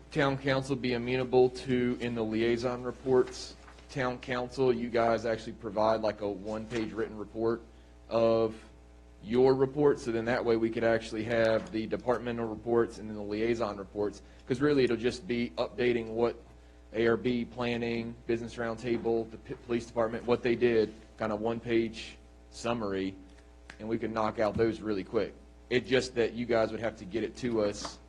S15: town council be amenable to, in the liaison reports, town council, you guys actually provide like a one-page written report of your report, so then that way we could actually have the departmental reports and then the liaison reports, because really it'll just be updating what ARB, planning, business roundtable, the police department, what they did, kind of one-page summary, and we could knock out those really quick. It's just that you guys would have to get it to us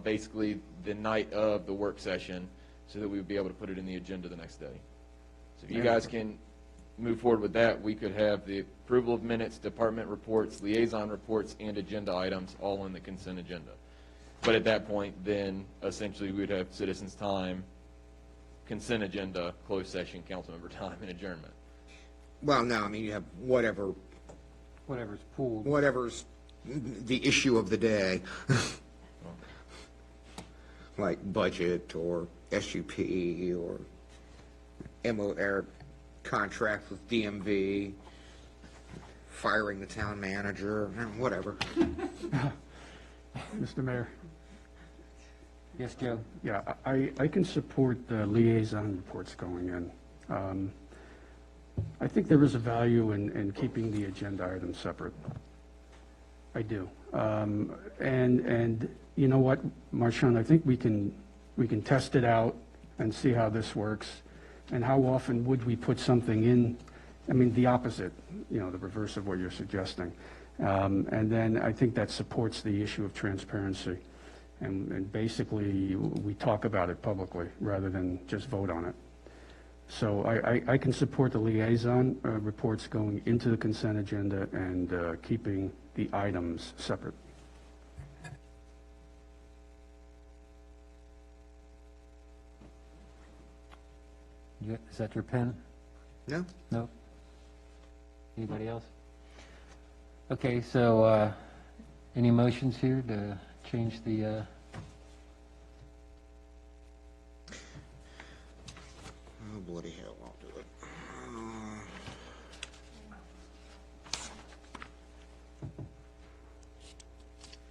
S15: basically the night of the work session so that we would be able to put it in the agenda the next day. So if you guys can move forward with that, we could have the approval of minutes, department reports, liaison reports, and agenda items all in the consent agenda. But at that point, then essentially we would have citizens' time, consent agenda, closed session, council member time, and adjournment.
S1: Well, no, I mean, you have whatever's
S8: pooled.
S1: Whatever's the issue of the day. Like budget or SUP or or contract with DMV, firing the town manager, whatever.
S9: Mr. Mayor?
S8: Yes, Joe?
S9: Yeah, I can support the liaison reports going in. I think there is a value in keeping the agenda items separate. I do. And you know what, Marchand, I think we can test it out and see how this works. And how often would we put something in, I mean, the opposite, the reverse of what you're suggesting. And then I think that supports the issue of transparency. And basically, we talk about it publicly rather than just vote on it. So I can support the liaison reports going into the consent agenda and keeping the items separate.
S8: Is that your pen?
S1: No.
S8: No? Anybody else? Okay, so any motions here to change the...
S1: Oh, bloody hell, I'll do it.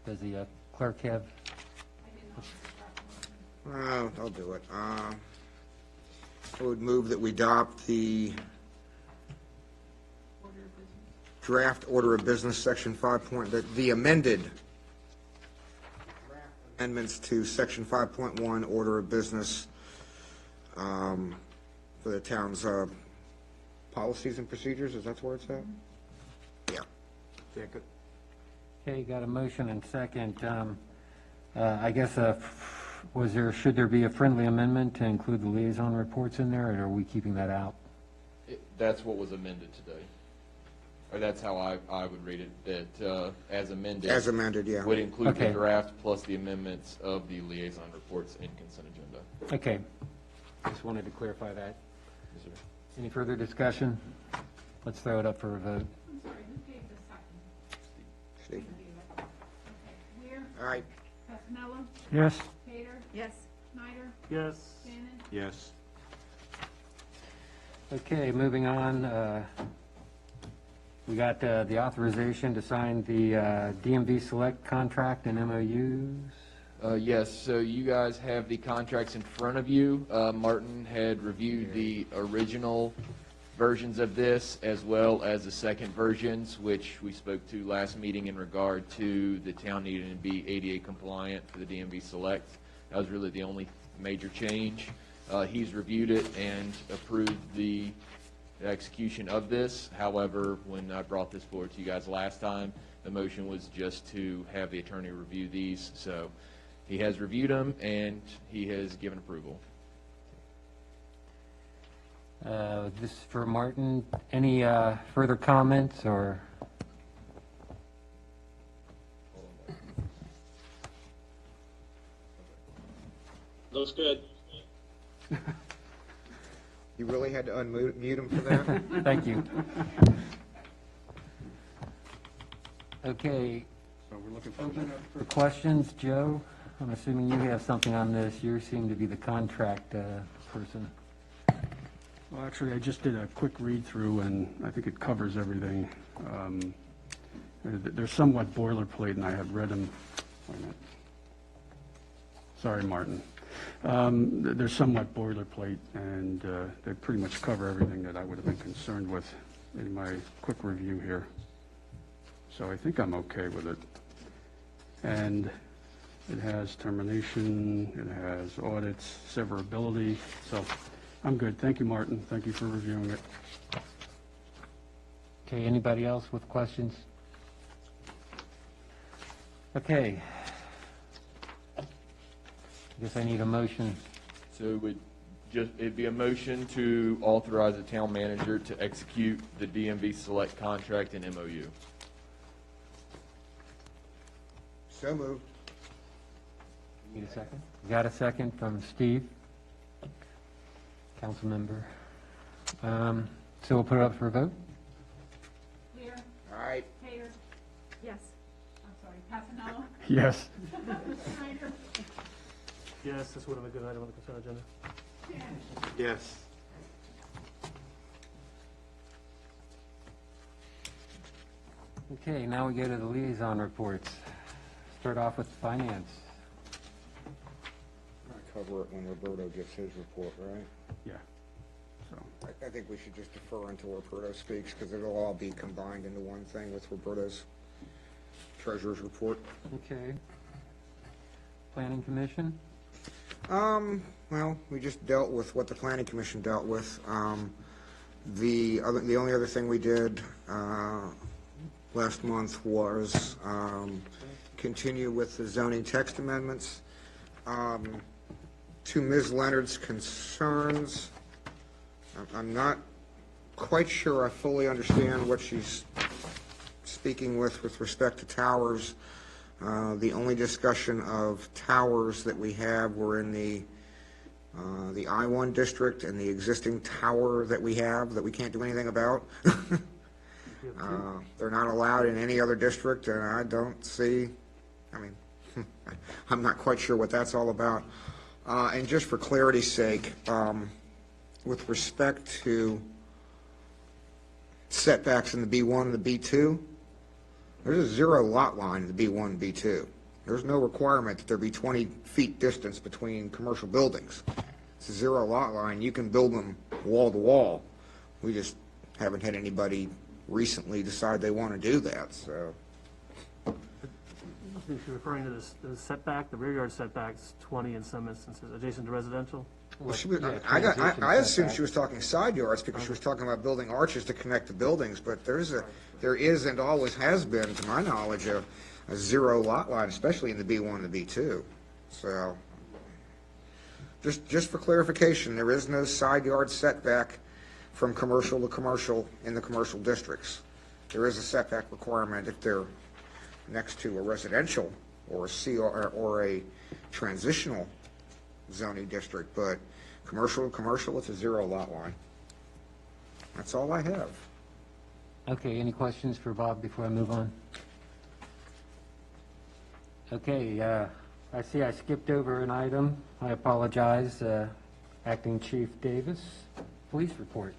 S8: Does the clerk have?
S1: I'll do it. I would move that we adopt the draft order of business, section 5 the amended amendments to section 5.1 order of business for the town's policies and procedures. Is that where it's at? Yeah.
S8: Second. Okay, got a motion and second. I guess, should there be a friendly amendment to include the liaison reports in there, or are we keeping that out?
S15: That's what was amended today. Or that's how I would read it, that as amended.
S1: As amended, yeah.
S15: Would include the
S8: Okay.
S15: draft plus the amendments of the liaison reports in consent agenda.
S8: Okay. Just wanted to clarify that.
S15: Yes, sir.
S8: Any further discussion? Let's throw it up for a vote.
S4: I'm sorry, who gave the second?
S1: Steve.
S4: Okay, Weir?
S1: All right.
S4: Passanello?
S8: Yes.
S4: Pater?
S14: Yes.
S4: Snyder?
S2: Yes.
S4: Shannon?
S10: Yes.
S8: Okay, moving on. We got the authorization to sign the DMV Select contract and MOUs.
S15: Yes, so you guys have the contracts in front of you. Martin had reviewed the original versions of this as well as the second versions, which we spoke to last meeting in regard to the town needing to be ADA compliant for the DMV Select. That was really the only major change. He's reviewed it and approved the execution of this. However, when I brought this forward to you guys last time, the motion was just to have the attorney review these. So he has reviewed them and he has given approval.
S8: This is for Martin. Any further comments or?
S16: Looks good.
S1: You really had to unmute him for that?
S8: Thank you. Okay.
S9: So we're looking for.
S8: Open up for questions. Joe, I'm assuming you have something on this. You seem to be the contract person.
S9: Well, actually, I just did a quick read-through, and I think it covers everything. They're somewhat boilerplate, and I had read them. Wait a minute. Sorry, Martin. They're somewhat boilerplate, and they pretty much cover everything that I would have been concerned with in my quick review here. So I think I'm okay with it. And it has termination, it has audits, severability, so I'm good. Thank you, Martin. Thank you for reviewing it.
S8: Okay, anybody else with questions? Okay. I guess I need a motion.
S15: So it'd be a motion to authorize the town manager to execute the DMV Select contract and MOU.
S1: So moved.
S8: Need a second? Got a second from Steve, council member. So we'll put it up for a vote.
S4: Weir?
S1: All right.
S4: Pater? Yes. I'm sorry, Passanello?
S9: Yes.
S4: Snyder?
S2: Yes, this would have been a good item on the consent agenda.
S4: Shannon?
S1: Yes.
S8: Okay, now we go to the liaison reports. Start off with finance.
S1: I'll cover it when Roberto gives his report, right?
S9: Yeah. So,
S1: I think we should just defer until Roberto speaks, because it'll all be combined into one thing with Roberto's treasurer's report.
S8: Okay. Planning Commission?
S1: Well, we just dealt with what the planning commission dealt with. The only other thing we did, last month was, continue with the zoning text amendments. To Ms. Leonard's concerns, I'm not quite sure I fully understand what she's speaking with respect to towers. The only discussion of towers that we have were in the I-1 district and the existing tower that we have that we can't do anything about. They're not allowed in any other district, and I don't see, I mean, I'm not quite sure what that's all about. And just for clarity's sake, with respect to setbacks in the B1 and the B2, There's a zero lot line in the B1 and B2. There's no requirement that there be 20 feet distance between commercial buildings. It's a zero lot line. You can build them wall to wall. We just haven't had anybody recently decide they want to do that, so.
S2: I think you're referring to the setback, the rear yard setback's 20 in some instances, adjacent to residential?
S1: Well, I assumed she was talking side yards because she was talking about building arches to connect the buildings, but there is and always has been, to my knowledge, a zero lot line, especially in the B1 and the B2. So, just for clarification, there is no side yard setback from commercial to commercial in the commercial districts. There is a setback requirement if they're next to a residential or a CR or a transitional zoning district, but commercial to commercial, it's a zero lot line. That's all I have.
S8: Okay, any questions for Bob before I move on? Okay, I see I skipped over an item. I apologize. Acting Chief Davis, police report.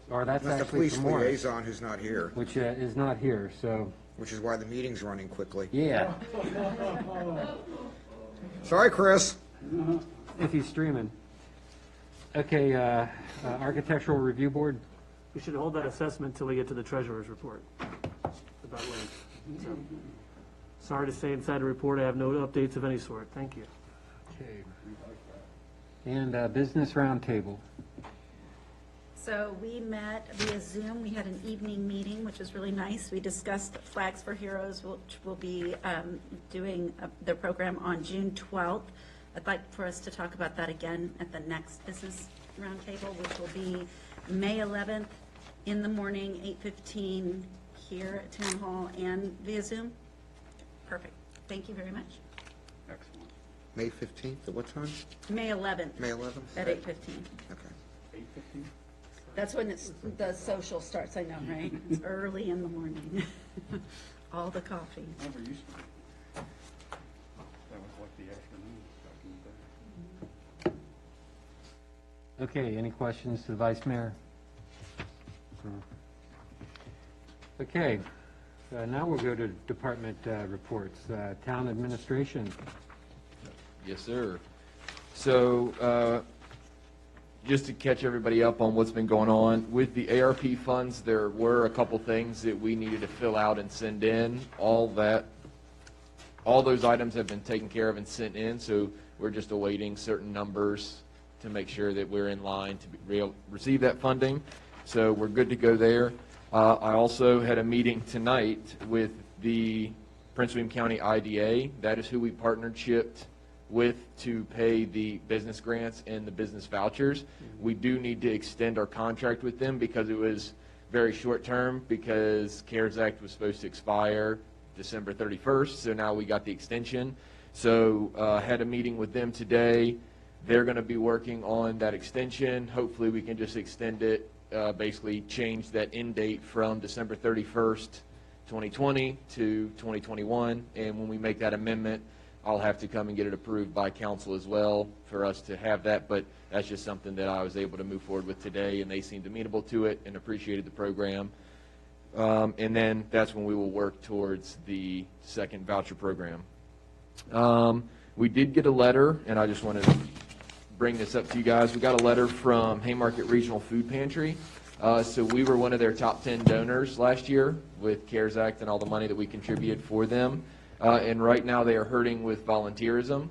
S8: Or that's
S1: That's the
S8: actually
S1: police
S8: for Morris,
S1: liaison who's not here,
S8: which is not here, so,
S1: which is why the meeting's running quickly.
S8: yeah,
S1: Sorry, Chris.
S8: if he's streaming. Okay, Architectural Review Board,
S2: We should hold that assessment until we get to the treasurer's report about Link. So, sorry to say inside the report, I have no updates of any sort. Thank you.
S8: okay, and Business Roundtable.
S14: So we met via Zoom. We had an evening meeting, which was really nice. We discussed Flags for Heroes, which will be doing the program on June 12th. I'd like for us to talk about that again at the next Business Roundtable, which will be May 11th in the morning, 8:15 here at Town Hall and via Zoom. Perfect. Thank you very much.
S13: Excellent.
S1: May 15th, at what time?
S14: May 11th.
S1: May 11th?
S14: At 8:15.
S1: Okay.
S13: 8:15?
S14: That's when the social starts, I know, right? It's early in the morning. All the coffee.
S13: Never used to be. That was like the afternoon back in the day.
S8: Okay, any questions to the Vice Mayor? Okay, now we'll go to department reports. Town Administration.
S15: Yes, sir. So, just to catch everybody up on what's been going on, with the ARP funds, there were a couple things that we needed to fill out and send in. All those items have been taken care of and sent in, so we're just awaiting certain numbers to make sure that we're in line to receive that funding. So we're good to go there. I also had a meeting tonight with the Prince William County IDA. That is who we partnershiped with to pay the business grants and the business vouchers. We do need to extend our contract with them because it was very short term, because CARES Act was supposed to expire December 31st, so now we got the extension. So had a meeting with them today. They're going to be working on that extension. Hopefully we can just extend it, basically change that end date from December 31st, 2020 to 2021, and when we make that amendment, I'll have to come and get it approved by council as well for us to have that, but that's just something that I was able to move forward with today, and they seemed amenable to it and appreciated the program. And then that's when we will work towards the second voucher program. We did get a letter, and I just wanted to bring this up to you guys. We got a letter from Haymarket Regional Food Pantry. So we were one of their top 10 donors last year with CARES Act and all the money that we contributed for them. And right now they are hurting with volunteerism.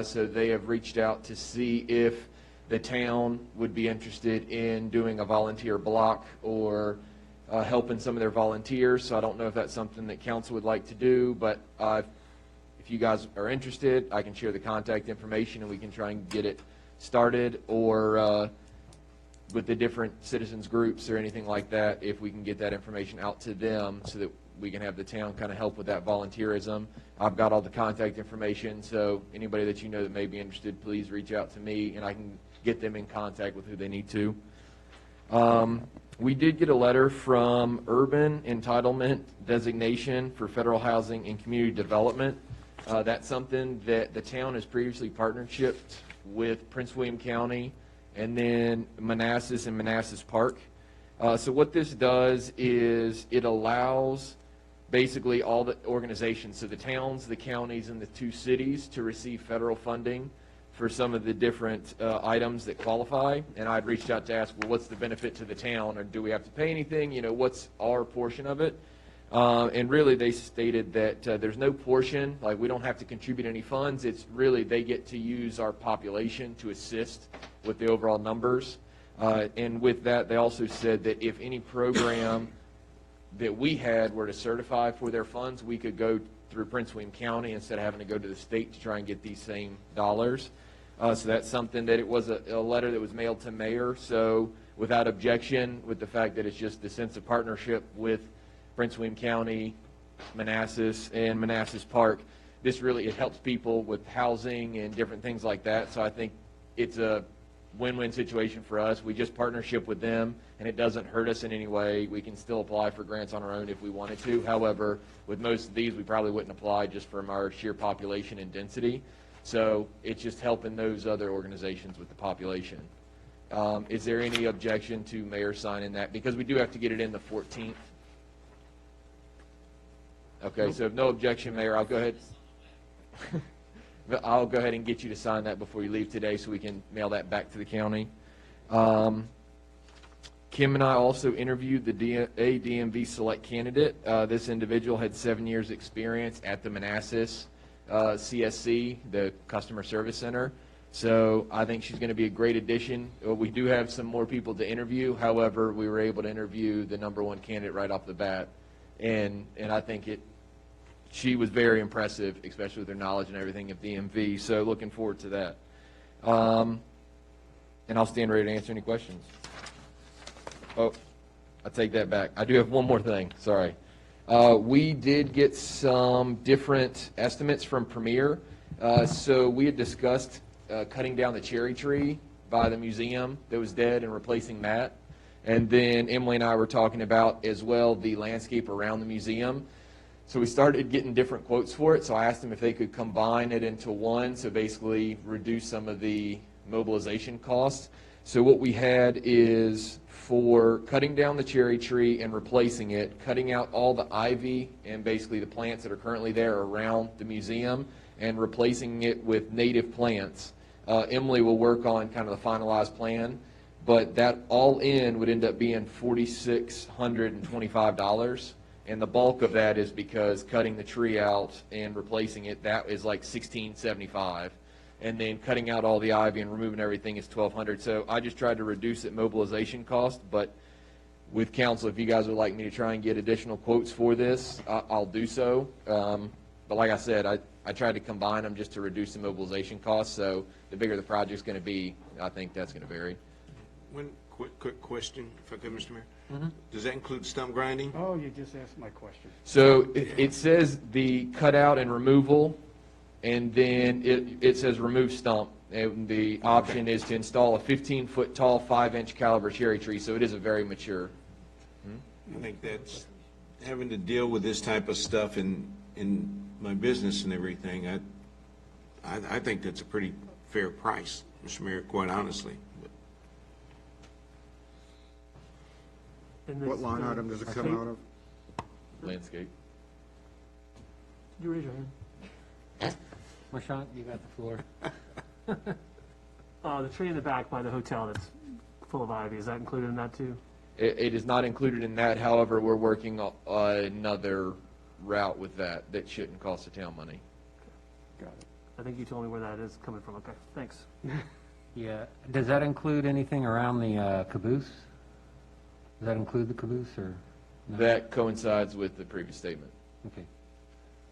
S15: So they have reached out to see if the town would be interested in doing a volunteer block or helping some of their volunteers. So I don't know if that's something that council would like to do, but if you guys are interested, I can share the contact information and we can try and get it started, or with the different citizens groups or anything like that, if we can get that information out to them so that we can have the town kind of help with that volunteerism. I've got all the contact information, so anybody that you know that may be interested, please reach out to me and I can get them in contact with who they need to. We did get a letter from Urban Entitlement Designation for Federal Housing and Community Development. That's something that the town has previously partnershiped with Prince William County and then Manassas and Manassas Park. So what this does is it allows basically all the organizations, so the towns, the counties, and the 2 cities to receive federal funding for some of the different items that qualify. And I'd reached out to ask, well, what's the benefit to the town, or do we have to pay anything? You know, what's our portion of it? And really, they stated that there's no portion, like we don't have to contribute any funds. It's really they get to use our population to assist with the overall numbers. And with that, they also said that if any program that we had were to certify for their funds, we could go through Prince William County instead of having to go to the state to try and get these same dollars. So that's something that it was a letter that was mailed to mayor. So without objection, with the fact that it's just the sense of partnership with Prince William County, Manassas, and Manassas Park, this really, it helps people with housing and different things like that. So I think it's a win-win situation for us. We just partnership with them, and it doesn't hurt us in any way. We can still apply for grants on our own if we wanted to. However, with most of these, we probably wouldn't apply just from our sheer population and density. So it's just helping those other organizations with the population. Is there any objection to Mayor signing that? Because we do have to get it in the 14th. Okay, so if no objection, Mayor, I'll go ahead. I'll go ahead and get you to sign that before you leave today so we can mail that back to the county. Kim and I also interviewed the DMV select candidate. This individual had 7 years experience at the Manassas CSC, the Customer Service Center. So I think she's going to be a great addition. We do have some more people to interview. However, we were able to interview the #1 candidate right off the bat. And I think she was very impressive, especially with her knowledge and everything of DMV. So looking forward to that. And I'll stand ready to answer any questions. Oh, I take that back. I do have one more thing. Sorry. We did get some different estimates from Premier. So we had discussed cutting down the cherry tree by the museum that was dead and replacing that. And then Emily and I were talking about as well the landscape around the museum. So we started getting different quotes for it. So I asked them if they could combine it into one, so basically reduce some of the mobilization costs. So what we had is for cutting down the cherry tree and replacing it, cutting out all the ivy and basically the plants that are currently there around the museum and replacing it with native plants. Emily will work on kind of the finalized plan, but that all in would end up being $4,625. And the bulk of that is because cutting the tree out and replacing it, that is like $1,675. And then cutting out all the ivy and removing everything is $1,200. So I just tried to reduce the mobilization cost, but with council, if you guys would like me to try and get additional quotes for this, I'll do so. But like I said, I tried to combine them just to reduce the mobilization costs. So the bigger the project's going to be, I think that's going to vary.
S6: One quick question, if I could, Mr. Mayor. Does that include stump grinding?
S9: Oh, you just asked my question.
S15: So it says the cutout and removal, and then it says remove stump. And the option is to install a 15-foot tall, 5-inch caliber cherry tree. So it is a very mature.
S6: I think that's, having to deal with this type of stuff in my business and everything, I think that's a pretty fair price, Mr. Mayor, quite honestly.
S1: What line item does it come out of?
S15: Landscape.
S2: You raise your hand.
S8: Marchant, you got the floor.
S2: The tree in the back by the hotel that's full of ivy, is that included in that too?
S15: It is not included in that. However, we're working on another route with that shouldn't cost the town money.
S2: Got it. I think you told me where that is coming from. Okay, thanks.
S8: Yeah. Does that include anything around the caboose? Does that include the caboose or? No?
S15: That coincides with the previous statement.
S8: Okay.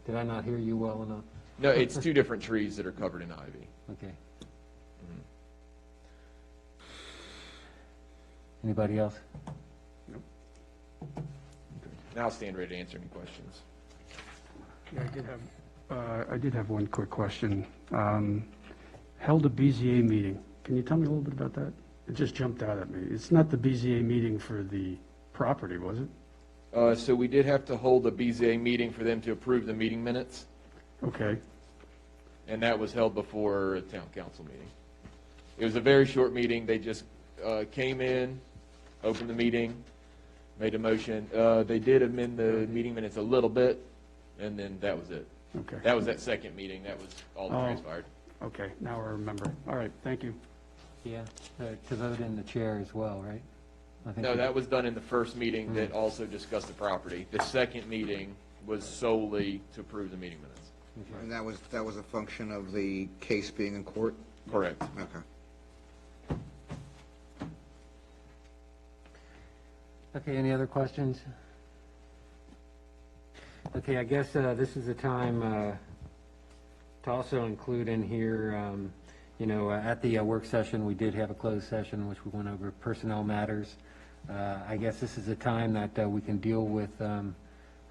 S8: Did I not hear you well enough?
S15: No, it's two different trees that are covered in ivy.
S8: Okay. Anybody else?
S9: Nope.
S15: Now I'll stand ready to answer any questions.
S9: Yeah, I did have one quick question. Held a BZA meeting. Can you tell me a little bit about that? It just jumped out at me. It's not the BZA meeting for the property, was it?
S15: So we did have to hold a BZA meeting for them to approve the meeting minutes.
S9: Okay.
S15: And that was held before a town council meeting. It was a very short meeting. They just came in, opened the meeting, Made a motion. They did amend the meeting minutes a little bit, and then that was it.
S9: Okay.
S15: That was that second meeting. That was all that
S9: Oh.
S15: transpired.
S9: Okay, now I remember. All right, thank you.
S8: Yeah, to vote in the chair as well, right? I think
S15: No,
S8: we-
S15: that was done in the first meeting that also discussed the property. The second meeting was solely to approve the meeting minutes.
S1: And that was a function of the case being in court?
S15: Correct.
S1: Okay.
S8: Okay, any other questions? Okay, I guess this is the time to also include in here, at the work session, we did have a closed session, which we went over personnel matters. I guess this is a time that we can deal with,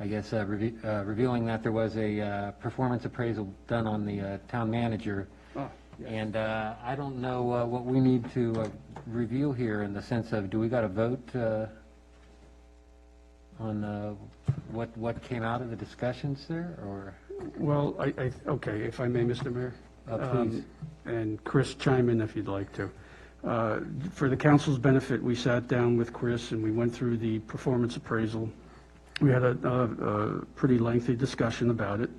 S8: revealing that there was a performance appraisal done on the town manager.
S9: Oh, yes.
S8: And I don't know what we need to review here in the sense of, do we got to vote on what came out of the discussions there, or?
S9: Well, okay, if I may, Mr. Mayor?
S8: Please.
S9: And Chris, chime in if you'd like to. For the council's benefit, we sat down with Chris and we went through the performance appraisal. We had a pretty lengthy discussion about it.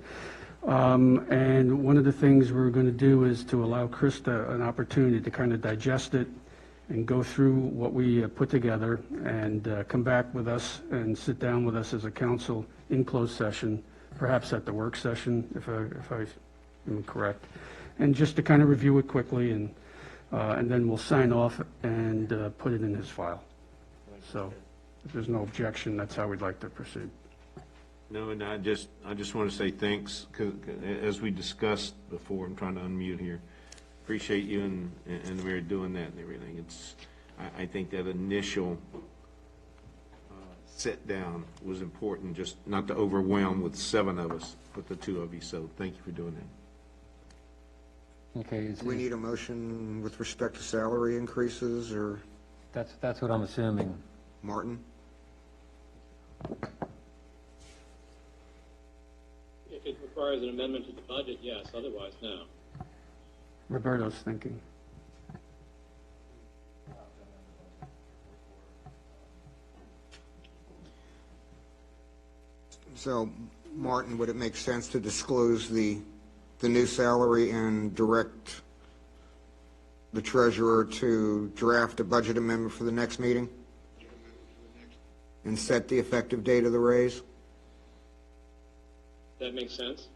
S9: And one of the things we're going to do is to allow Chris an opportunity to kind of digest it and go through what we put together and come back with us and sit down with us as a council in closed session, perhaps at the work session, if I am correct, and just to kind of review it quickly, and then we'll sign off and put it in his file. So if there's no objection, that's how we'd like to proceed.
S6: No, and I just want to say thanks, 'cause as we discussed before, I'm trying to unmute here. Appreciate you and the mayor doing that and everything. I think that initial sit down was important, just not to overwhelm with 7 of us, but the 2 of you, so thank you for doing that.
S8: Okay.
S1: Do we need a motion with respect to salary increases, or
S8: That's what I'm assuming.
S1: Martin?
S16: If it requires an amendment to the budget, yes, otherwise, no.
S9: Roberto's thinking.
S1: So, Martin, would it make sense to disclose the new salary and direct the treasurer to draft a budget amendment for the next meeting? And set the effective date of the raise?
S16: That makes sense?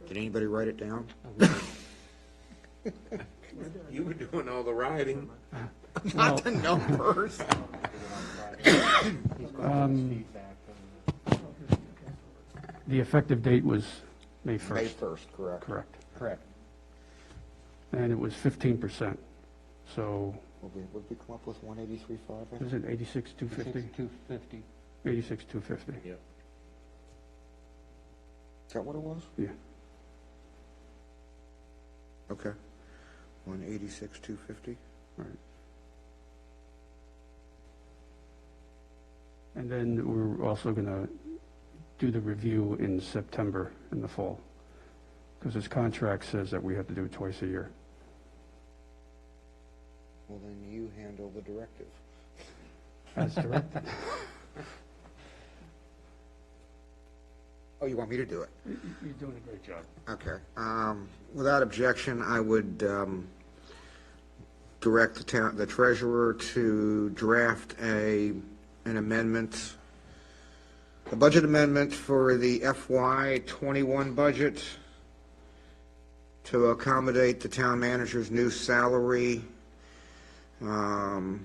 S1: Did anybody write it down?
S6: You were doing all the writing.
S1: Not the numbers.
S9: The effective date was May 1st.
S1: May 1st, correct.
S9: Correct. And it was 15%. So,
S1: What did we come up with, 183.5?
S9: was it 86,250?
S8: 250.
S9: 86,250.
S6: Yep.
S1: Is that what it was?
S9: Yeah.
S1: Okay. 186,250.
S9: Right. And then we're also going to do the review in September in the fall, because his contract says that we have to do it twice a year.
S1: Well, then you handle the directive.
S9: As directed.
S1: Oh, you want me to do it?
S9: You're doing a great job.
S1: Okay. Without objection, I would direct the treasurer to draft an amendment, a budget amendment for the FY '21 budget to accommodate the town manager's new salary of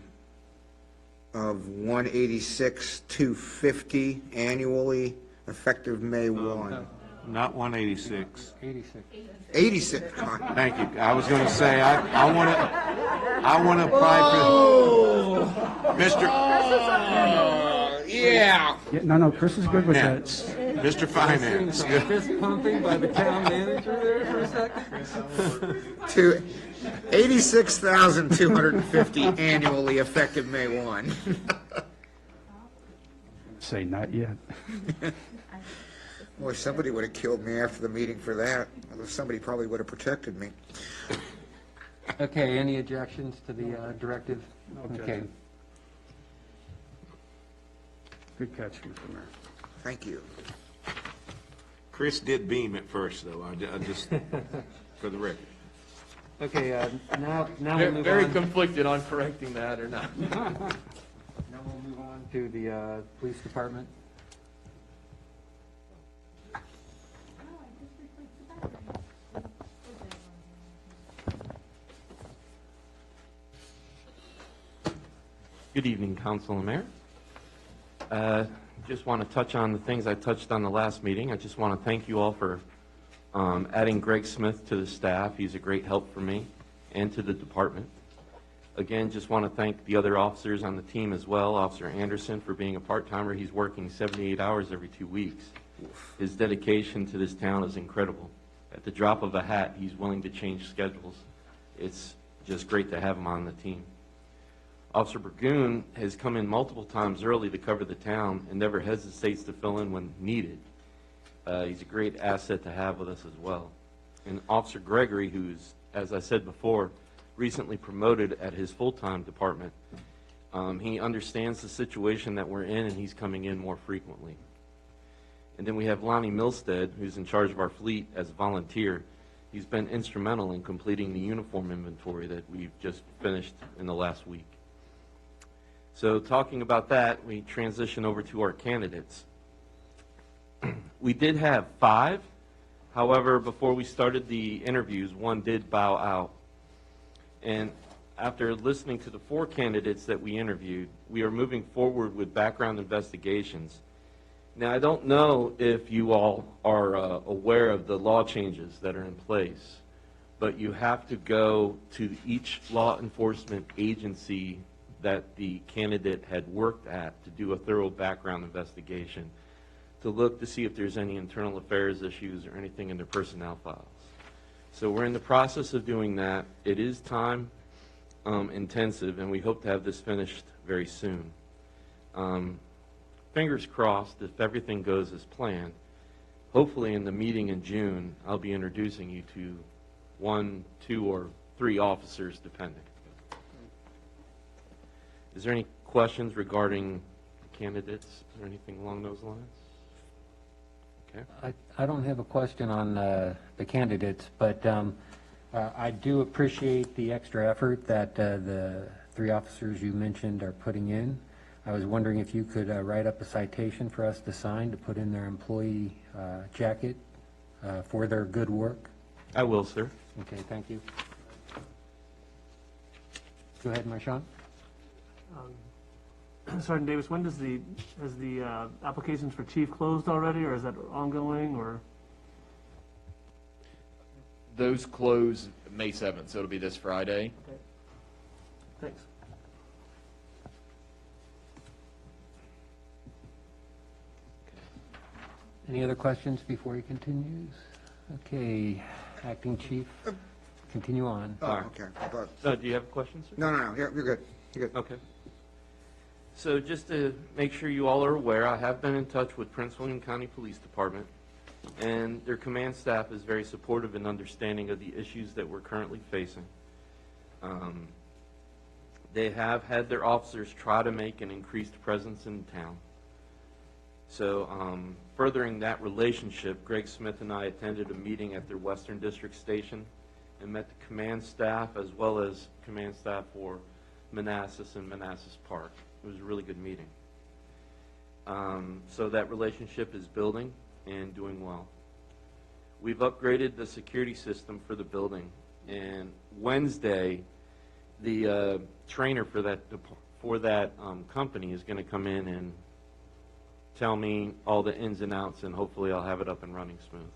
S1: $186,250 annually, effective May 1.
S6: Not 186.
S8: 86.
S1: 86.
S6: Thank you. I was going to say, I want to apply for Mr. Yeah.
S9: No, Chris is good with that.
S6: Mr. Finance.
S8: Fist pumping by the town manager there for a second?
S1: To $86,250 annually, effective May 1.
S9: Say not yet.
S1: Boy, somebody would have killed me after the meeting for that. Somebody probably would have protected me.
S8: Okay, any objections to the directive?
S9: No
S8: Okay.
S9: objection. Good catch, Mr. Mayor.
S1: Thank you.
S6: Chris did beam at first, though. I just, for the record.
S8: Okay, now we'll move
S15: Very
S8: on.
S15: conflicted on correcting that or not.
S8: Now we'll move on to the police department.
S17: Good evening, Council and Mayor. Just want to touch on the things I touched on the last meeting. I just want to thank you all for adding Greg Smith to the staff. He's a great help for me and to the department. Again, just want to thank the other officers on the team as well. Officer Anderson for being a part-timer. He's working 78 hours every 2 weeks. His dedication to this town is incredible. At the drop of a hat, he's willing to change schedules. It's just great to have him on the team. Officer Burgoon has come in multiple times early to cover the town and never hesitates to fill in when needed. He's a great asset to have with us as well. And Officer Gregory, who's, as I said before, recently promoted at his full-time department, he understands the situation that we're in, and he's coming in more frequently. And then we have Lonnie Milstead, who's in charge of our fleet as a volunteer. He's been instrumental in completing the uniform inventory that we've just finished in the last week. So talking about that, we transition over to our candidates. We did have 5. However, before we started the interviews, one did bow out. And after listening to the 4 candidates that we interviewed, we are moving forward with background investigations. Now, I don't know if you all are aware of the law changes that are in place, but you have to go to each law enforcement agency that the candidate had worked at to do a thorough background investigation to look to see if there's any internal affairs issues or anything in their personnel files. So we're in the process of doing that. It is time intensive, and we hope to have this finished very soon. Fingers crossed, if everything goes as planned, hopefully in the meeting in June, I'll be introducing you to 1, 2, or 3 officers, depending. Is there any questions regarding candidates or anything along those lines? Okay.
S8: I don't have a question on the candidates, but I do appreciate the extra effort that the 3 officers you mentioned are putting in. I was wondering if you could write up a citation for us to sign to put in their employee jacket for their good work.
S17: I will, sir.
S8: Okay, thank you. Go ahead, Marshawn.
S2: Sergeant Davis, when has the applications for chief closed already, or is that ongoing, or?
S15: Those close May 7th, so it'll be this Friday.
S2: Okay. Thanks.
S8: Any other questions before he continues? Okay, Acting Chief, continue on.
S1: Oh, okay.
S17: Do you have a question, sir?
S1: No. You're good. You're good.
S17: Okay. So just to make sure you all are aware, I have been in touch with Prince William County Police Department, and their command staff is very supportive and understanding of the issues that we're currently facing. They have had their officers try to make an increased presence in town. So furthering that relationship, Greg Smith and I attended a meeting at their Western District Station and met the command staff as well as command staff for Manassas and Manassas Park. It was a really good meeting. So that relationship is building and doing well. We've upgraded the security system for the building, and Wednesday, the trainer for that company is going to come in and tell me all the ins and outs, and hopefully I'll have it up and running smooth.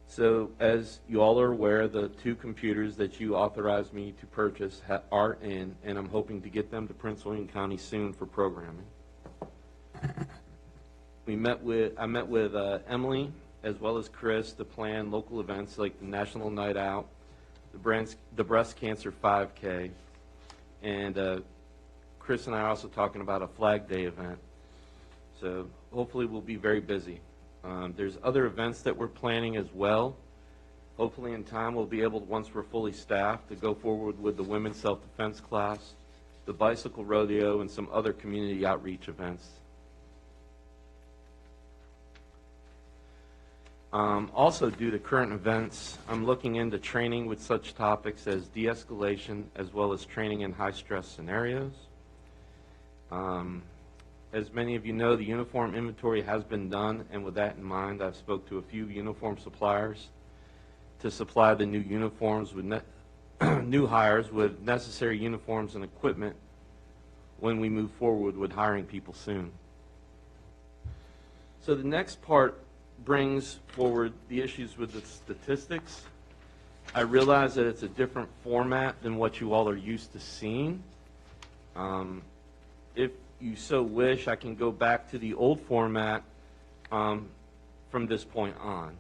S17: So as you all are aware, the 2 computers that you authorized me to purchase are in, and I'm hoping to get them to Prince William County soon for programming. I met with Emily as well as Chris to plan local events like the National Night Out, the Breast Cancer 5K, and Chris and I are also talking about a Flag Day event. So hopefully we'll be very busy. There's other events that we're planning as well. Hopefully in time we'll be able, once we're fully staffed, to go forward with the women's self-defense class the bicycle rodeo, and some other community outreach events. Also, due to current events, I'm looking into training with such topics as de-escalation as well as training in high-stress scenarios. As many of you know, the uniform inventory has been done, and with that in mind, I've spoke to a few uniform suppliers to supply the new uniforms with new hires with necessary uniforms and equipment when we move forward with hiring people soon. So the next part brings forward the issues with the statistics. I realize that it's a different format than what you all are used to seeing. If you so wish, I can go back to the old format from this point on.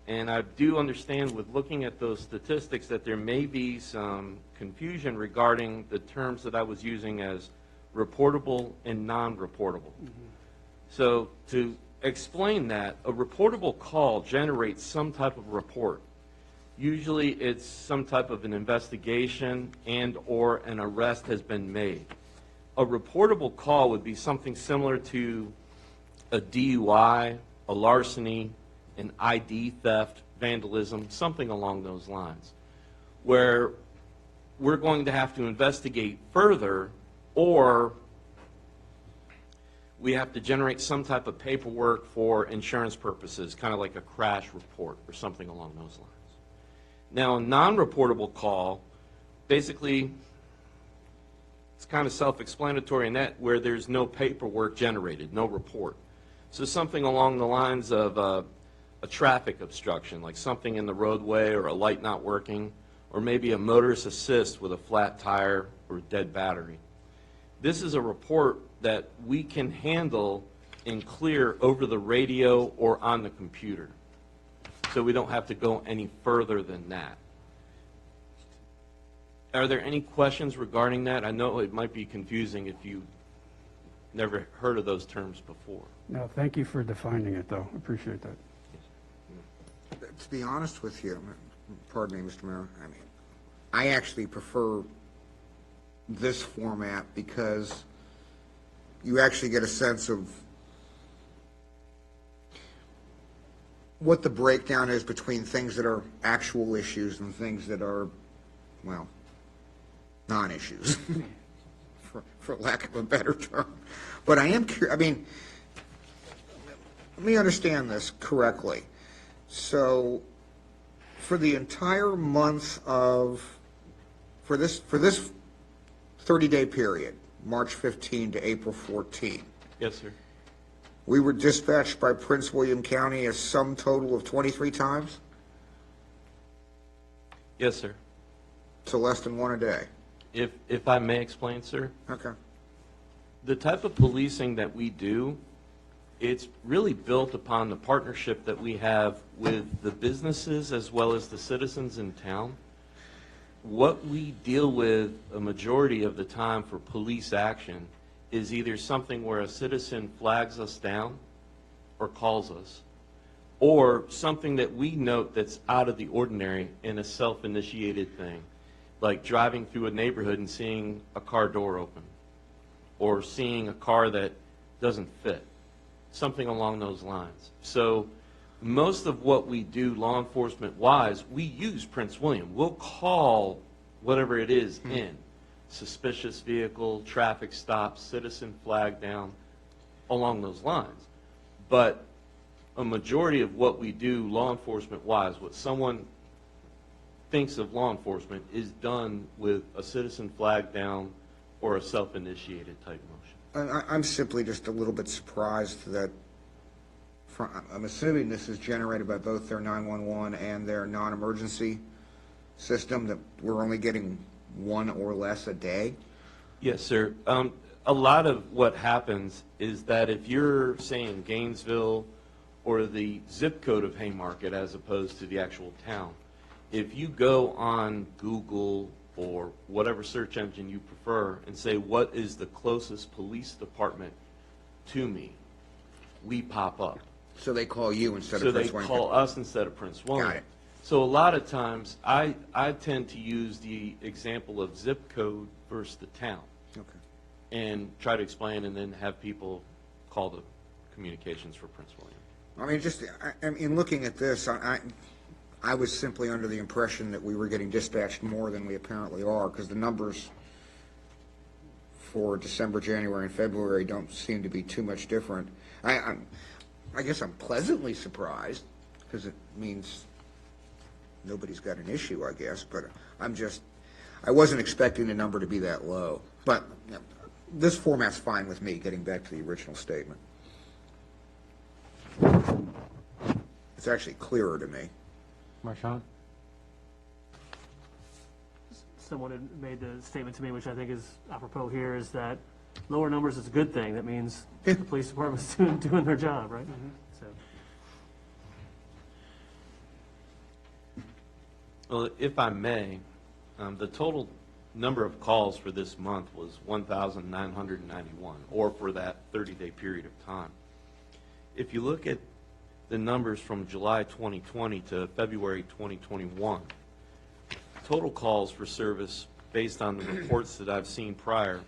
S17: And I do understand with looking at those statistics that there may be some confusion regarding the terms that I was using as reportable and non-reportable. So to explain that, a reportable call generates some type of report. Usually it's some type of an investigation and or an arrest has been made. A reportable call would be something similar to a DUI, a larceny, an ID theft, vandalism, something along those lines, where we're going to have to investigate further, or we have to generate some type of paperwork for insurance purposes, kind of like a crash report or something along those lines. Now, a non-reportable call, basically, it's kind of self-explanatory in that where there's no paperwork generated, no report. So something along the lines of a traffic obstruction, like something in the roadway or a light not working, or maybe a motorist assist with a flat tire or dead battery. This is a report that we can handle and clear over the radio or on the computer. So we don't have to go any further than that. Are there any questions regarding that? I know it might be confusing if you never heard of those terms before.
S9: No, thank you for defining it, though. Appreciate that.
S1: To be honest with you, pardon me, Mr. Mayor, I actually prefer this format because you actually get a sense of what the breakdown is between things that are actual issues and things that are, well, non-issues, for lack of a better term. But I am curious, let me understand this correctly. So, for the entire month for this 30-day period, March 15 to April 14.
S17: Yes, sir.
S1: We were dispatched by Prince William County a sum total of 23 times?
S17: Yes, sir.
S1: So less than one a day?
S17: If I may explain, sir.
S1: Okay.
S17: The type of policing that we do, it's really built upon the partnership that we have with the businesses as well as the citizens in town. What we deal with a majority of the time for police action is either something where a citizen flags us down or calls us, or something that we note that's out of the ordinary in a self-initiated thing, like driving through a neighborhood and seeing a car door open, or seeing a car that doesn't fit, something along those lines. So most of what we do law enforcement wise, we use Prince William. We'll call whatever it is in. Suspicious vehicle, traffic stop, citizen flag down, along those lines. But a majority of what we do law enforcement wise, what someone thinks of law enforcement, is done with a citizen flag down or a self-initiated type motion.
S1: I'm simply just a little bit surprised that, I'm assuming this is generated by both their 911 and their non-emergency system, that we're only getting one or less a day?
S17: Yes, sir. A lot of what happens is that if you're saying Gainesville or the zip code of Haymarket as opposed to the actual town, if you go on Google or whatever search engine you prefer and say, what is the closest police department to me, we pop up.
S1: So they call you instead of Prince
S17: So
S1: William?
S17: they call us instead of Prince William.
S1: Got it.
S17: So a lot of times, I tend to use the example of zip code versus the town.
S1: Okay.
S17: And try to explain and then have people call the communications for Prince William.
S1: I mean, just, in looking at this, I was simply under the impression that we were getting dispatched more than we apparently are, because the numbers for December, January, and February don't seem to be too much different. I guess I'm pleasantly surprised, because it means nobody's got an issue, I guess, but I wasn't expecting the number to be that low. But you know, this format's fine with me, getting back to the original statement. It's actually clearer to me.
S8: Marshawn?
S2: Someone had made the statement to me, which I think is apropos here, is that lower numbers is a good thing. That means the police department's doing their job, right? So.
S17: Well, if I may, the total number of calls for this month was 1,991, or for that 30-day period of time. If you look at the numbers from July 2020 to February 2021, total calls for service based on the reports that I've seen prior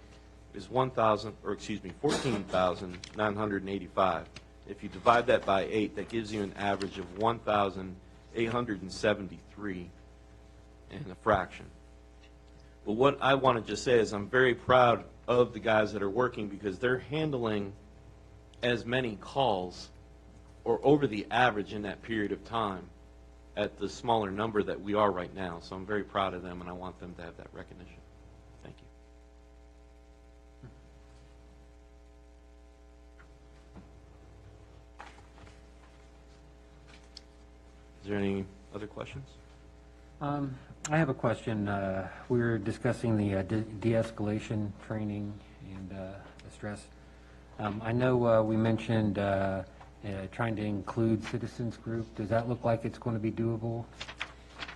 S17: is 14,985. If you divide that by 8, that gives you an average of 1,873 and a fraction. But what I want to just say is I'm very proud of the guys that are working, because they're handling as many calls or over the average in that period of time at the smaller number that we are right now. So I'm very proud of them, and I want them to have that recognition. Thank you. Is there any other questions?
S8: I have a question. We were discussing the de-escalation training and the stress. I know we mentioned trying to include citizens group. Does that look like it's going to be doable?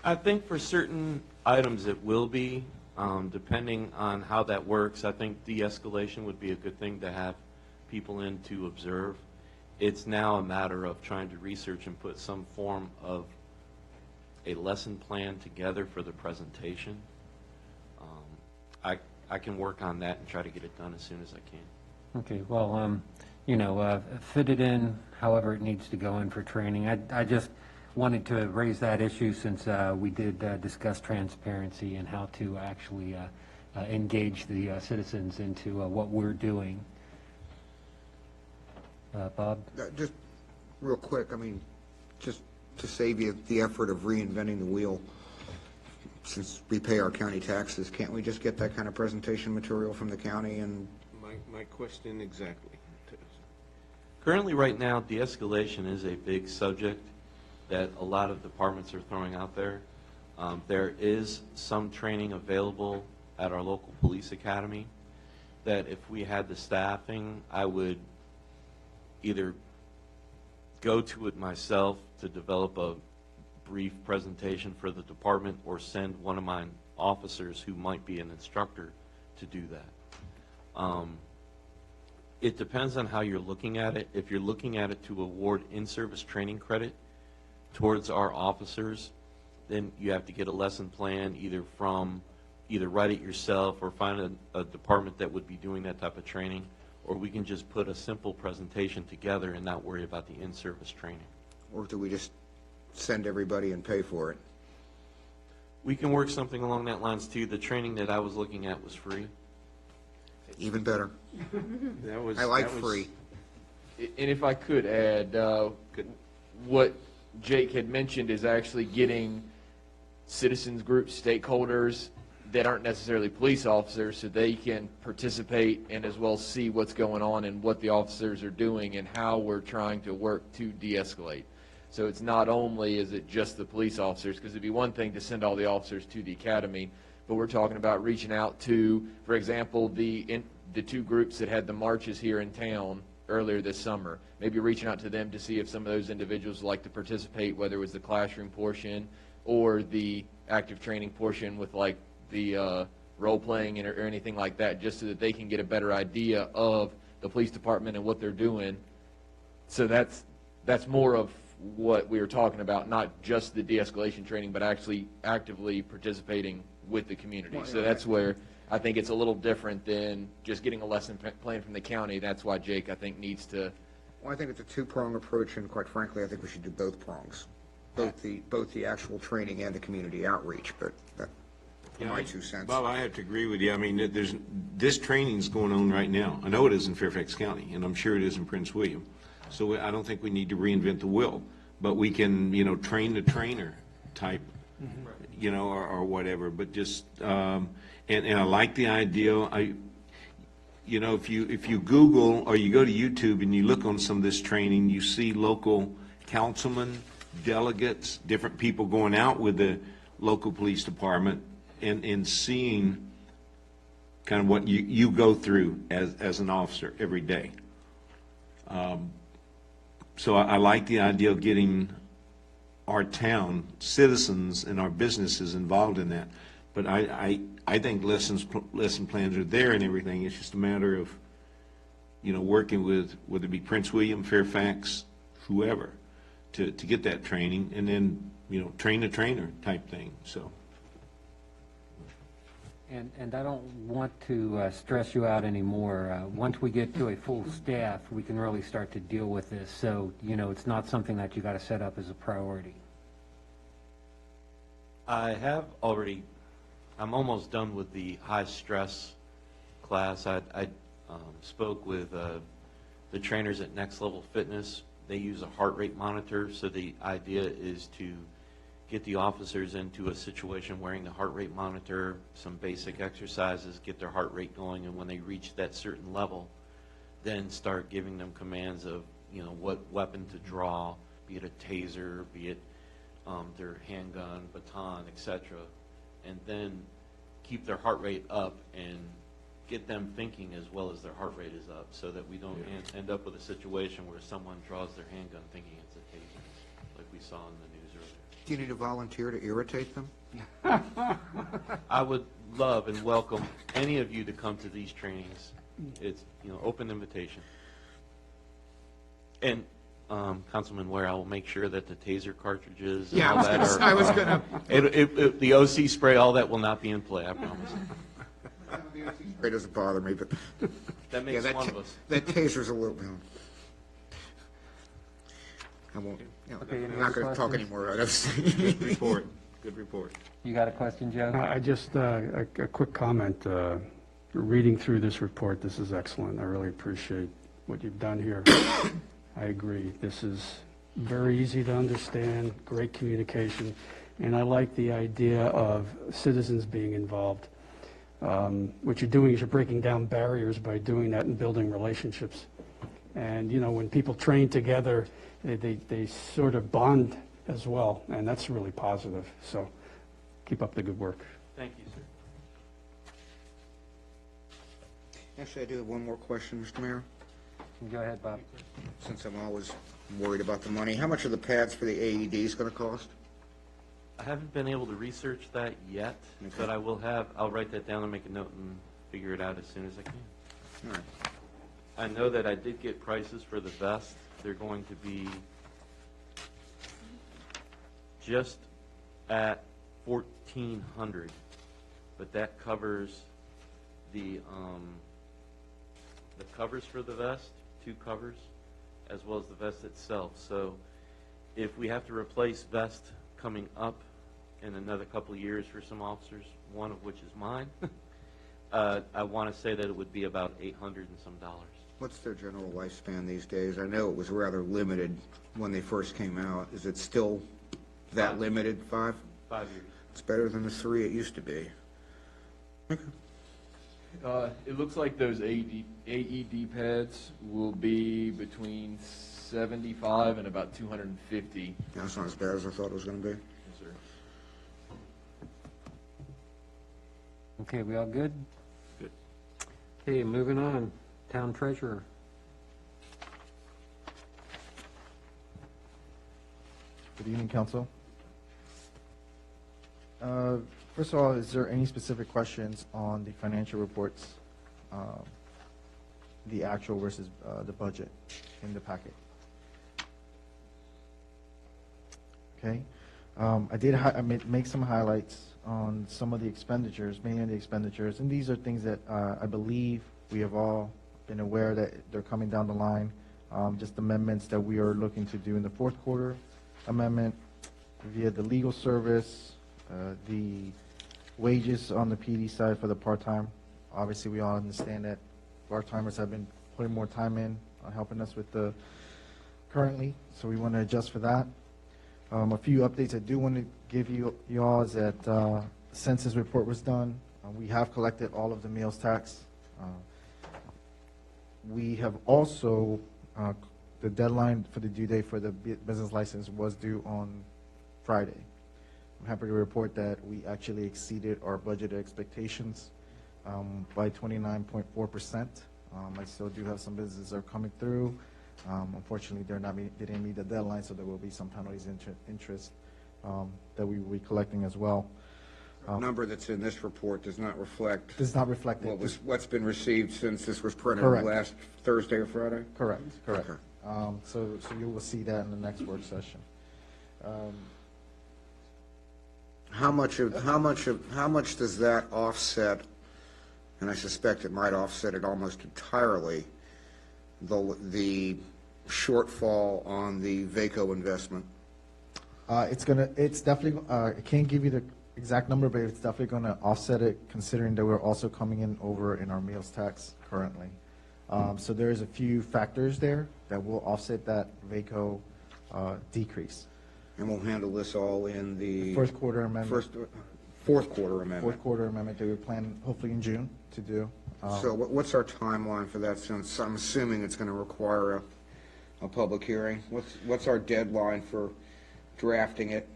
S17: I think for certain items it will be, depending on how that works. I think de-escalation would be a good thing to have people in to observe. It's now a matter of trying to research and put some form of a lesson plan together for the presentation. I can work on that and try to get it done as soon as I can.
S8: Okay, well, you know, fit it in however it needs to go in for training. I just wanted to raise that issue since we did discuss transparency and how to actually engage the citizens into what we're doing. Bob?
S1: Just real quick, I mean, just to save you the effort of reinventing the wheel, since we pay our county taxes, can't we just get that kind of presentation material from the county? And
S6: My question exactly.
S17: Currently, right now, de-escalation is a big subject that a lot of departments are throwing out there. There is some training available at our local police academy that if we had the staffing, I would either go to it myself to develop a brief presentation for the department, or send one of my officers who might be an instructor to do that. It depends on how you're looking at it. If you're looking at it to award in-service training credit towards our officers, then you have to get a lesson plan either write it yourself or find a department that would be doing that type of training, or we can just put a simple presentation together and not worry about the in-service training.
S1: or do we just send everybody and pay for it?
S17: We can work something along that lines too. The training that I was looking at was free.
S1: Even better. I like free.
S15: And if I could add, what Jake had mentioned is actually getting citizens groups, stakeholders that aren't necessarily police officers, so they can participate and as well see what's going on and what the officers are doing and how we're trying to work to de-escalate. So it's not only is it just the police officers, because it'd be one thing to send all the officers to the academy, but we're talking about reaching out to, for example, the two groups that had the marches here in town earlier this summer. Maybe reaching out to them to see if some of those individuals would like to participate, whether it was the classroom portion or the active training portion with like the role playing or anything like that, just so that they can get a better idea of the police department and what they're doing. So that's more of what we were talking about, not just the de-escalation training, but actually actively participating with the community. So that's where I think it's a little different than just getting a lesson plan from the county. That's why Jake, I think, needs to.
S1: Well, I think it's a two-prong approach, and quite frankly, I think we should do both prongs, both the actual training and the community outreach, but that's my 2 cents.
S6: Bob, I have to agree with you. I mean, this training's going on right now. I know it is in Fairfax County, and I'm sure it is in Prince William. So I don't think we need to reinvent the wheel, but we can, train the trainer type, or whatever, but just, and I like the idea. If you Google or you go to YouTube and you look on some of this training, you see local councilmen, delegates, different people going out with the local police department and seeing kind of what you go through as an officer every day. So I like the idea of getting our town citizens and our businesses involved in that. But I think lesson plans are there and everything. It's just a matter of, working with, whether it be Prince William, Fairfax, whoever, to get that training, and then, train the trainer type thing, so.
S8: And I don't want to stress you out anymore. Once we get to a full staff, we can really start to deal with this. So, it's not something that you got to set up as a priority.
S17: I'm almost done with the high-stress class. I spoke with the trainers at Next Level Fitness. They use a heart rate monitor, so the idea is to get the officers into a situation wearing the heart rate monitor, some basic exercises, get their heart rate going, and when they reach that certain level, then start giving them commands of, what weapon to draw, be it a taser, be it their handgun, baton, etc., and then keep their heart rate up and get them thinking as well as their heart rate is up, so that we don't end up with a situation where someone draws their handgun thinking it's a taser, like we saw in the news earlier.
S1: Do you need a volunteer to irritate them?
S17: I would love and welcome any of you to come to these trainings. It's, open invitation. And Councilman Ware, I will make sure that the taser cartridges and all that are.
S1: I was gonna.
S17: The OC spray, all that will not be in play, I promise.
S1: It doesn't bother me, but.
S17: That makes one of us.
S1: That taser's a little. I won't. I'm not going to talk anymore.
S6: Good report. Good report.
S8: You got a question, Joe?
S9: I just, a quick comment. Reading through this report, this is excellent. I really appreciate what you've done here. I agree. This is very easy to understand, great communication, and I like the idea of citizens being involved. What you're doing is you're breaking down barriers by doing that and building relationships. And, when people train together, they sort of bond as well, and that's really positive. So keep up the good work.
S17: Thank you, sir.
S1: Actually, I do have one more question, Mr. Mayor.
S8: Go ahead, Bob.
S1: Since I'm always worried about the money, how much are the pads for the AEDs going to cost?
S17: I haven't been able to research that yet, but I'll write that down and make a note and figure it out as soon as I can.
S1: All right.
S17: I know that I did get prices for the vest. They're going to be just at $1,400, but that covers the covers for the vest, 2 covers, as well as the vest itself. So if we have to replace vest coming up in another couple of years for some officers, one of which is mine, I want to say that it would be about $800 and some dollars.
S1: What's their general lifespan these days? I know it was rather limited when they first came out. Is it still that limited? 5?
S17: 5 years.
S1: It's better than the 3 it used to be. Okay.
S15: It looks like those AED pads will be between 75 and about 250.
S1: That's not as bad as I thought it was going to be.
S15: Yes, sir.
S8: Okay, we all good?
S6: Good.
S8: Okay, moving on. Town treasurer.
S18: Good evening, council. First of all, is there any specific questions on the financial reports, the actual versus the budget in the packet? okay? I did make some highlights on some of the expenditures, mainly the expenditures, and these are things that I believe we have all been aware that they're coming down the line. Just amendments that we are looking to do in the fourth quarter amendment via the legal service, the wages on the PD side for the part-time. Obviously, we all understand that part-timers have been putting more time in on helping us with the currently, so we want to adjust for that. A few updates I do want to give you all is that census report was done. We have collected all of the meals tax. We have also, the deadline for the due date for the business license was due on Friday. I'm happy to report that we actually exceeded our budget expectations by 29.4%. I still do have some businesses that are coming through. Unfortunately, they didn't meet the deadline, so there will be some penalties, interest that we will be collecting as well.
S1: The number that's in this report does not reflect. What's been received since this was printed
S18: Correct.
S1: last Thursday or Friday?
S18: Correct.
S1: Okay.
S18: So you will see that in the next work session.
S1: How much does that offset? And I suspect it might offset it almost entirely, the shortfall on the VACO investment.
S18: It's definitely, I can't give you the exact number, but it's definitely going to offset it, considering that we're also coming in over in our meals tax currently. So there's a few factors there that will offset that VACO decrease.
S1: And we'll handle this all in the
S18: Fourth quarter amendment that we plan hopefully in June to do.
S1: So what's our timeline for that, since I'm assuming it's going to require a public hearing? What's our deadline for drafting it?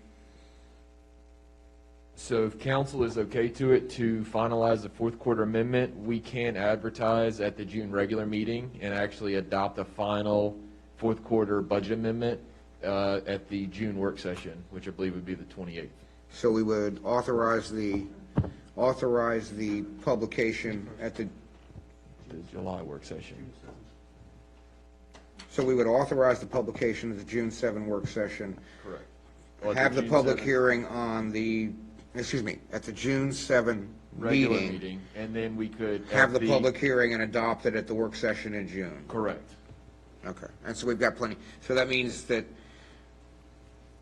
S15: So if council is okay to finalize the fourth quarter amendment, we can advertise at the June regular meeting and actually adopt a final fourth quarter budget amendment at the June work session, which I believe would be the 28th.
S1: So we would authorize the publication at the
S15: July work session.
S1: So we would authorize the publication of the June 7 work session.
S15: Correct.
S1: Have the public hearing on at the June 7
S15: Regular meeting, and then we could
S1: have the public hearing and adopt it at the work session in June.
S15: Correct.
S1: Okay, and so we've got plenty. So that means that,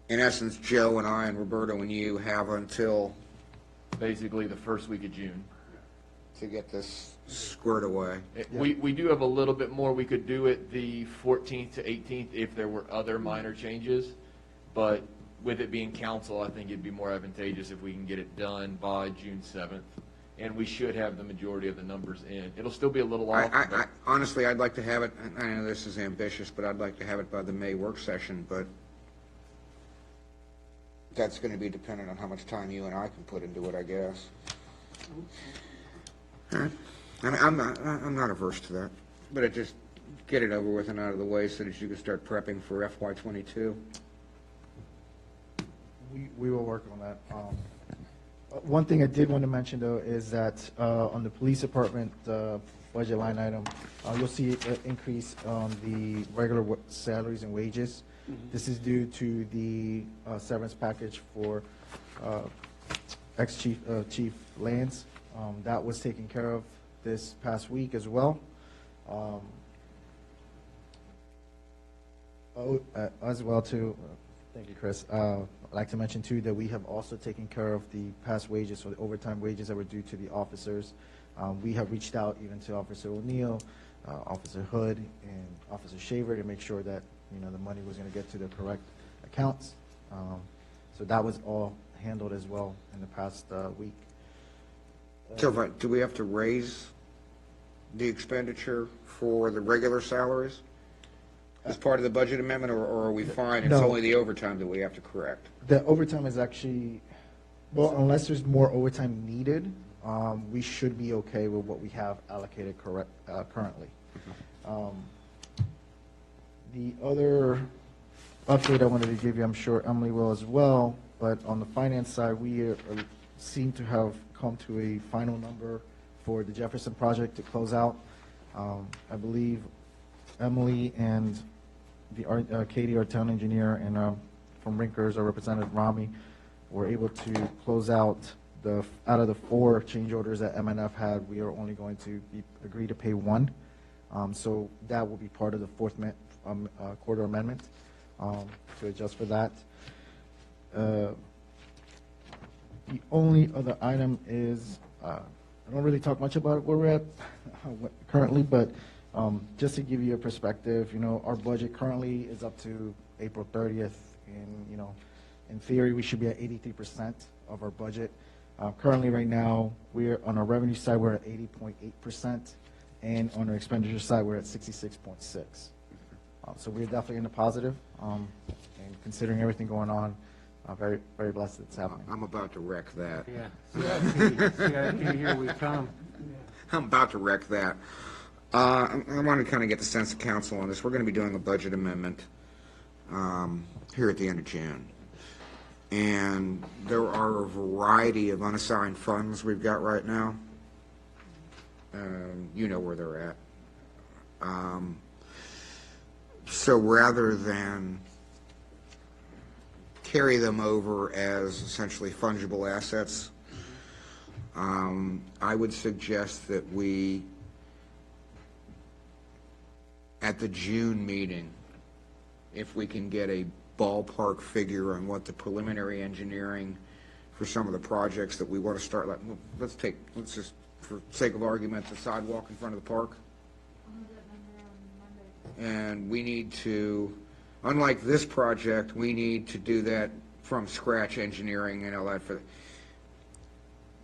S1: in essence, Joe and I and Roberto and you have until
S15: basically the first week of June
S1: to get this squared away.
S15: We do have a little bit more. We could do it the 14th to 18th if there were other minor changes, but with it being council, I think it'd be more advantageous if we can get it done by June 7th, and we should have the majority of the numbers in. It'll still be a little off.
S1: Honestly, I'd like to have it, I know this is ambitious, but I'd like to have it by the May work session, but that's going to be dependent on how much time you and I can put into it, I guess. All right. I'm not averse to that, but just get it over with and out of the way so that you can start prepping for FY22.
S18: We will work on that. One thing I did want to mention, though, is that on the police department budget line item, you'll see an increase on the regular salaries and wages. This is due to the severance package for ex-chief Chief Lance. That was taken care of this past week as well. As well, too. Thank you, Chris. I'd like to mention, too, that we have also taken care of the past wages, so the overtime wages that were due to the officers. We have reached out even to Officer O'Neill, Officer Hood, and Officer Shaver to make sure that, the money was going to get to the correct accounts. So that was all handled as well in the past week.
S1: So do we have to raise the expenditure for the regular salaries as part of the budget amendment, or are we fine? It's
S18: No.
S1: only the overtime that we have to correct.
S18: The overtime is actually, well, unless there's more overtime needed, we should be okay with what we have allocated currently. The other update I wanted to give you, I'm sure Emily will as well, but on the finance side, we seem to have come to a final number for the Jefferson project to close out. I believe Emily and Katie, our town engineer, and from Rinkers or Representative Rami were able to close out out of the 4 change orders that MNF had, we are only going to agree to pay 1. So that will be part of the fourth quarter amendment to adjust for that. The only other item is, I don't really talk much about where we're at currently, but just to give you a perspective, our budget currently is up to April 30th, and, in theory, we should be at 83% of our budget. Currently, right now, we're on our revenue side, we're at 80.8%, and on our expenditure side, we're at 66.6%. So we're definitely in the positive, and considering everything going on, very, very blessed that it's happening.
S1: I'm about to wreck that.
S8: CIP, here we come.
S1: I'm about to wreck that. I want to kind of get the sense of council on this. We're going to be doing a budget amendment here at the end of June. And there are a variety of unassigned funds we've got right now. You know where they're at. So rather than carry them over as essentially fungible assets, I would suggest that we, at the June meeting, if we can get a ballpark figure on what the preliminary engineering for some of the projects that we want to start, let's just, for sake of argument, the sidewalk in front of the park. And we need to, unlike this project, we need to do that from scratch engineering and all that.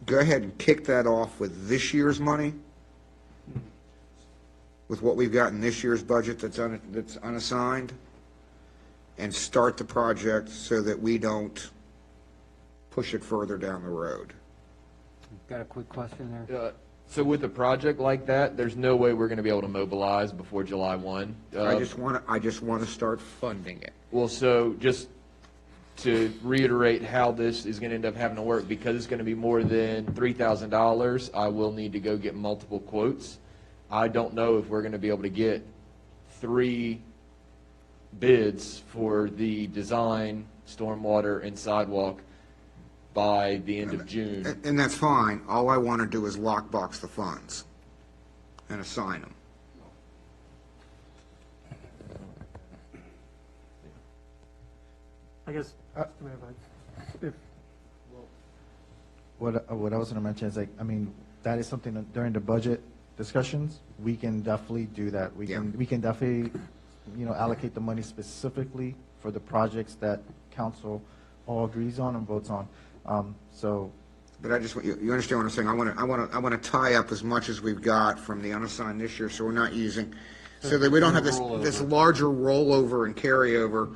S1: Go ahead and kick that off with this year's money, with what we've got in this year's budget that's unassigned, and start the project so that we don't push it further down the road.
S8: Got a quick question there?
S15: So with a project like that, there's no way we're going to be able to mobilize before July 1.
S1: I just want to start funding it.
S15: Well, so just to reiterate how this is going to end up having to work, because it's going to be more than $3,000, I will need to go get multiple quotes. I don't know if we're going to be able to get 3 bids for the design, stormwater, and sidewalk by the end of June.
S1: And that's fine. All I want to do is lockbox the funds and assign them.
S2: I guess, if,
S18: What I was going to mention is, that is something that during the budget discussions, we can definitely do that. We can definitely, allocate the money specifically for the projects that council all agrees on and votes on.
S1: But I just want you understand what I'm saying. I want to tie up as much as we've got from the unassigned this year, so we're not using, so that we don't have this larger rollover and carryover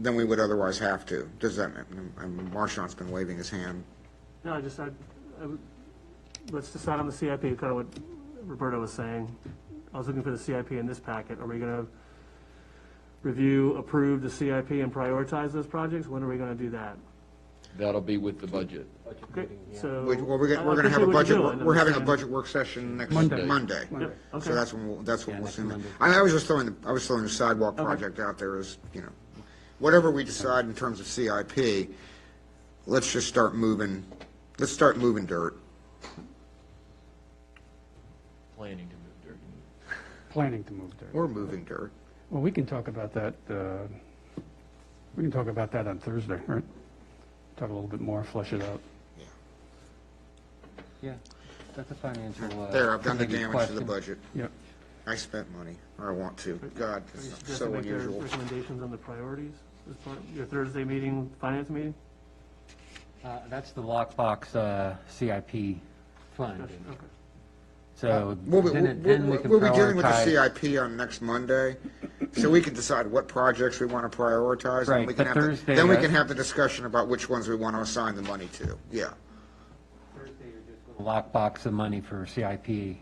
S1: than we would otherwise have to. Does that? Marshawn's been waving his hand.
S2: no, let's decide on the CIP, kind of what Roberto was saying. I was looking for the CIP in this packet. Are we going to review, approve the CIP and prioritize those projects? When are we going to do that?
S15: That'll be with the budget.
S2: Okay, so.
S1: We're going to have a budget. We're having a budget work session next Monday.
S2: Yep, okay.
S1: So that's what we'll see. I was just throwing the sidewalk project out there as, whatever we decide in terms of CIP, let's just start moving. Let's start moving dirt.
S15: Planning to move dirt.
S9: Planning to move dirt.
S1: Or moving dirt.
S9: Well, we can talk about that, on Thursday, right? Talk a little bit more, flesh it out.
S8: Yeah, that's a financial.
S1: There, I've done the
S8: committee
S1: damage to the
S8: question.
S1: budget.
S9: Yep.
S1: I spent money, or I want to. God,
S2: Are you
S1: it's
S2: suggesting
S1: so
S2: make your
S1: unusual.
S2: recommendations on the priorities as part of your Thursday meeting, finance meeting?
S8: That's the lockbox CIP fund.
S2: Okay.
S8: So
S1: We'll
S8: then we can
S1: be dealing with the
S8: prioritize.
S1: CIP on next Monday, so we can decide what projects we want to prioritize.
S8: Right,
S1: and we can
S8: but
S1: have
S8: Thursday,
S1: then we
S8: right?
S1: can have the discussion about which ones we want to assign the money to. Yeah.
S8: Lockbox the money for CIP.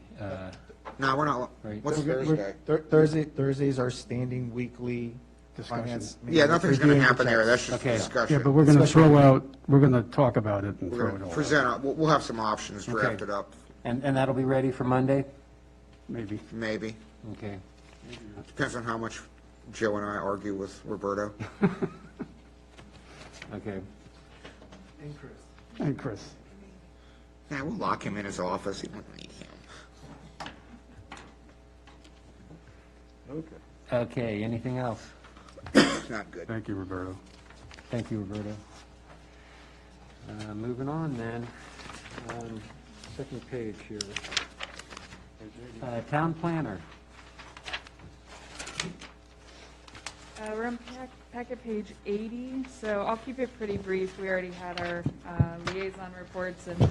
S1: No, we're not.
S8: Right.
S1: What's
S18: Thursday?
S1: Thursday?
S18: Thursdays are standing weekly finance.
S1: Yeah, nothing's going to
S18: reviewing
S1: happen
S18: the
S1: there.
S18: checks.
S1: That's just a discussion.
S9: Yeah, but we're going to we're going to talk about it and
S1: We're
S9: throw
S1: going
S9: it
S1: to
S9: all
S1: present.
S9: out.
S1: We'll have some options drafted up.
S8: And that'll be ready for Monday?
S9: Maybe.
S1: Maybe.
S8: Okay.
S1: Depends on how much Joe and I argue with Roberto.
S8: Okay.
S9: And Chris.
S1: Now, we'll lock him in his office. He won't need him.
S8: Okay, anything else?
S1: Not good.
S9: Thank you, Roberto.
S8: Thank you, Roberto. Moving on then, second page here. Town planner.
S5: We're on packet page 80, so I'll keep it pretty brief. We already had our liaison reports and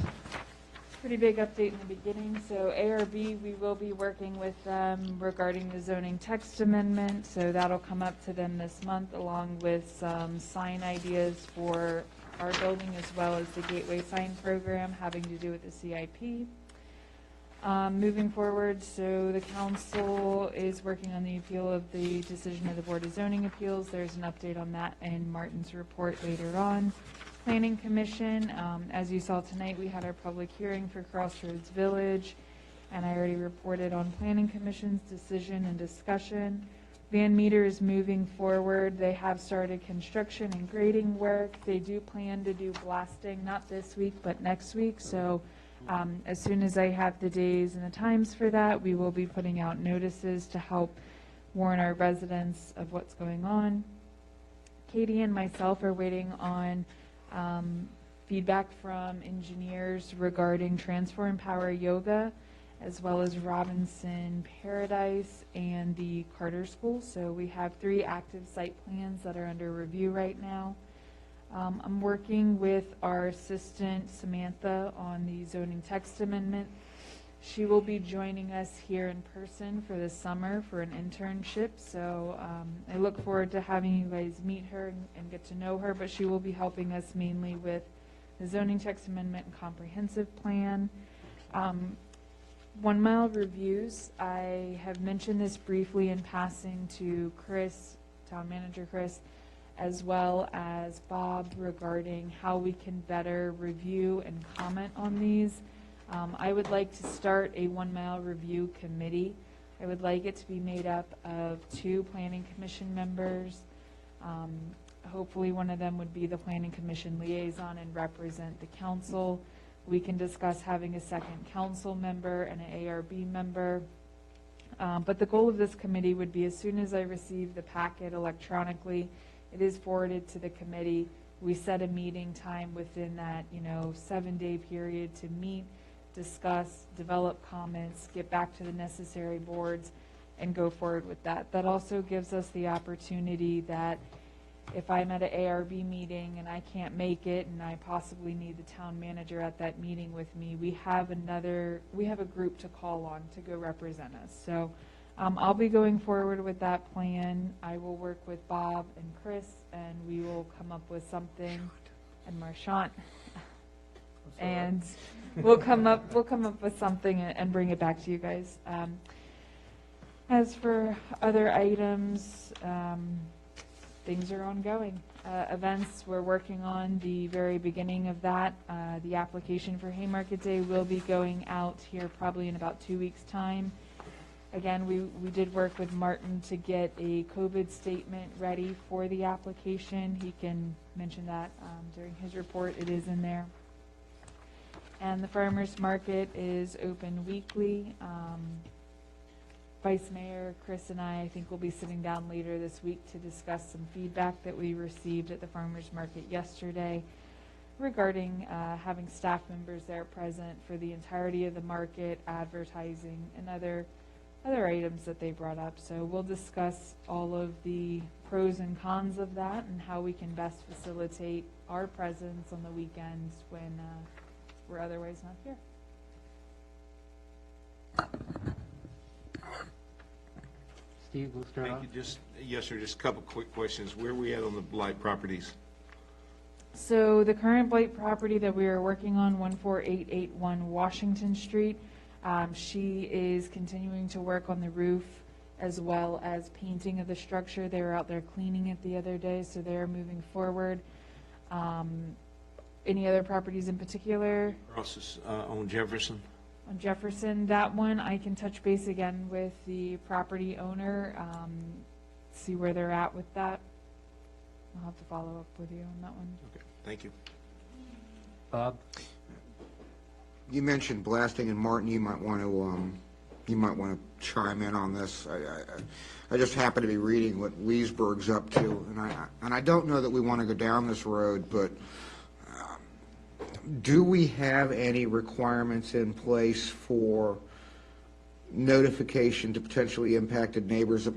S5: pretty big update in the beginning. So ARB, we will be working with them regarding the zoning text amendment, so that'll come up to them this month, along with some sign ideas for our building as well as the Gateway Sign Program having to do with the CIP. Moving forward, so the council is working on the appeal of the decision of the Board of Zoning Appeals. There's an update on that in Martin's report later on. Planning Commission, as you saw tonight, we had our public hearing for Crossroads Village, and I already reported on Planning Commission's decision and discussion. Van Meter is moving forward. They have started construction and grading work. They do plan to do blasting, not this week, but next week. So as soon as I have the days and the times for that, we will be putting out notices to help warn our residents of what's going on. Katie and myself are waiting on feedback from engineers regarding Transform Power Yoga, as well as Robinson Paradise and the Carter School. So we have 3 active site plans that are under review right now. I'm working with our assistant Samantha on the zoning text amendment. She will be joining us here in person for the summer for an internship. So I look forward to having you guys meet her and get to know her, but she will be helping us mainly with the zoning text amendment and comprehensive plan. 1 mile reviews. I have mentioned this briefly in passing to Chris, Town Manager Chris, as well as Bob regarding how we can better review and comment on these. I would like to start a 1 mile review committee. I would like it to be made up of 2 planning commission members. Hopefully one of them would be the planning commission liaison and represent the council. We can discuss having a second council member and an ARB member. But the goal of this committee would be, as soon as I receive the packet electronically, it is forwarded to the committee. We set a meeting time within that, 7-day period to meet, discuss, develop comments, get back to the necessary boards, and go forward with that. That also gives us the opportunity that if I'm at an ARB meeting and I can't make it and I possibly need the town manager at that meeting with me, we have a group to call on to go represent us. So I'll be going forward with that plan. I will work with Bob and Chris, and we will come up with something, and Marchant, and we'll come up with something and bring it back to you guys. As for other items, things are ongoing. Events, we're working on the very beginning of that. The application for Haymarket Day will be going out here probably in about 2 weeks' time. Again, we did work with Martin to get a COVID statement ready for the application. He can mention that during his report. It is in there. And the farmers market is open weekly. Vice Mayor Chris and I think we'll be sitting down later this week to discuss some feedback that we received at the farmers market yesterday regarding having staff members there present for the entirety of the market, advertising, and other items that they brought up. So we'll discuss all of the pros and cons of that and how we can best facilitate our presence on the weekends when we're otherwise not here.
S8: Steve, we'll start off.
S6: Thank you. Yes, sir, just a couple quick questions. Where are we at on the blight properties?
S5: So the current blight property that we are working on, 14881 Washington Street, she is continuing to work on the roof as well as painting of the structure. They were out there cleaning it the other day, so they're moving forward. Any other properties in particular?
S6: Across on Jefferson?
S5: On Jefferson, that one, I can touch base again with the property owner, see where they're at with that. I'll have to follow up with you on that one.
S6: Okay, thank you.
S8: Bob?
S1: You mentioned blasting, and Martin, you might want to chime in on this. I just happen to be reading what Leesburg's up to, and I don't know that we want to go down this road, but do we have any requirements in place for notification to potentially impacted neighbors?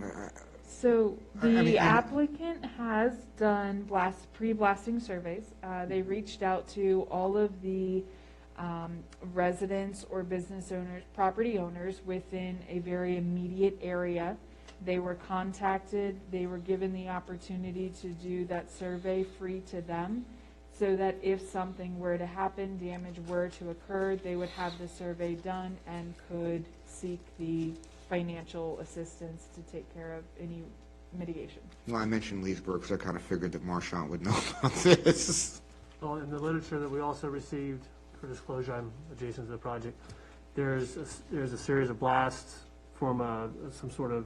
S5: So
S1: I
S5: the
S1: mean,
S5: applicant has done pre-blasting surveys. They reached out to all of the residents or business owners, property owners within a very immediate area. They were contacted, they were given the opportunity to do that survey free to them, so that if something were to happen, damage were to occur, they would have the survey done and could seek the financial assistance to take care of any mitigation.
S1: Well, I mentioned Leesburg because I kind of figured that Marchant would know about this.
S2: Well, in the literature that we also received, for disclosure, I'm adjacent to the project, there's a series of blasts from some sort of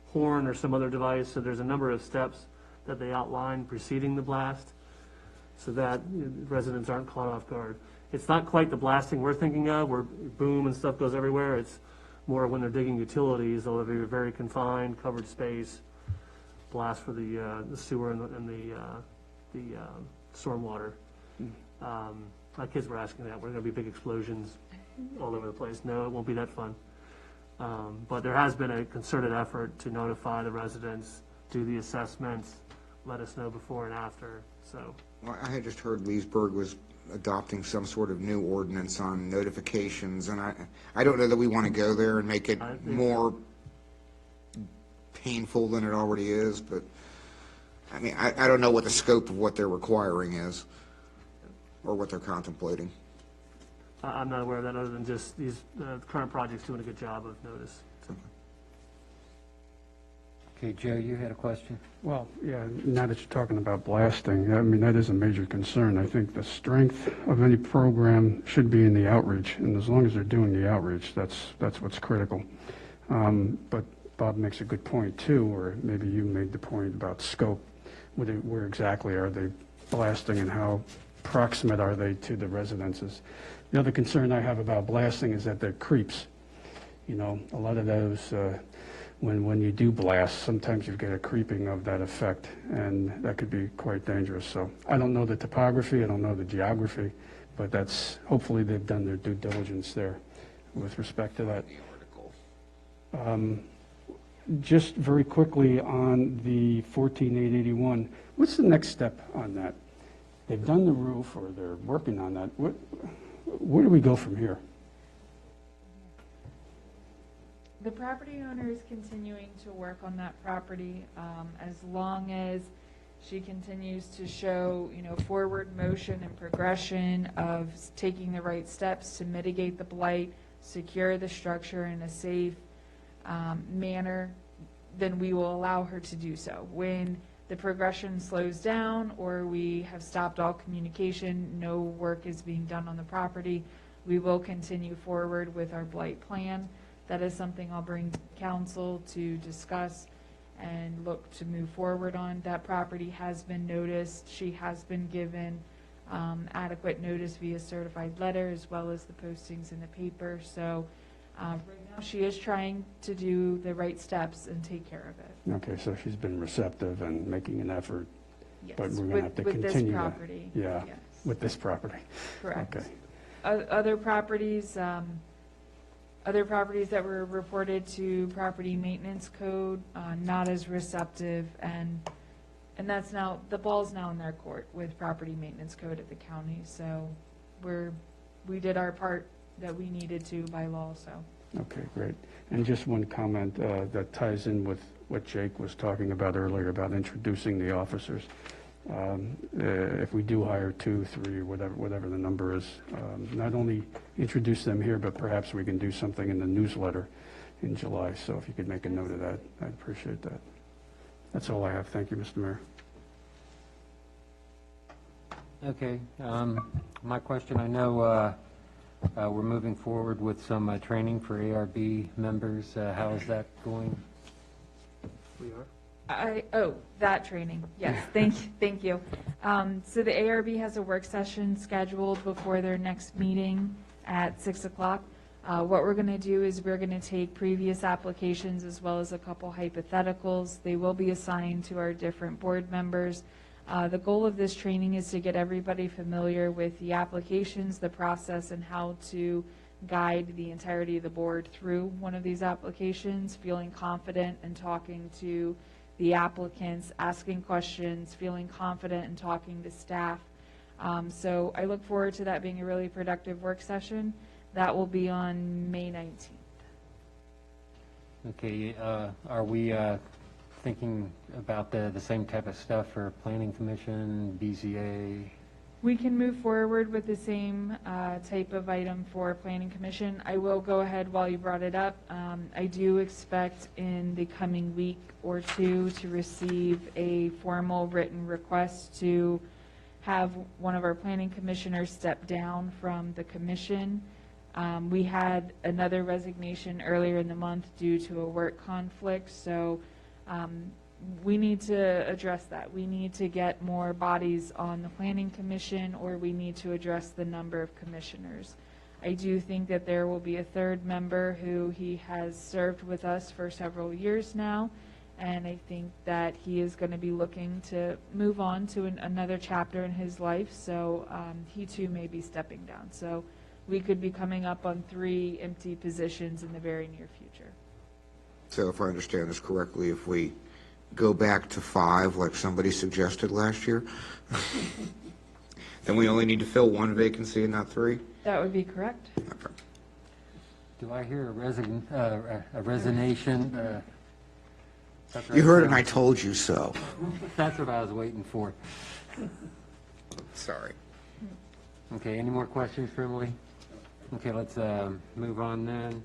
S2: horn or some other device, so there's a number of steps that they outline preceding the blast, so that residents aren't caught off guard. It's not quite the blasting we're thinking of, where boom and stuff goes everywhere. It's more when they're digging utilities, they'll have a very confined, covered space, blast for the sewer and the stormwater. My kids were asking that. We're going to be big explosions all over the place. No, it won't be that fun. But there has been a concerted effort to notify the residents, do the assessments, let us know before and after. So,
S1: Well, I had just heard Leesburg was adopting some sort of new ordinance on notifications, and I don't know that we want to go there and make it more painful than it already is, but I mean, I don't know what the scope of what they're requiring is or what they're contemplating.
S2: I'm not aware of that, other than just these current projects doing a good job of notice. So.
S8: Okay, Joe, you had a question?
S9: Well, yeah, now that you're talking about blasting, I mean, that is a major concern. I think the strength of any program should be in the outreach, and as long as they're doing the outreach, that's what's critical. But Bob makes a good point, too, or maybe you made the point about scope. Where exactly are they blasting, and how proximate are they to the residences? The other concern I have about blasting is that they're creeps. You know, a lot of those, when you do blast, sometimes you get a creeping of that effect, and that could be quite dangerous. So I don't know the topography, I don't know the geography, but that's, hopefully they've done their due diligence there with respect to that. Just very quickly on the 14,881, what's the next step on that? They've done the roof, or they're working on that. Where do we go from here?
S5: The property owner is continuing to work on that property, as long as she continues to show, forward motion and progression of taking the right steps to mitigate the blight, secure the structure in a safe manner, then we will allow her to do so. When the progression slows down, or we have stopped all communication, no work is being done on the property, we will continue forward with our blight plan. That is something I'll bring to council to discuss and look to move forward on. That property has been noticed. She has been given adequate notice via certified letter, as well as the postings in the paper. So right now she is trying to do the right steps and take care of it.
S9: Okay, so she's been receptive and making an effort,
S5: Yes,
S9: but we're going to have to
S5: with
S9: continue.
S5: this property.
S9: Yeah,
S5: Yes.
S9: with this property.
S5: Correct.
S9: Okay.
S5: Other properties that were reported to property maintenance code, not as receptive, and that's now, the ball's now in their court with property maintenance code at the county. So we did our part that we needed to by law, so.
S9: Okay, great. And just one comment that ties in with what Jake was talking about earlier about introducing the officers. If we do hire 2, 3, whatever the number is, not only introduce them here, but perhaps we can do something in the newsletter in July. So if you could make a note of that, I'd appreciate that. That's all I have. Thank you, Mr. Mayor.
S8: Okay, my question, I know we're moving forward with some training for ARB members. How is that going?
S2: We are.
S5: That training, yes, thank you. So the ARB has a work session scheduled before their next meeting at 6 o'clock. What we're going to do is we're going to take previous applications as well as a couple hypotheticals. They will be assigned to our different board members. The goal of this training is to get everybody familiar with the applications, the process, and how to guide the entirety of the board through one of these applications, feeling confident and talking to the applicants, asking questions, feeling confident and talking to staff. So I look forward to that being a really productive work session. That will be on May 19th.
S8: Okay, are we thinking about the same type of stuff for Planning Commission, BZA?
S5: We can move forward with the same type of item for Planning Commission. I will go ahead while you brought it up. I do expect in the coming week or two to receive a formal written request to have one of our planning commissioners step down from the commission. We had another resignation earlier in the month due to a work conflict, so we need to address that. We need to get more bodies on the planning commission, or we need to address the number of commissioners. I do think that there will be a third member who he has served with us for several years now, and I think that he is going to be looking to move on to another chapter in his life, so he too may be stepping down. So we could be coming up on 3 empty positions in the very near future.
S1: So if I understand this correctly, if we go back to 5, like somebody suggested last year, then we only need to fill 1 vacancy and not 3?
S5: That would be correct.
S1: Okay.
S8: Do I hear a resignation?
S1: You heard it and I told you so.
S8: That's what I was waiting for.
S1: Sorry.
S8: Okay, any more questions for Emily? Okay, let's move on then.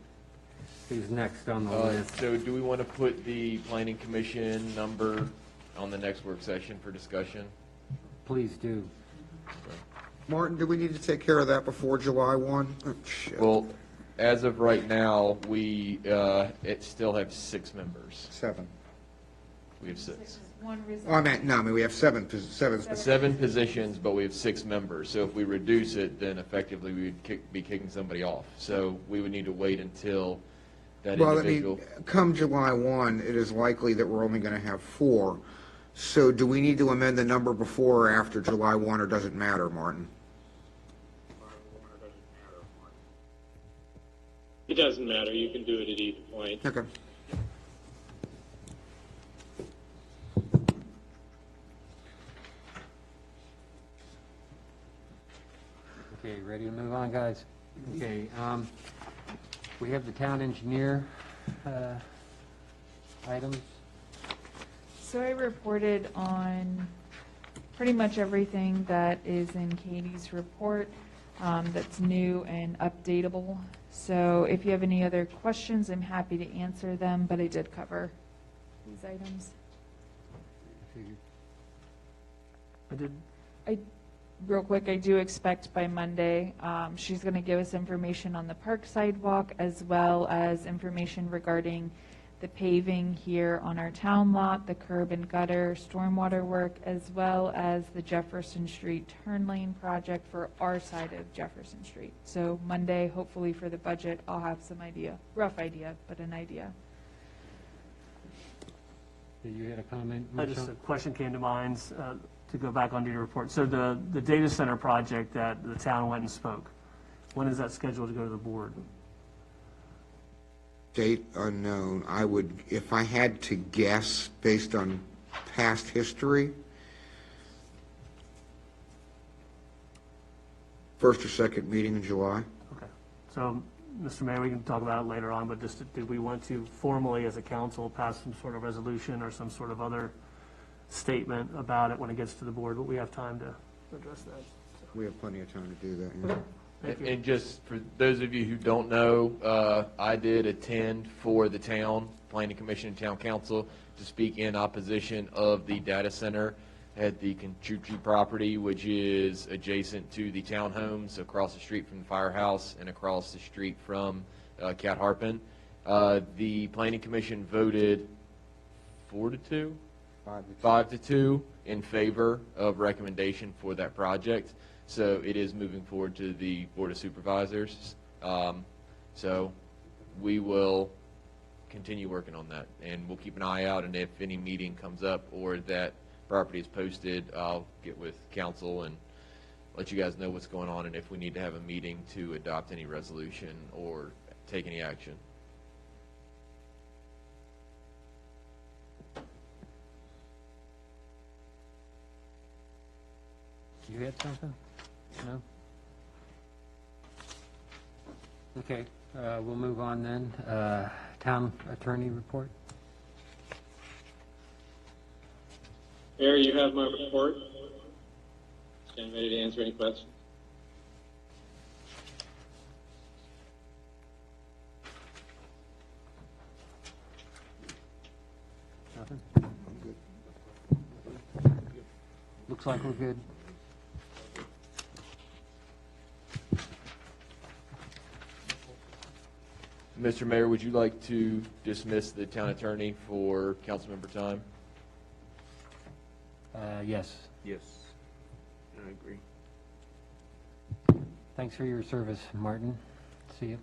S8: Who's next on the list?
S15: So do we want to put the planning commission number on the next work session for discussion?
S8: Please do.
S1: Martin, do we need to take care of that before July 1? Oh, shit.
S15: Well, as of right now, we still have 6 members.
S1: 7.
S15: We have 6.
S1: I mean, we have 7
S15: positions, but we have 6 members. So if we reduce it, then effectively we would be kicking somebody off. So we would need to wait until that individual.
S1: Come July 1, it is likely that we're only going to have 4. So do we need to amend the number before or after July 1, or does it matter, Martin?
S16: It doesn't matter. You can do it at either point.
S1: Okay.
S8: Okay, ready to move on, guys? Okay, we have the town engineer items.
S5: So I reported on pretty much everything that is in Katie's report that's new and updatable. So if you have any other questions, I'm happy to answer them, but I did cover these items. Real quick, I do expect by Monday, she's going to give us information on the park sidewalk as well as information regarding the paving here on our town lot, the curb and gutter, stormwater work, as well as the Jefferson Street turn lane project for our side of Jefferson Street. So Monday, hopefully for the budget, I'll have some idea, rough idea, but an idea.
S8: You had a comment?
S2: Just a question came to mind to go back onto your report. So the data center project that the town went and spoke, when is that scheduled to go to the board?
S1: Date unknown. I would, if I had to guess based on past history, first or second meeting in July.
S2: Okay. So, Mr. Mayor, we can talk about it later on, but just did we want to formally, as a council, pass some sort of resolution or some sort of other statement about it when it gets to the board? But we have time to address that.
S1: We have plenty of time to do that. Yeah.
S15: And just for those of you who don't know, I did attend for the town planning commission and town council to speak in opposition of the data center at the Conchuchi property, which is adjacent to the townhomes across the street from the firehouse and across the street from Cat Harpin. The planning commission voted 4-2 5 to 2 in favor of recommendation for that project. So it is moving forward to the Board of Supervisors. So we will continue working on that, and we'll keep an eye out, and if any meeting comes up or that property is posted, I'll get with council and let you guys know what's going on and if we need to have a meeting to adopt any resolution or take any action.
S8: You had something? No? Okay, we'll move on then. Town attorney report?
S16: Mayor, you have my report. Stand ready to answer any questions.
S8: Nothing? Looks like we're good.
S15: Mr. Mayor, would you like to dismiss the town attorney for council member time?
S8: Yes.
S6: Yes, I agree.
S8: Thanks for your service, Martin. See you.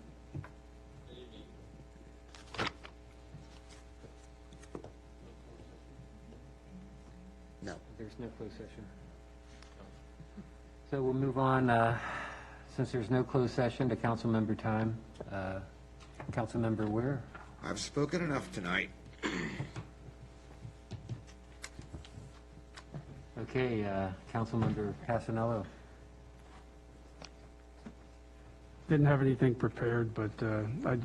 S1: No.
S8: There's no closed session. So we'll move on, since there's no closed session, to council member time. Council member Ware?
S1: I've spoken enough tonight.
S8: Okay, council member Passanello.
S9: Didn't have anything prepared, but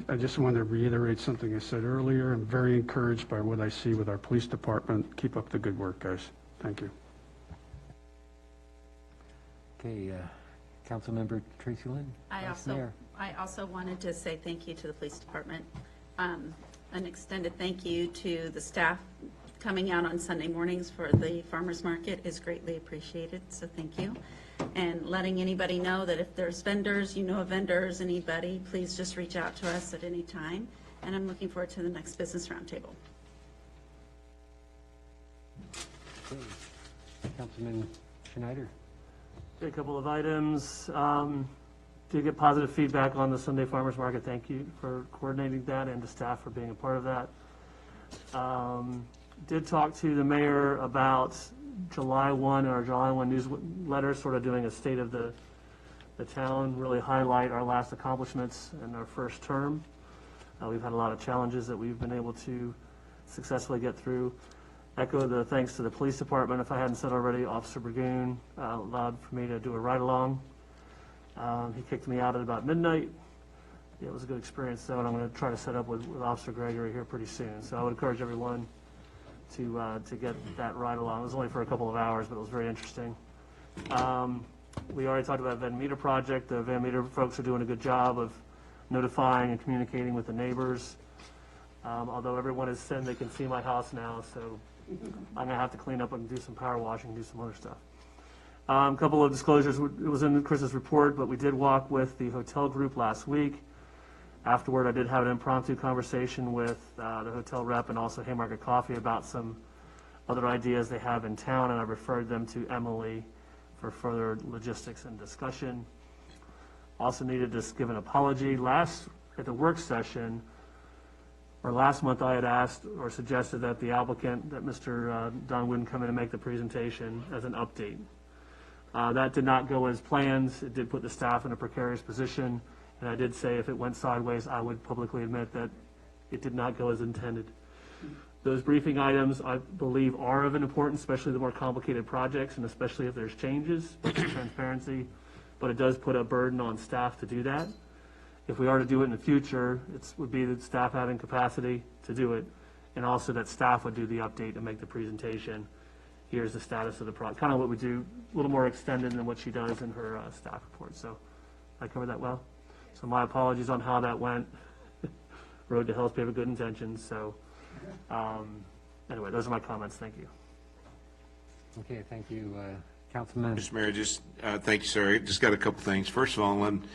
S9: I just want to reiterate something I said earlier. I'm very encouraged by what I see with our police department. Keep up the good work, guys. Thank you.
S8: Okay, council member Tracy Lynn? Vice Mayor.
S14: I also wanted to say thank you to the police department. An extended thank you to the staff coming out on Sunday mornings for the farmers market is greatly appreciated, so thank you. And letting anybody know that if there's vendors, you know of vendors, anybody, please just reach out to us at any time. And I'm looking forward to the next business roundtable.
S8: Okay. Councilman Schneider?
S2: A couple of items. Did get positive feedback on the Sunday Farmers Market. Thank you for coordinating that and to staff for being a part of that. Did talk to the mayor about July 1, our July 1 newsletter, sort of doing a state of the town, really highlight our last accomplishments in our first term. We've had a lot of challenges that we've been able to successfully get through. Echo the thanks to the police department. If I hadn't said already, Officer Burgoon allowed for me to do a ride-along. He kicked me out at about midnight. It was a good experience, though, and I'm going to try to set up with Officer Gregory here pretty soon. So I would encourage everyone to get that ride-along. It was only for a couple of hours, but it was very interesting. We already talked about the Van Meter project. The Van Meter folks are doing a good job of notifying and communicating with the neighbors. Although everyone has said they can see my house now, so I'm going to have to clean up and do some power washing, do some other stuff. A couple of disclosures. It was in Chris's report, but we did walk with the hotel group last week. Afterward, I did have an impromptu conversation with the hotel rep and also Haymarket Coffee about some other ideas they have in town, and I referred them to Emily for further logistics and discussion. Also needed to give an apology. At the work session, or last month, I had asked or suggested that the applicant, that Mr. Don wouldn't come in and make the presentation as an update. That did not go as planned. It did put the staff in a precarious position, and I did say if it went sideways, I would publicly admit that it did not go as intended. Those briefing items, I believe, are of an importance, especially the more complicated projects, and especially if there's changes, transparency, but it does put a burden on staff to do that. If we are to do it in the future, it would be that staff having capacity to do it, and also that staff would do the update and make the presentation. Here's the status of the project, kind of what we do, a little more extended than what she does in her staff report. So I covered that well. So my apologies on how that went. Road to hell's paved with good intentions. So anyway, those are my comments. Thank you.
S8: Okay, thank you, Councilman.
S6: Mr. Mayor, just thank you, sir. I just got a couple things. First of all, and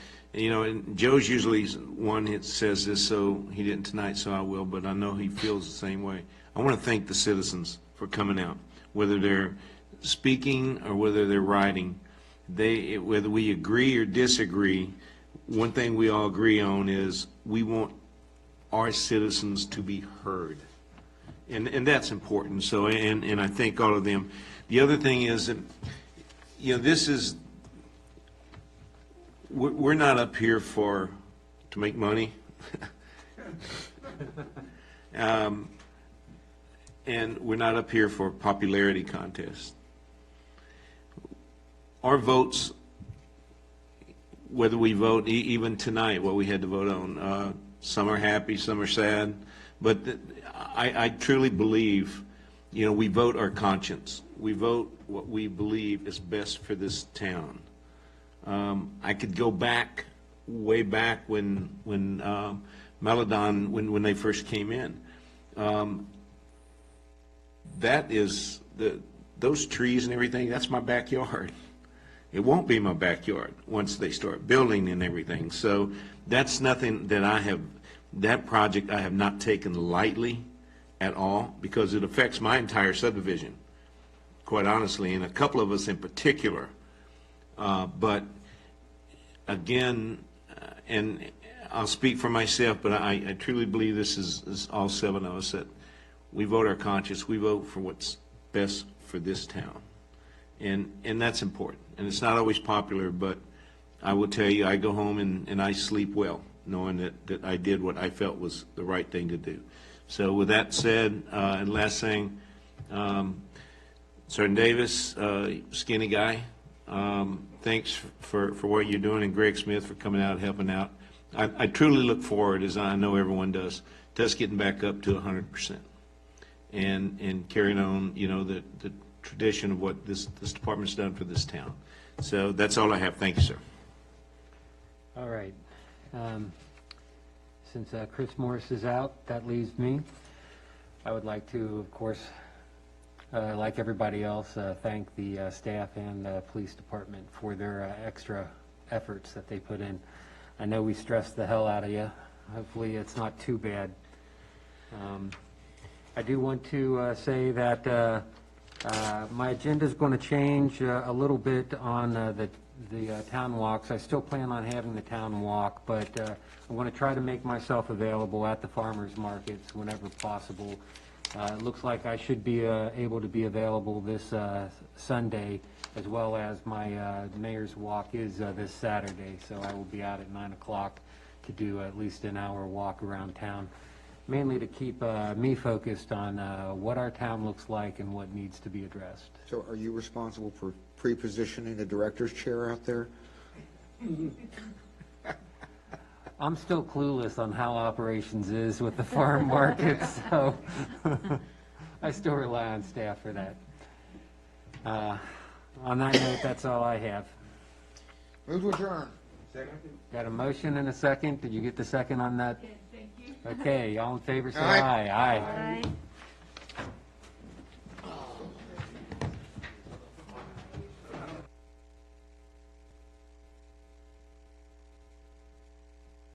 S6: Joe's usually one that says this, so he didn't tonight, so I will, but I know he feels the same way. I want to thank the citizens for coming out, whether they're speaking or whether they're writing. Whether we agree or disagree, one thing we all agree on is we want our citizens to be heard. And that's important. So, and I thank all of them. The other thing is that, we're not up here to make money. And we're not up here for a popularity contest. Our votes, whether we vote, even tonight, what we had to vote on, some are happy, some are sad, but I truly believe, we vote our conscience. We vote what we believe is best for this town. I could go back, way back when Meladon, when they first came in. Those trees and everything, that's my backyard. It won't be my backyard once they start building and everything. So that's nothing that project I have not taken lightly at all, because it affects my entire subdivision, quite honestly, and a couple of us in particular. But again, and I'll speak for myself, but I truly believe this is all seven of us, that we vote our conscience, we vote for what's best for this town. And that's important. And it's not always popular, but I will tell you, I go home and I sleep well, knowing that I did what I felt was the right thing to do. So with that said, and last thing, Sergeant Davis, skinny guy, thanks for what you're doing, and Greg Smith for coming out and helping out. I truly look forward, as I know everyone does, to us getting back up to 100% and carrying on, the tradition of what this department's done for this town. So that's all I have. Thank you, sir.
S8: All right. Since Chris Morris is out, that leaves me. I would like to, of course, like everybody else, thank the staff and the police department for their extra efforts that they put in. I know we stressed the hell out of you. Hopefully it's not too bad. I do want to say that my agenda is going to change a little bit on the town walks. I still plan on having the town walk, but I'm going to try to make myself available at the farmers markets whenever possible. It looks like I should be able to be available this Sunday, as well as my mayor's walk is this Saturday, so I will be out at 9 o'clock to do at least an hour walk around town, mainly to keep me focused on what our town looks like and what needs to be addressed.
S1: So are you responsible for pre-positioning the director's chair out there?
S8: I'm still clueless on how operations is with the farm markets, so I still rely on staff for that. On that note, that's all I have.
S1: Move to adjourn.
S8: Second. Got a motion and a second. Did you get the second on that?
S4: Thank you.
S8: Okay, all in favor, say
S1: Aye.
S8: aye. Aye.
S12: Aye.